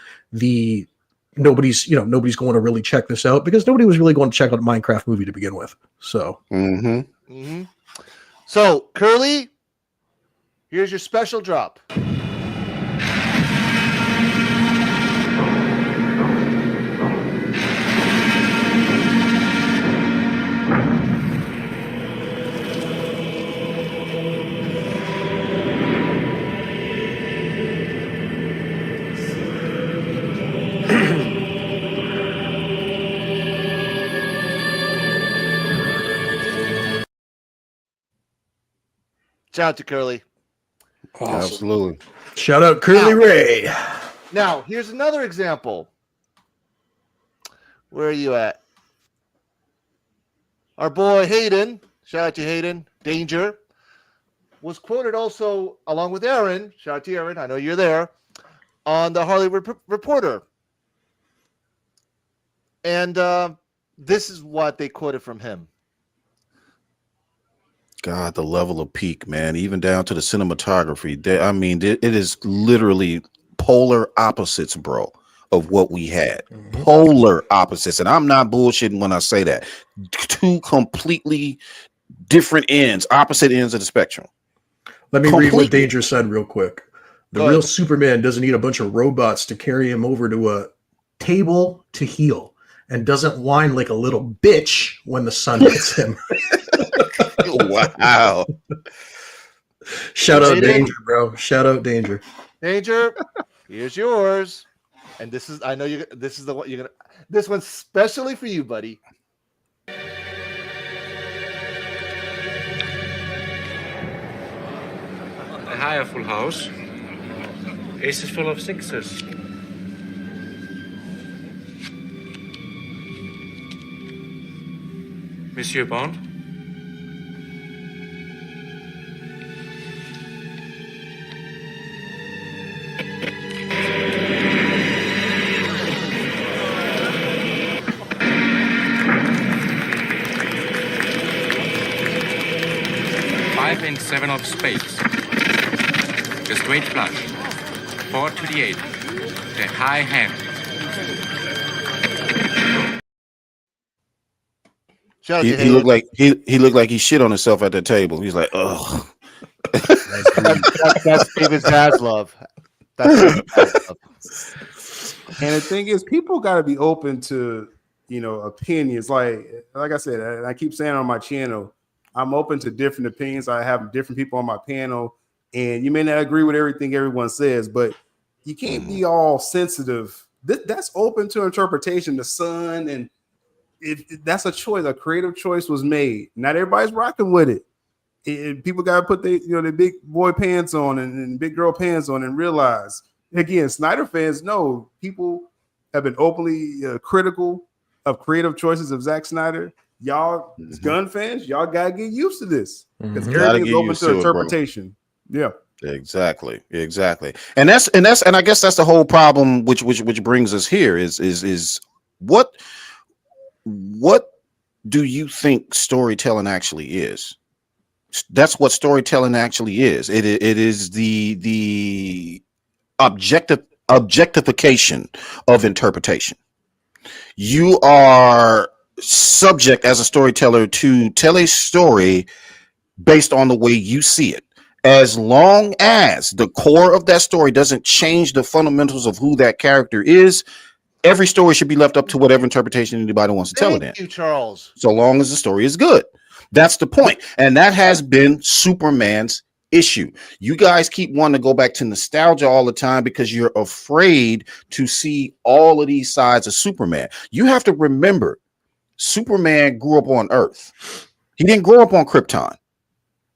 nobody's going to really check this out, because nobody was really going to check out a Minecraft movie to begin with. So, So Curly, here's your special drop. Shout out to Curly. Awesome. Absolutely. Shout out Curly Ray. Now, here's another example. Where are you at? Our boy Hayden, shout out to Hayden, Danger, was quoted also, along with Aaron, shout out to Aaron, I know you're there, on the Hollywood Reporter. And this is what they quoted from him. God, the level of peak, man, even down to the cinematography. It is literally polar opposites, bro, of what we had. Polar opposites. And I'm not bullshitting when I say that. Two completely different ends, opposite ends of the spectrum. Let me read what Danger said real quick. The Go real ahead. Superman doesn't need a bunch of robots to carry him over to a table to heal, and doesn't whine like a little bitch when the sun hits him. Wow. Shout out Jaden. Danger, bro. Shout out Danger. Danger, here's yours. And this is, I know you. This is the one you're gonna. This one's specially for you, buddy. A higher full house. Ace is full of sixes. Monsieur Bond? Five and seven of spades. The straight flush. 4 to the 8. The high hand. Shout out He to looked like he looked like he shit on himself at the table. He's like, ugh. that's David Zaslav. That's David Zaslav. And the thing is, people got to be open to, you know, opinions. Like I said, and I keep saying on my channel, I'm open to different opinions. I have different people on my panel, and you may not agree with everything everyone says, but you can't be all sensitive. That's open to interpretation. The sun, and that's a choice. A creative choice was made. Not everybody's rocking with it. People got to put their big boy pants on and big girl pants on and realize, again, Snyder fans know people have been openly critical of creative choices of Zack Snyder. Y'all gun fans, y'all gotta get used to this because everything is open to interpretation. Yeah, exactly. And I guess that's the whole problem, which brings us here is what do you think storytelling actually is? That's what storytelling actually is. It is the objectification of interpretation. You are subject as a storyteller to tell a story based on the way you see it. As long as the core of that story doesn't change the fundamentals of who that character is, every story should be left up to whatever interpretation anybody wants to tell it in. Thank you, Charles. So long as the story is good. That's the point. And that has been Superman's issue. You guys keep wanting to go back to nostalgia all the time because you're afraid to see all of these sides of Superman. You have to remember, Superman grew up on Earth. He didn't grow up on Krypton.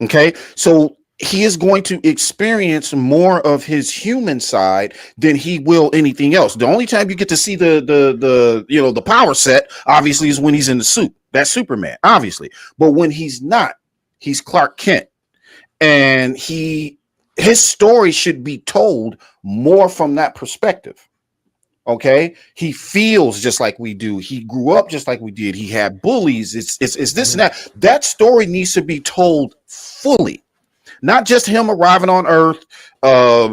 Okay, so he is going to experience more of his human side than he will anything else. The only time you get to see the power set, obviously, is when he's in the suit. That's Superman, obviously. But when he's not, he's Clark Kent. And his story should be told more from that perspective. Okay, he feels just like we do. He grew up just like we did. He had bullies. It's this and that. That story needs to be told fully, not just him arriving on Earth. Pa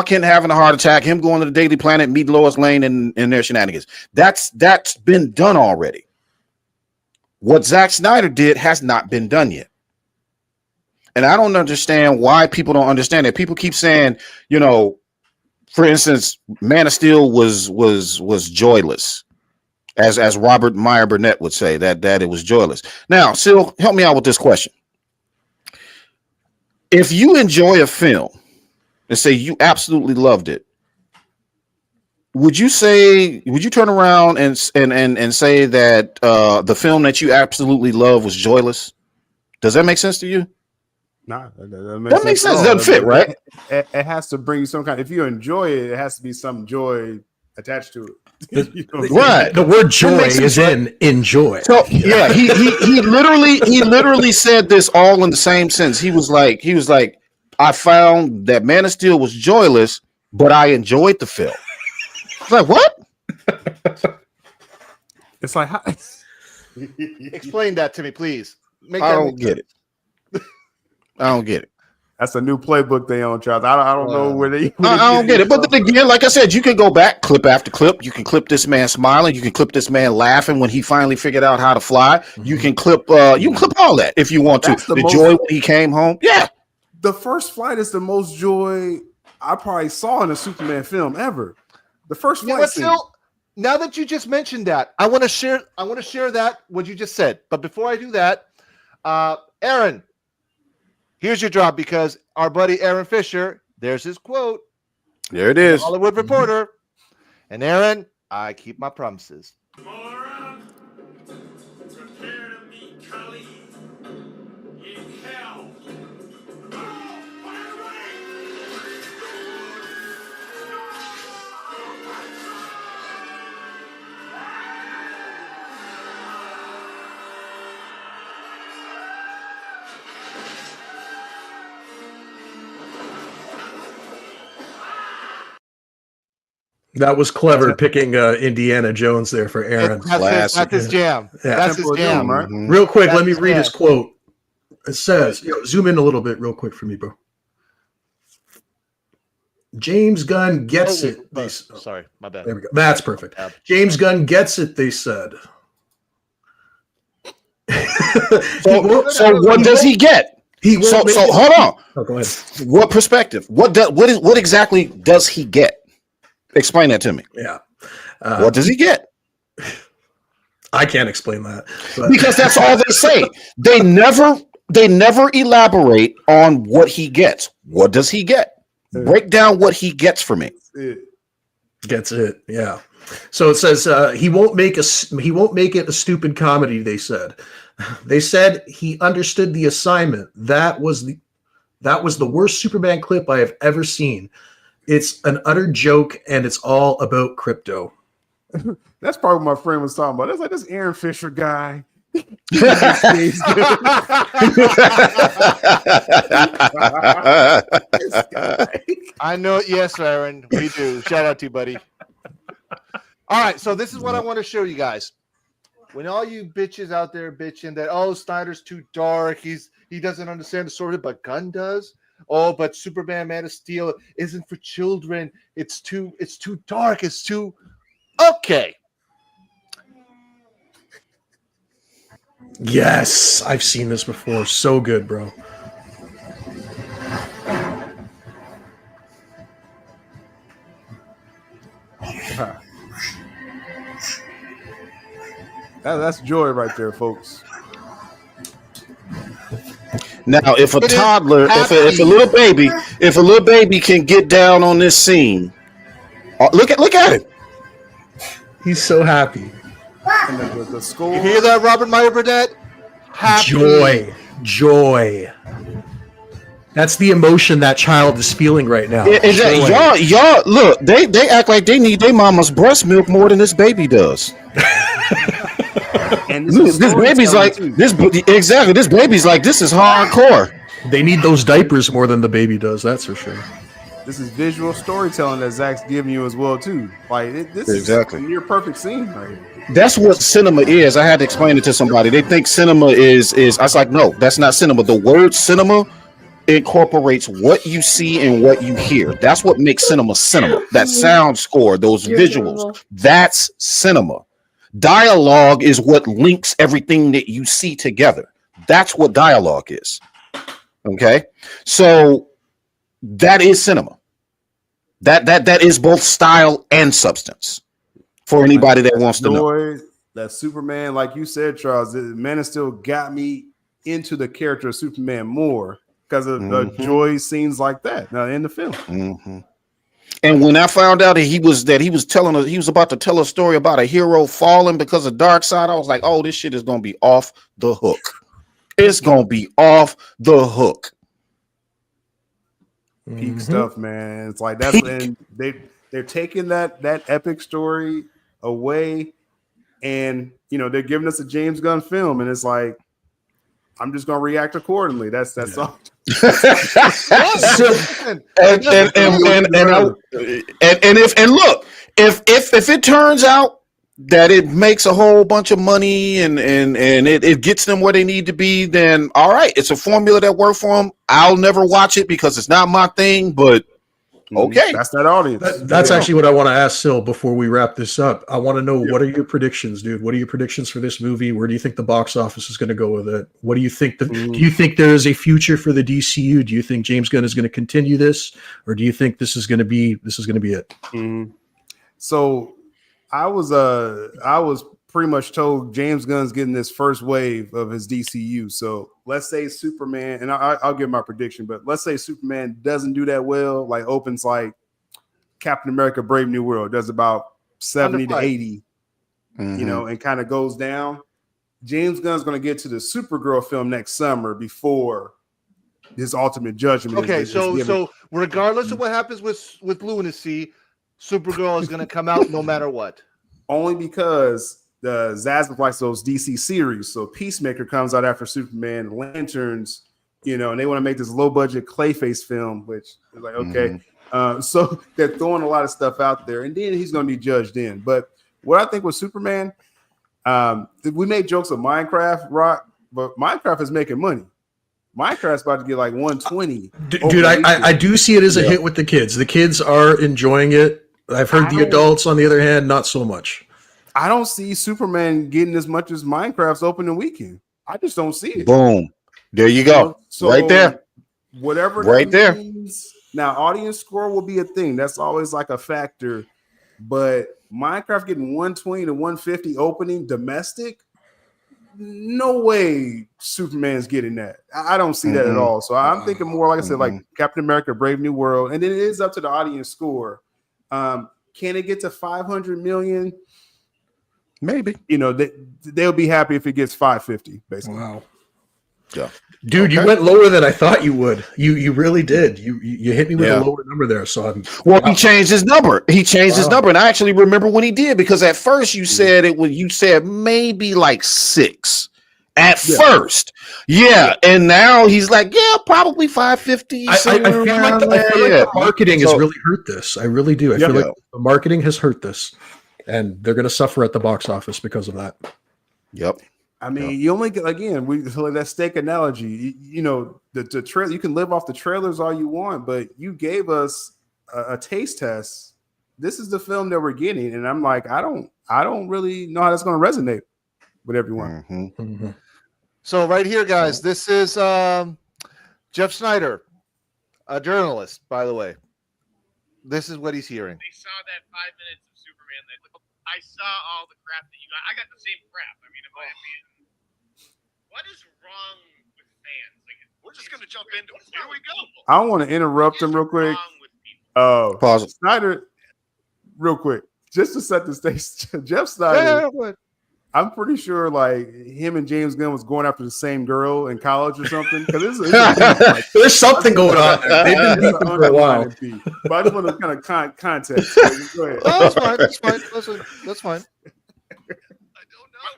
Kent having a heart attack, him going to the Daily Planet, meet Lois Lane and their shenanigans. That's been done already. What Zack Snyder did has not been done yet. And I don't understand why people don't understand it. People keep saying, for instance, Man of Steel was joyless, as Robert Meyer Burnett would say, that it was joyless. Now, Syl, help me out with this question. If you enjoy a film and say you absolutely loved it, would you turn around and say that the film that you absolutely love was joyless? Does that make sense to you? Nah, that makes sense. It doesn't fit, right? It has to bring you some kind. If you enjoy it, it has to be some joy attached to it. Right. The word joy is in enjoy. So yeah, he literally said this all in the same sentence. He was like, I found that Man of Steel was joyless, but I enjoyed the film. It's like, what? It's like, explain that to me, please. I don't get it. I don't get it. That's a new playbook they own, Charles. I don't know where they. I don't get it. But then again, like I said, you can go back clip after clip. You can clip this man smiling. You can clip this man laughing when he finally figured out how to fly. You can clip. You can clip all that if you want to. The joy when he came home. Yeah. The first flight is the most joy I probably saw in a Superman film ever. The first flight scene. Now that you just mentioned that, I want to share that what you just said. But before I do that, Aaron, here's your job, because our buddy Aaron Fisher, there's his quote. There it is. Hollywood Reporter. And Aaron, I keep my promises. Moron, prepare to meet Kali in hell. That was clever picking Indiana Jones there for Aaron. That's his jam. Yeah. That's his jam. Right? Real quick, let me read his quote. It says, zoom in a little bit real quick for me, bro. James Gunn gets it. Sorry, my bad. There we go. That's perfect. James Gunn gets it, they said. So what does he get? So hold on. Oh, go ahead. What perspective? What exactly does he get? Explain that to me. Yeah. What does he get? I can't explain that. But. Because that's all they say. They never elaborate on what he gets. What does he get? Break down what he gets for me. Gets it. Yeah. So it says he won't make it a stupid comedy, they said. They said he understood the assignment. That was the worst Superman clip I have ever seen. It's an utter joke, and it's all about crypto. That's probably what my friend was talking about. It's like this Aaron Fisher guy. I know. Yes, Aaron, we do. Shout out to you, buddy. All right, so this is what I want to show you guys. When all you bitches out there bitching that Snyder's too dark, he doesn't understand the story, but Gunn does. Oh, but Superman Man of Steel isn't for children. It's too dark. It's too okay. Yes, I've seen this before. So good, bro. That's joy right there, folks. Now, if a toddler, if a little baby can get down on this scene, look at him. He's so happy. And the score. You hear that, Robert Meyer Burnett? Happy. Joy. That's the emotion that child is feeling right now. Y'all look, they act like they need their mama's breast milk more than this baby does. And this baby's like this. Exactly, this baby's like this is hardcore. They need those diapers more than the baby does. That's for sure. This is visual storytelling that Zach's giving you as well too. Like this is a near perfect scene right here. That's what cinema is. I had to explain it to somebody. They think cinema is. I was like, no, that's not cinema. The word cinema incorporates what you see and what you hear. That's what makes cinema cinema. That sound score, those visuals, that's cinema. Dialogue is what links everything that you see together. That's what dialogue is. Okay, so that is cinema. That is both style and substance for anybody that wants to know. That Superman, like you said, Charles, the Man of Steel got me into the character of Superman more because of the joy scenes like that now in the film. And when I found out that he was about to tell a story about a hero falling because of Darkseid, I was like, oh, this shit is gonna be off the hook. It's gonna be off the hook. Peak stuff, man. It's like that's and they're taking that epic story away, and they're giving us a James Gunn film, and it's like I'm just gonna react accordingly. That's all. And if it turns out that it makes a whole bunch of money and it gets them where they need to be, then all right, it's a formula that worked for them. I'll never watch it because it's not my thing, but okay. That's that audience. That's actually what I want to ask Syl before we wrap this up. I want to know, what are your predictions, dude? What are your predictions for this movie? Where do you think the box office is going to go with it? What do you think? Do you think there is a future for the DCU? Do you think James Gunn is going to continue this, or do you think this is going to be it? So I was pretty much told James Gunn's getting this first wave of his DCU. So let's say Superman, and I'll give my prediction, but let's say Superman doesn't do that well, like opens like Captain America Brave New World, does about 70 to 80, you know, and kind of goes down. James Gunn's going to get to the Supergirl film next summer before his ultimate judgment. Okay, so regardless of what happens with Lunacy, Supergirl is going to come out no matter what. Only because the Zazzle likes those DC series. So Peacemaker comes out after Superman, Lanterns, you know, and they want to make this low budget Clayface film, which is like, okay. So they're throwing a lot of stuff out there, and then he's going to be judged in. But what I think with Superman, we made jokes of Minecraft, Rock, but Minecraft is making money. Minecraft's about to get like 120. Dude, I do see it as a hit with the kids. The kids are enjoying it. I've heard the adults, on the other hand, not so much. I don't see Superman getting as much as Minecraft's opening weekend. I just don't see it. Boom. There you go. So right there. Whatever right there. Means, now, audience score will be a thing. That's always like a factor. But Minecraft getting 120 to 150 opening domestic, no way Superman's getting that. I don't see that at all. So I'm thinking more, like I said, like Captain America, Brave New World. And then it is up to the audience score. Can it get to 500 million? Maybe. You know, they'll be happy if it gets 550, basically. Wow. Yeah. Dude, you went lower than I thought you would. You really did. You hit me with a lower number there. So he changed his number. He changed his number, and I actually remember when he did, because at first you said you said maybe like 6 at first. Yeah, and now he's like, probably 550. I feel like the marketing has really hurt this. I really do. I feel like the marketing has hurt this, and they're going to suffer at the box office because of that. Yep. I mean, you only get, again, like that steak analogy. You know, the trailer. You can live off the trailers all you want, but you gave us a taste test. This is the film that we're getting, and I'm like, I don't really know how that's going to resonate with everyone. So right here, guys, this is Jeff Snyder, a journalist, by the way. This is what he's hearing. They saw that 5 minutes of Superman. I saw all the crap that you got. I got the same crap. I mean, in my opinion. What is wrong with fans? Like, we're just going to jump into it. Here we go. I want to interrupt him real quick. Pause. Snyder, real quick, just to set the stage. Jeff Snyder. I'm pretty sure like him and James Gunn was going after the same girl in college or something. Because there's something going on there. They've been beefing for a while. But I just want to kind of context. Go ahead. Oh, that's fine. That's fine. Listen, that's fine. I don't know.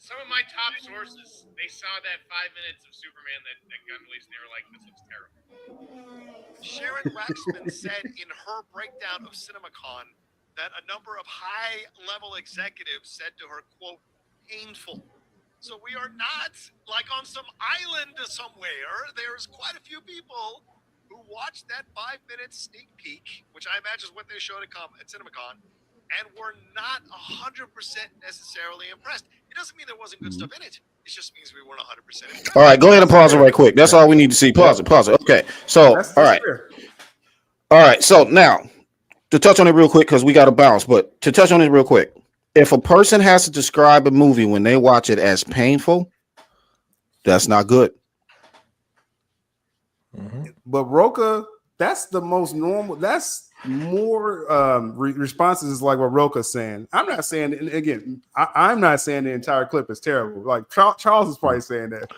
Some of my top sources, they saw that 5 minutes of Superman that Gunn released, and they were like, "This looks terrible." Sharon Waxman said in her breakdown of CinemaCon that a number of high-level executives said to her, quote, painful. So we are not like on some island somewhere. There's quite a few people who watched that 5-minute sneak peek, which I imagine is what they showed at CinemaCon, and were not 100% necessarily impressed. It doesn't mean there wasn't good stuff in it. It just means we weren't 100% impressed. All right, go ahead and pause it right quick. That's all we need to see. Pause it. Okay. So, all right. All right. So now, to touch on it real quick, because we got to bounce, but to touch on it real quick, if a person has to describe a movie when they watch it as painful, that's not good. But Roca, that's the most normal. That's more responses is like what Roca's saying. I'm not saying, and again, I'm not saying the entire clip is terrible. Like Charles is probably saying that,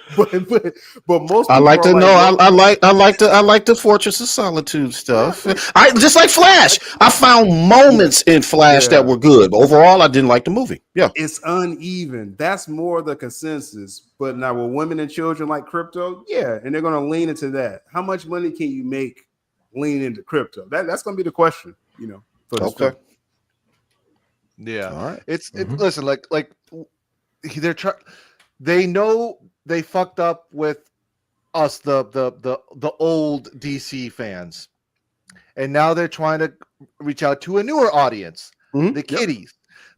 but most. I like to know. I like the Fortress of Solitude stuff. I just like Flash. I found moments in Flash that were good. But overall, I didn't like the movie. Yeah, it's uneven. That's more the consensus. But now, with women and children like crypto, and they're going to lean into that. How much money can you make leaning into crypto? That's going to be the question, for this film. Yeah. All right. It's listen, like they're they know they fucked up with us, the old DC fans, and now they're trying to reach out to a newer audience, the kiddies.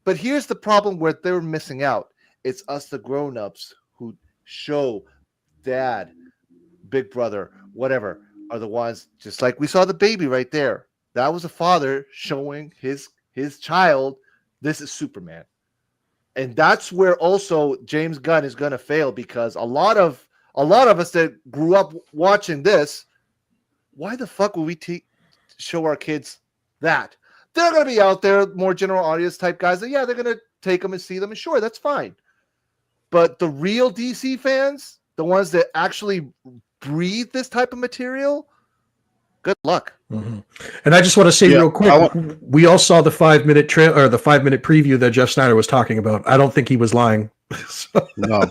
But here's the problem where they're missing out. It's us, the grown-ups, who show dad, big brother, whatever, are the ones, just like we saw the baby right there. That was a father showing his child, this is Superman. And that's where also James Gunn is going to fail, because a lot of us that grew up watching this, why the fuck would we show our kids that? They're going to be out there, more general audience type guys that, yeah, they're going to take them and see them, and sure, that's fine. But the real DC fans, the ones that actually breathe this type of material, good luck. Mm-hmm. And I just want to say real quick, we all saw the 5-minute the 5-minute preview that Jeff Snyder was talking about. I don't think he was lying. No,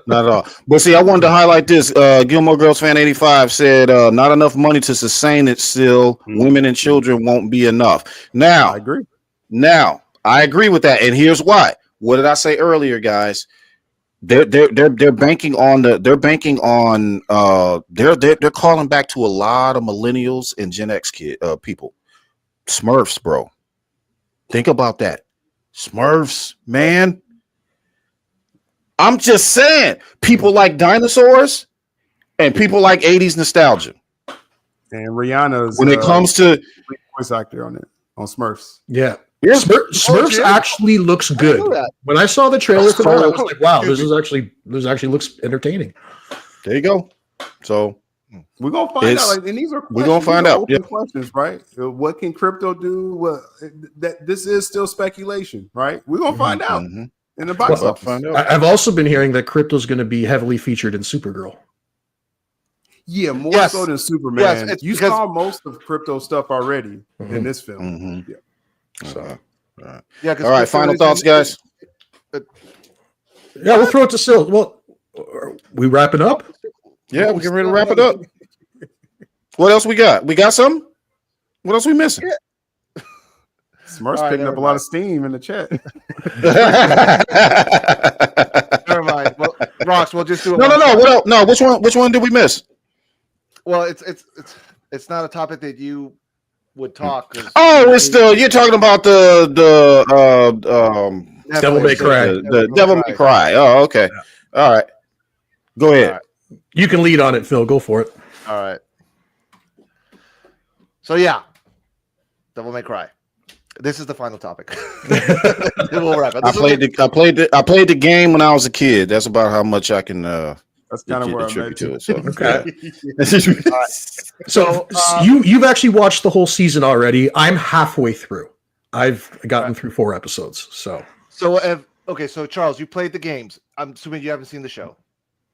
not at all. But see, I wanted to highlight this. Gilmore Girls fan 85 said, not enough money to sustain it still. Women and children won't be enough. Now, I agree. Now, I agree with that. And here's why. What did I say earlier, guys? They're banking on they're calling back to a lot of millennials and Gen X people. Smurfs, bro. Think about that. Smurfs, man. I'm just saying, people like dinosaurs and people like 80s nostalgia. And Rihanna's when it comes to voice actor on it, on Smurfs. Yeah. Smurfs actually looks good. When I saw the trailer for that, I was like, wow, this actually looks entertaining. There you go. So we're gonna find out. Like, and these are we're gonna find out. Yeah. Questions, right? What can crypto do? What that this is still speculation, right? We're gonna find out in the box office. I've also been hearing that crypto's going to be heavily featured in Supergirl. Yeah, more so than Superman. Yes, you saw most of crypto stuff already in this film. Yeah. So, yeah. All right. Final thoughts, guys. Yeah, we'll throw it to Syl. Well, we wrapping up? Yeah, we can really wrap it up. What else we got? We got something? What else we missing? Yeah. Smurfs picking up a lot of steam in the chat. Never mind. Well, Rox, we'll just do it. No. What else? No, which one did we miss? Well, it's not a topic that you would talk. Oh, it's still you're talking about the Devil May Cry. The Devil May Cry. Oh, okay. Yeah. All right. Go ahead. Right. You can lead on it, Phil. Go for it. All right. So yeah, Devil May Cry. This is the final topic. We'll wrap it. I played the game when I was a kid. That's about how much I can. That's kind of where I'm at to it. So. Okay. So you've actually watched the whole season already. I'm halfway through. I've gotten through 4 episodes. So okay. So Charles, you played the games. I'm assuming you haven't seen the show.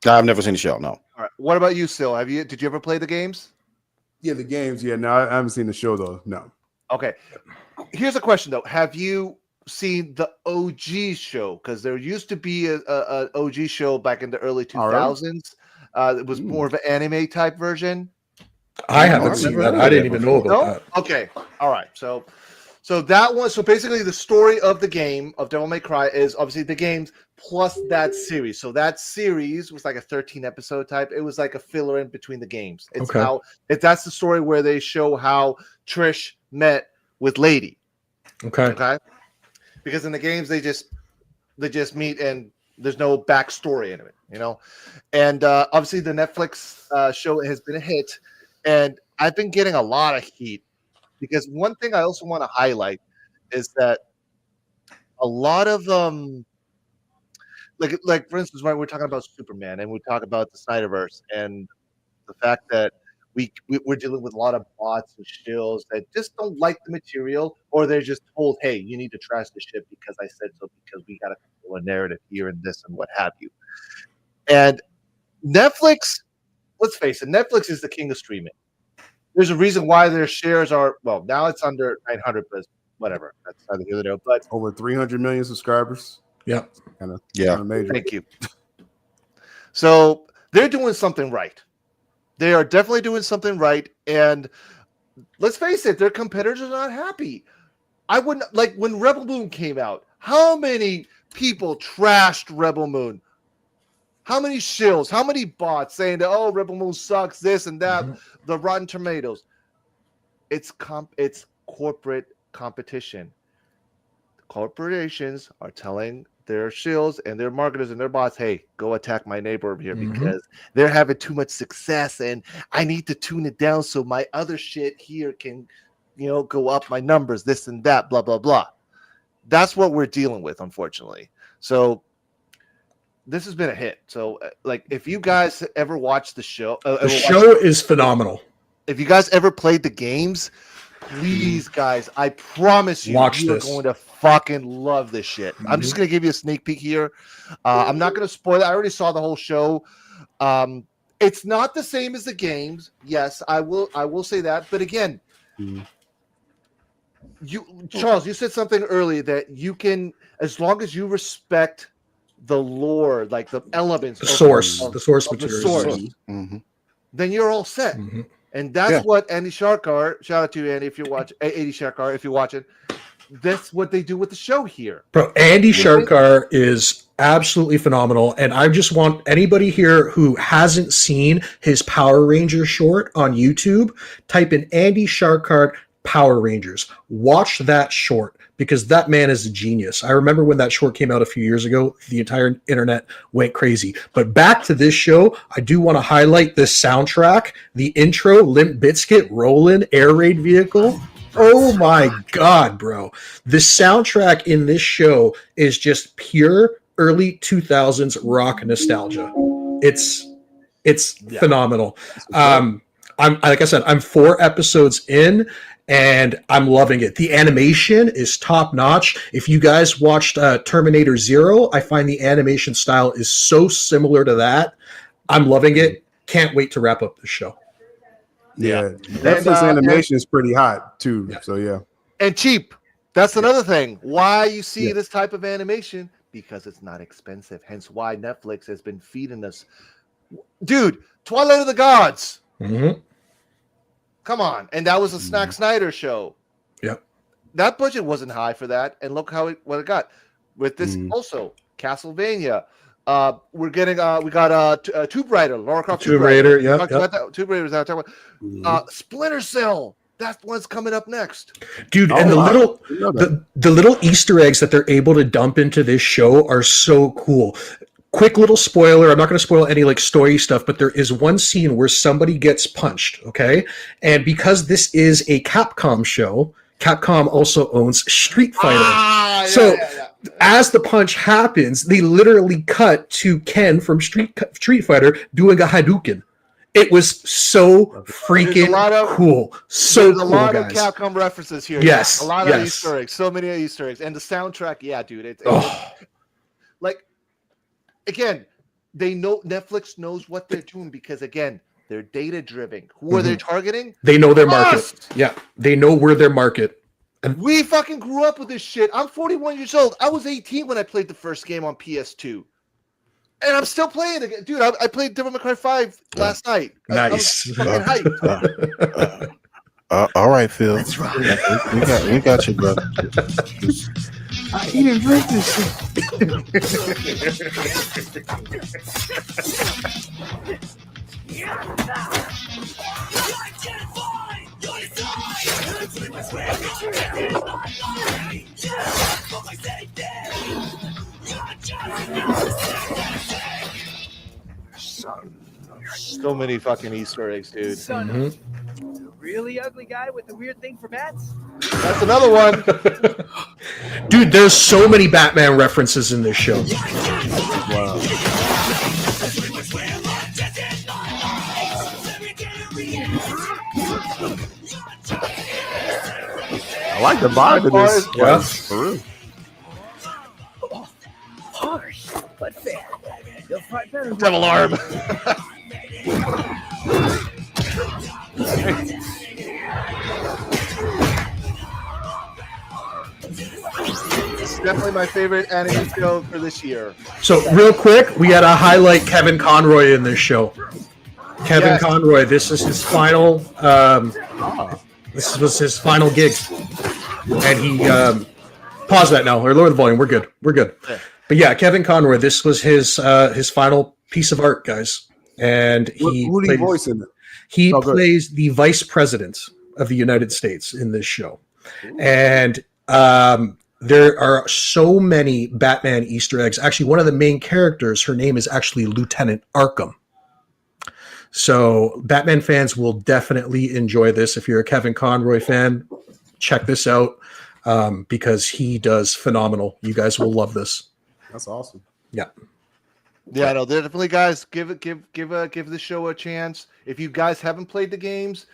I've never seen the show. No. All right. What about you, Syl? Did you ever play the games? Yeah, the games. Yeah, no, I haven't seen the show though. No. Okay. Here's a question though. Have you seen the OG show? Because there used to be a OG show back in the early 2000s. It was more of an anime type version. I haven't seen that. I didn't even know about that. Okay. All right. So that one. So basically, the story of the game of Devil May Cry is obviously the games plus that series. So that series was like a 13-episode type. It was like a filler in between the games. That's the story where they show how Trish met with Lady. Okay. Because in the games they just meet and there's no backstory in it, you know. And obviously the Netflix show has been a hit, and I've been getting a lot of heat because one thing I also want to highlight is that a lot of like for instance, when we're talking about Superman and we talk about the SnyderVerse and the fact that we're dealing with a lot of bots and shills that just don't like the material, or they're just told, hey, you need to trash the shit because I said so, because we got to control a narrative here and this and what have you. And Netflix, let's face it, Netflix is the king of streaming. There's a reason why their shares are, well, now it's under 900, but whatever. That's neither here nor there. But over 300 million subscribers. Yeah. Kind of major. Thank you. So they're doing something right. They are definitely doing something right. And let's face it, their competitors are not happy. I wouldn't like when Rebel Moon came out. How many people trashed Rebel Moon? How many shills? How many bots saying that Rebel Moon sucks, this and that, the Rotten Tomatoes? It's corporate competition. Corporations are telling their shills and their marketers and their bots, hey, go attack my neighbor over here because they're having too much success and I need to tune it down so my other shit here can, go up my numbers, this and that, blah, blah, blah. That's what we're dealing with, unfortunately. So this has been a hit. So, if you guys ever watched the show, the show is phenomenal. If you guys ever played the games, please, guys, I promise you, you're going to fucking love this shit. I'm just going to give you a sneak peek here. I'm not going to spoil it. I already saw the whole show. It's not the same as the games. Yes, I will say that. But again, Charles, you said something earlier that you can, as long as you respect the lore, like the elements, the source material, then you're all set. And that's what Andy Sharkar, shout out to you, Andy, if you're watching, Andy Sharkar, if you're watching, that's what they do with the show here. Bro, Andy Sharkar is absolutely phenomenal. And I just want anybody here who hasn't seen his Power Rangers short on YouTube, type in Andy Sharkar Power Rangers. Watch that short because that man is a genius. I remember when that short came out a few years ago, the entire internet went crazy. But back to this show, I do want to highlight this soundtrack, the intro, Limp Bizkit, Roland, Air Raid Vehicle. Oh my God, bro. The soundtrack in this show is just pure early 2000s rock nostalgia. It's phenomenal. I'm like I said, I'm 4 episodes in and I'm loving it. The animation is top notch. If you guys watched Terminator Zero, I find the animation style is so similar to that. I'm loving it. Can't wait to wrap up the show. Yeah. Netflix animation is pretty hot too. Yeah. So yeah. And cheap. That's another thing. Why you see this type of animation? Because it's not expensive. Hence why Netflix has been feeding us. Dude, Twilight of the Gods. Come on. And that was a Zack Snyder show. Yep. That budget wasn't high for that. And look what it got. With this also, Castlevania. We're getting we got Tomb Raider, Lara Croft Tomb Raider, Tomb Raider is out. Splinter Cell. That one's coming up next. Dude, and the little Easter eggs that they're able to dump into this show are so cool. Quick little spoiler. I'm not going to spoil any story stuff, but there is one scene where somebody gets punched. Okay. And because this is a Capcom show, Capcom also owns Street Fighter. As the punch happens, they literally cut to Ken from Street Fighter doing a Hadouken. It was so freaking cool. So there's a lot of Capcom references here. Yes. A lot of Easter eggs. So many Easter eggs. And the soundtrack, dude. It's again, they know Netflix knows what they're doing because again, they're data driven. Who are they targeting? They know their market. Yeah. They know where their market. And we fucking grew up with this shit. I'm 41 years old. I was 18 when I played the first game on PS2. And I'm still playing it. Dude, I played Devil May Cry 5 last night. Nice. I was fucking hyped. All right, Phil. That's right. We got you, brother. I eat and drink this shit. So many fucking Easter eggs, dude. Really ugly guy with a weird thing for bats? That's another one. Dude, there's so many Batman references in this show. Wow. I like the vibe of this. Yeah. For real. Harsh, but fair. You'll fight better. Devil arm. It's definitely my favorite anime show for this year. So real quick, we got to highlight Kevin Conroy in this show. Kevin Conroy, this is his final. This was his final gig. and he pause that now or lower the volume. We're good. Yeah. But yeah, Kevin Conroy. This was his final piece of art, guys, and he Who do you voice in it? He plays the vice president of the United States in this show. Ooh. And there are so many Batman Easter eggs. Actually, one of the main characters, her name is actually Lieutenant Arkham. So Batman fans will definitely enjoy this. If you're a Kevin Conroy fan, check this out because he does phenomenal. You guys will love this. That's awesome. Yeah. Yeah, no, definitely, guys. Give the show a chance. If you guys haven't played the games,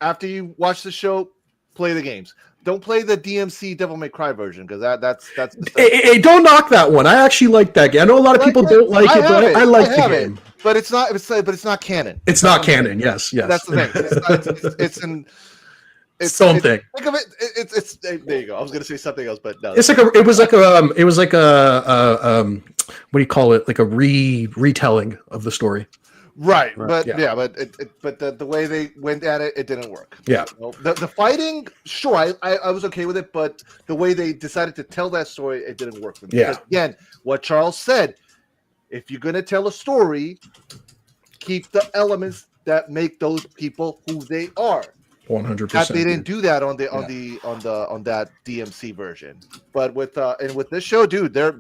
after you watch the show, play the games. Don't play the DMC Devil May Cry version because that's. Hey, don't knock that one. I actually like that game. I know a lot of people don't like it, but I like the game. But it's not. But it's not canon. It's not canon. Yes. That's the thing. It's something. Think of it. It's there you go. I was going to say something else, but no. It was like a what do you call it? Like a retelling of the story. Right. But the way they went at it, it didn't work. Yeah. The fighting, sure, I was okay with it, but the way they decided to tell that story, it didn't work for me. Yeah. Because, again, what Charles said, if you're going to tell a story, keep the elements that make those people who they are. 100%. They didn't do that on that DMC version, but with this show, dude, they're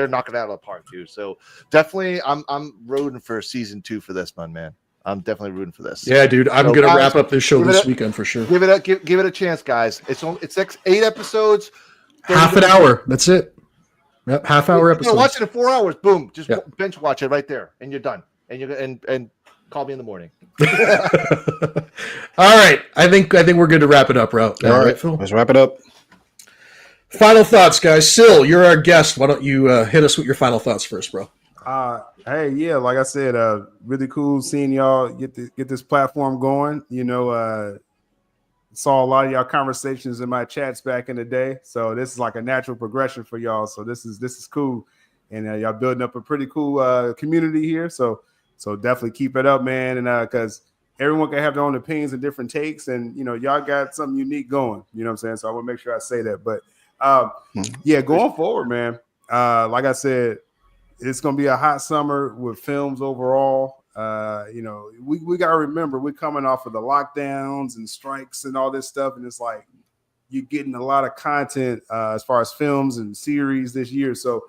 knocking it out of the park, dude. So definitely, I'm rooting for season 2 for this one, man. I'm definitely rooting for this. Yeah, dude, I'm gonna wrap up this show this weekend for sure. Give it a chance, guys. It's 8 episodes, half an hour. That's it. Yep, half-hour episode. Watch it in 4 hours. Boom, just bench watch it right there, and you're done. And call me in the morning. All right. I think we're good to wrap it up, All right, Phil? Let's wrap it up. Final thoughts, guys. Syl, you're our guest. Why don't you hit us with your final thoughts first, bro? Hey, yeah, like I said, really cool seeing y'all get this platform going. Saw a lot of y'all conversations in my chats back in the day. So this is like a natural progression for y'all. So this is cool. And y'all building up a pretty cool community here. So definitely keep it up, man. And because everyone can have their own opinions and different takes, and y'all got something unique going. You know what I'm saying? So I want to make sure I say that. But yeah, going forward, man. Like I said, it's gonna be a hot summer with films overall. We gotta remember we're coming off of the lockdowns and strikes and all this stuff, and it's like you're getting a lot of content as far as films and series this year. So.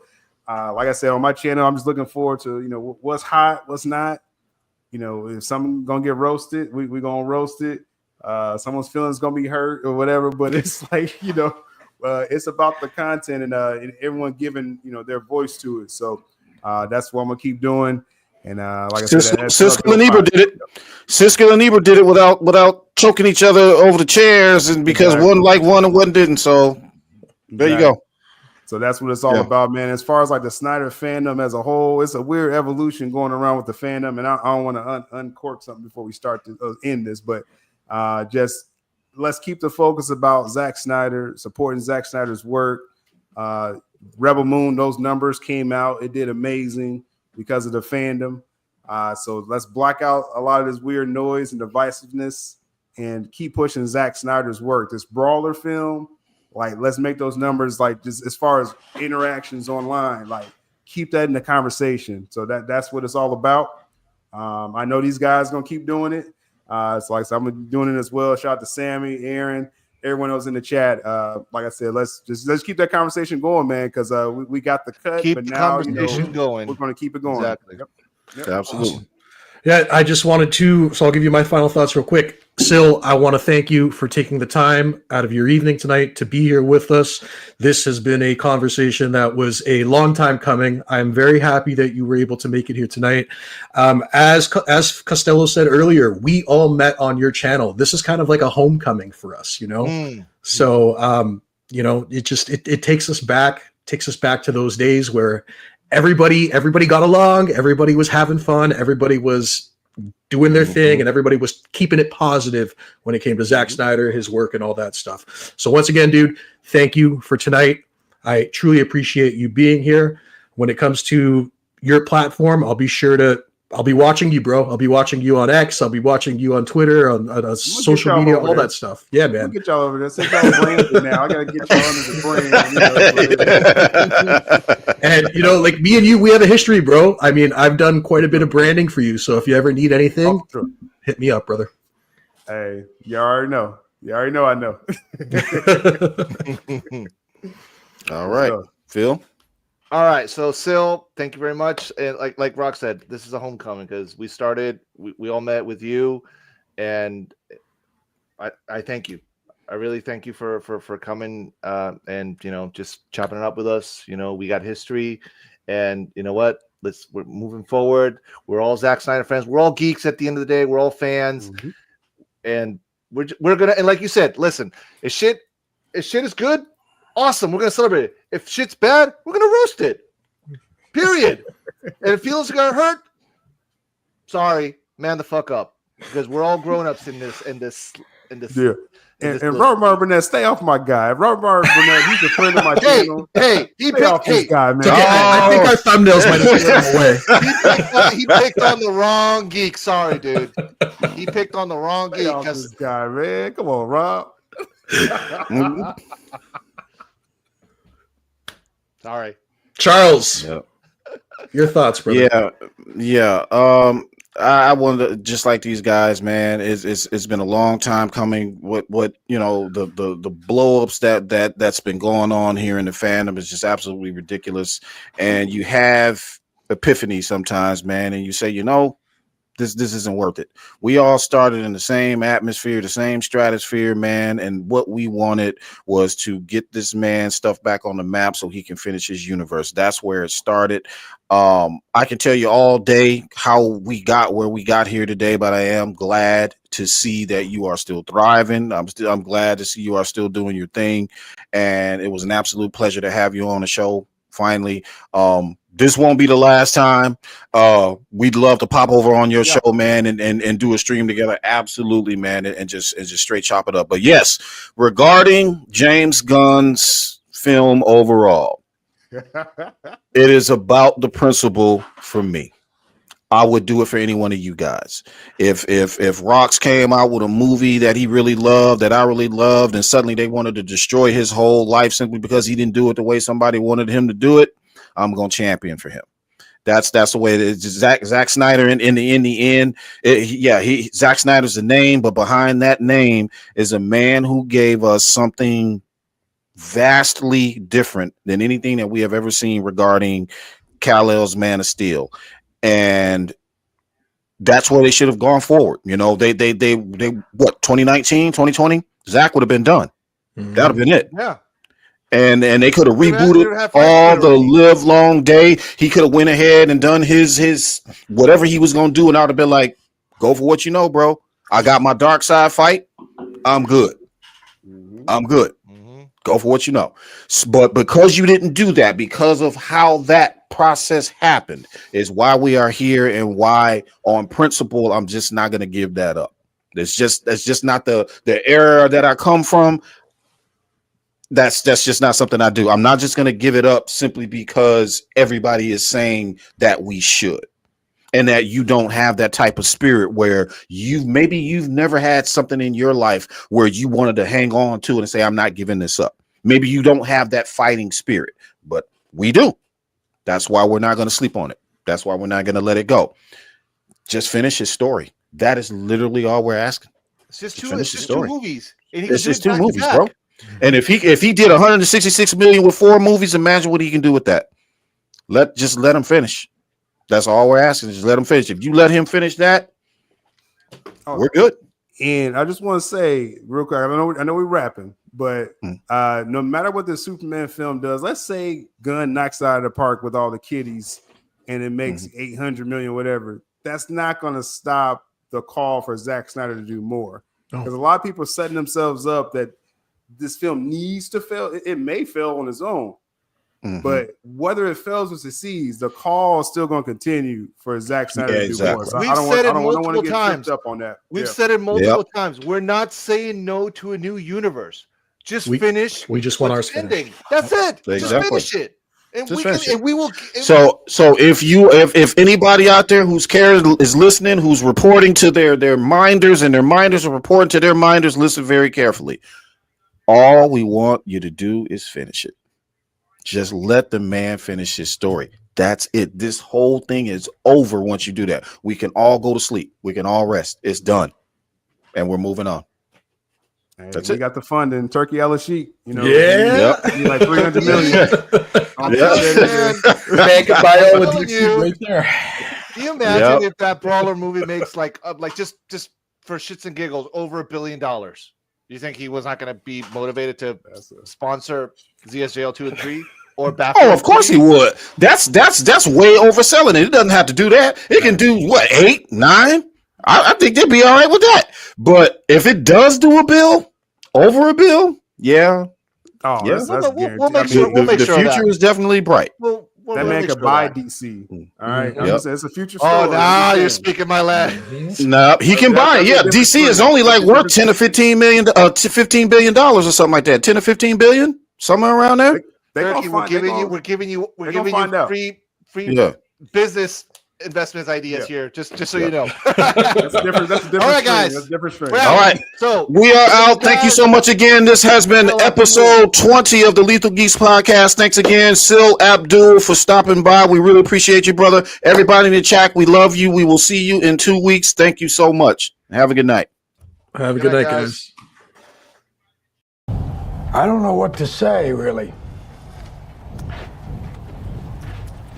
Like I said, on my channel, I'm just looking forward to, what's hot, what's not. If someone's going to get roasted, we're going to roast it. Someone's feelings going to be hurt or whatever. But it's like, it's about the content and everyone giving, their voice to it. So that's what I'm going to keep doing. And like I said, Siskel and Ebert did it. Siskel and Ebert did it without choking each other over the chairs, and because one liked one and one didn't. So there you go. So that's what it's all about, man. As far as like the Snyder fandom as a whole, it's a weird evolution going around with the fandom. And I don't want to uncork something before we start to end this, but just let's keep the focus about Zack Snyder, supporting Zack Snyder's work. Rebel Moon, those numbers came out. It did amazing because of the fandom. So let's block out a lot of this weird noise and divisiveness and keep pushing Zack Snyder's work. This Brawler film, like, let's make those numbers, like, just as far as interactions online, like, keep that in the conversation. So that's what it's all about. I know these guys going to keep doing it. So I'm going to be doing it as well. Shout out to Sammy, Aaron, everyone else in the chat. Like I said, let's keep that conversation going, man, because we got the cut. Keep but the now, conversation going. We're going to keep it going. Exactly. Yep. Absolutely. Awesome. Yeah, I just wanted to, so I'll give you my final thoughts real quick. Syl, I want to thank you for taking the time out of your evening tonight to be here with us. This has been a conversation that was a long time coming. I'm very happy that you were able to make it here tonight. As Costello said earlier, we all met on your channel. This is kind of like a homecoming for us, So, it takes us back to those days where everybody got along, everybody was having fun, everybody was doing their thing, and everybody was keeping it positive when it came to Zack Snyder, his work, and all that stuff. So once again, dude, thank you for tonight. I truly appreciate you being here. When it comes to your platform, I'll be sure to I'll be watching you, bro. I'll be watching you on X. I'll be watching you on Twitter, on social media, all that stuff. Yeah, man. We'll get y'all over there. Since y'all branded now, I gotta get y'all under the brand. And like me and you, we have a history, bro. I mean, I've done quite a bit of branding for you. So if you ever need anything, hit me up, brother. Hey, you already know. I know. All right, Phil. All right, so Syl, thank you very much. And like Rock said, this is a homecoming because we started. We all met with you, and I thank you. I really thank you for coming and just chopping it up with us. We got history, and you know what? We're moving forward. We're all Zack Snyder fans. We're all geeks at the end of the day. We're all fans, and we're gonna. And like you said, listen, if shit is good, awesome. We're gonna celebrate it. If shit's bad, we're gonna roast it. Period. And if feelings are gonna hurt, sorry, man the fuck up. Because we're all grown-ups in this. Yeah. And Robert Burnett, stay off my guy. Robert Burnett, he's a friend of my channel. He stay off this guy, man. I think our thumbnails might have given him away. He picked on the wrong geek. Sorry, dude. He picked on the wrong geek. This guy, man. Come on, Rob. Sorry, Charles. Your thoughts, brother? Yeah. I wanted to, just like these guys, man. It's been a long time coming. What the blow ups that's been going on here in the fandom is just absolutely ridiculous. And you have epiphany sometimes, man, and you say, this isn't worth it. We all started in the same atmosphere, the same stratosphere, man. And what we wanted was to get this man stuff back on the map so he can finish his universe. That's where it started. I can tell you all day how we got where we got here today, but I am glad to see that you are still thriving. I'm glad to see you are still doing your thing. And it was an absolute pleasure to have you on the show. Finally, this won't be the last time. We'd love to pop over on your show, man, and do a stream together. Absolutely, man, and just straight chop it up. But yes, regarding James Gunn's film overall, it is about the principle for me. I would do it for any one of you guys. If Rox came out with a movie that he really loved, that I really loved, and suddenly they wanted to destroy his whole life simply because he didn't do it the way somebody wanted him to do it, I'm gonna champion for him. That's the way it is. Zack Snyder in the end. Zack Snyder's the name, but behind that name is a man who gave us something vastly different than anything that we have ever seen regarding Kal-El's Man of Steel. And that's where they should have gone forward. They what, 2019, 2020, Zach would have been done. That would have been it. Yeah. And they could have rebooted all the live long day. He could have went ahead and done his whatever he was going to do. And I would have been like, go for what you know, bro. I got my dark side fight. I'm good. I'm good. Go for what you know. But because you didn't do that, because of how that process happened, is why we are here, and why on principle I'm just not going to give that up. That's just not the era that I come from. That's just not something I do. I'm not just going to give it up simply because everybody is saying that we should. And that you don't have that type of spirit where you've never had something in your life where you wanted to hang on to it and say, I'm not giving this up. Maybe you don't have that fighting spirit, but we do. That's why we're not going to sleep on it. That's why we're not going to let it go. Just finish his story. That is literally all we're asking. It's just two movies. It's just two movies, bro. And if he did 166 million with 4 movies, imagine what he can do with that. Let him finish. That's all we're asking. Just let him finish. If you let him finish that, we're good. And I just want to say real quick, I know we're rapping, but no matter what the Superman film does, let's say Gunn knocks out of the park with all the kiddies and it makes 800 million, whatever. That's not going to stop the call for Zack Snyder to do more. Because a lot of people are setting themselves up that this film needs to fail. It may fail on its own. But whether it fails or succeeds, the call is still going to continue for Zack Snyder to do more. So We've said it multiple times. Up on that. We've said it multiple times. We're not saying no to a new universe. Just finish. We just want ours ending. finished. That's it. Exactly. Just finish it. And Just we finish can, it. and we will. So if anybody out there who's cares is listening, who's reporting to their minders, and their minders are reporting to their minders, listen very carefully. All we want you to do is finish it. Just let the man finish his story. That's it. This whole thing is over once you do that. We can all go to sleep. We can all rest. It's done, and we're moving on. Hey, That's we it. got the funding. Turkey Ella Sheik, you know. Yeah. Like 300 million. Man can buy all the DC right there. Can you imagine if that Brawler movie makes like just for shits and giggles over $1 billion? Do you think he was not going to be motivated to sponsor ZSJL 2 and 3 or Batman? Oh, of course he would. That's way overselling it. It doesn't have to do that. It can do what, 8, 9? I think they'd be all right with that. But if it does do over $1 billion, yeah. Oh, yeah. that's we'll make sure. We'll make the sure future is definitely bright. We'll that man make could sure buy that. DC. All right. Yep. It's a future story. Oh, now you're speaking my language. No, he can buy it. Yeah, DC is only like worth 10 or 15 million, $15 billion or something like that. 10 or 15 billion, somewhere around there. We're giving you free business investments ideas here, just so you know. That's a different All right, guys. That's a different string. All right. So we are out. Thank you so much again. This has been episode 20 of the Lethal Geeks podcast. Thanks again, Syl Abdul, for stopping by. We really appreciate you, brother. Everybody in the chat, we love you. We will see you in 2 weeks. Thank you so much. Have a good night. Have a good night, guys. I don't know what to say, really.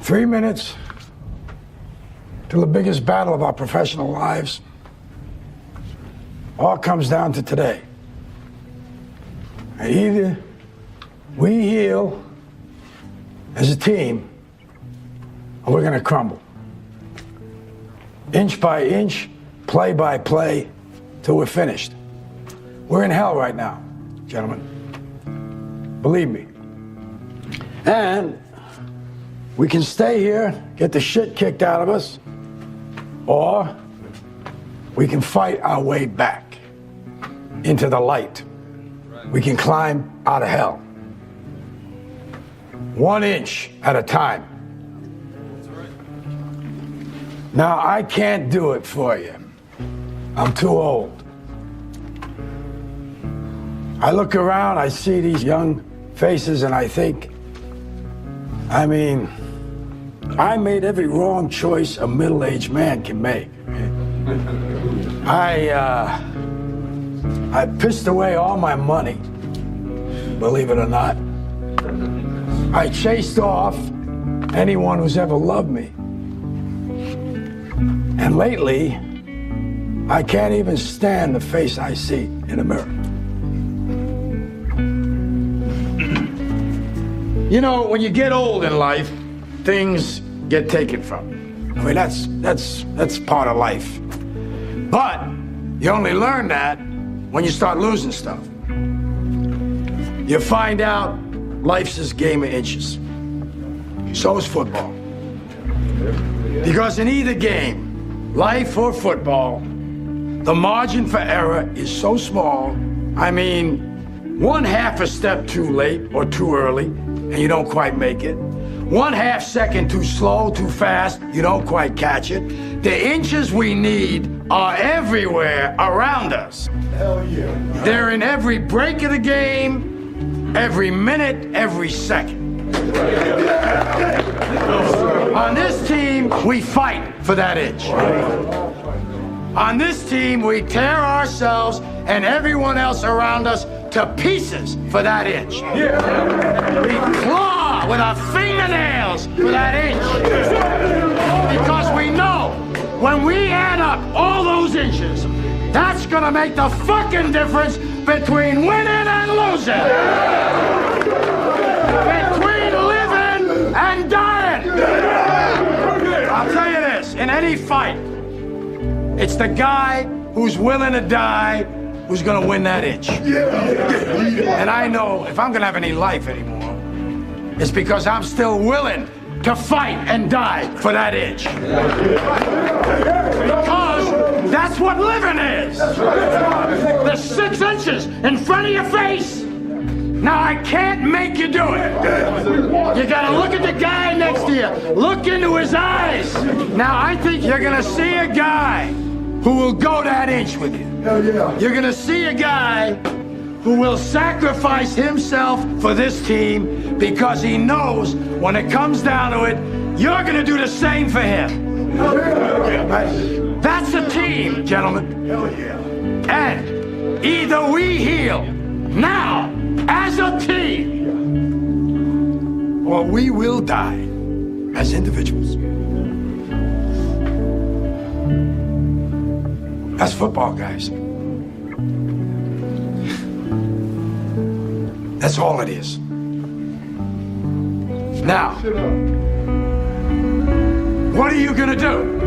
3 minutes till the biggest battle of our professional lives. All comes down to today. Either we heal as a team, or we're gonna crumble. Inch by inch, play by play, till we're finished. We're in hell right now, gentlemen. Believe me. And we can stay here, get the shit kicked out of us, or we can fight our way back into the light. We can climb out of hell. 1 inch at a time. Now, I can't do it for you. I'm too old. I look around, I see these young faces, and I think, I mean, I made every wrong choice a middle-aged man can make. I pissed away all my money, believe it or not. I chased off anyone who's ever loved me. And lately, I can't even stand the face I see in the mirror. You know, when you get old in life, things get taken from you. I mean, that's part of life. But you only learn that when you start losing stuff. You find out life's this game of inches. So is football. Because in either game, life or football, the margin for error is so small. I mean, 1/2 a step too late or too early, and you don't quite make it. 1/2 second too slow, too fast, you don't quite catch it. The inches we need are everywhere around us. Hell yeah. They're in every break of the game, every minute, every second. On this team, we fight for that inch. On this team, we tear ourselves and everyone else around us to pieces for that inch. We claw with our fingernails for that inch. Because we know when we add up all those inches, that's gonna make the fucking difference between winning and losing. Between living and dying. I'll tell you this, in any fight, it's the guy who's willing to die who's gonna win that inch. And I know if I'm gonna have any life anymore, it's because I'm still willing to fight and die for that inch. Because that's what living is. The 6 inches in front of your face. Now, I can't make you do it. You gotta look at the guy next to you. Look into his eyes. Now, I think you're gonna see a guy who will go that inch with you. Hell yeah. You're gonna see a guy who will sacrifice himself for this team because he knows when it comes down to it, you're gonna do the same for him. Hell yeah. That's a team, gentlemen. Hell yeah. And either we heal now as a team, or we will die as individuals. That's football, guys. That's all it is. Now, what are you gonna do?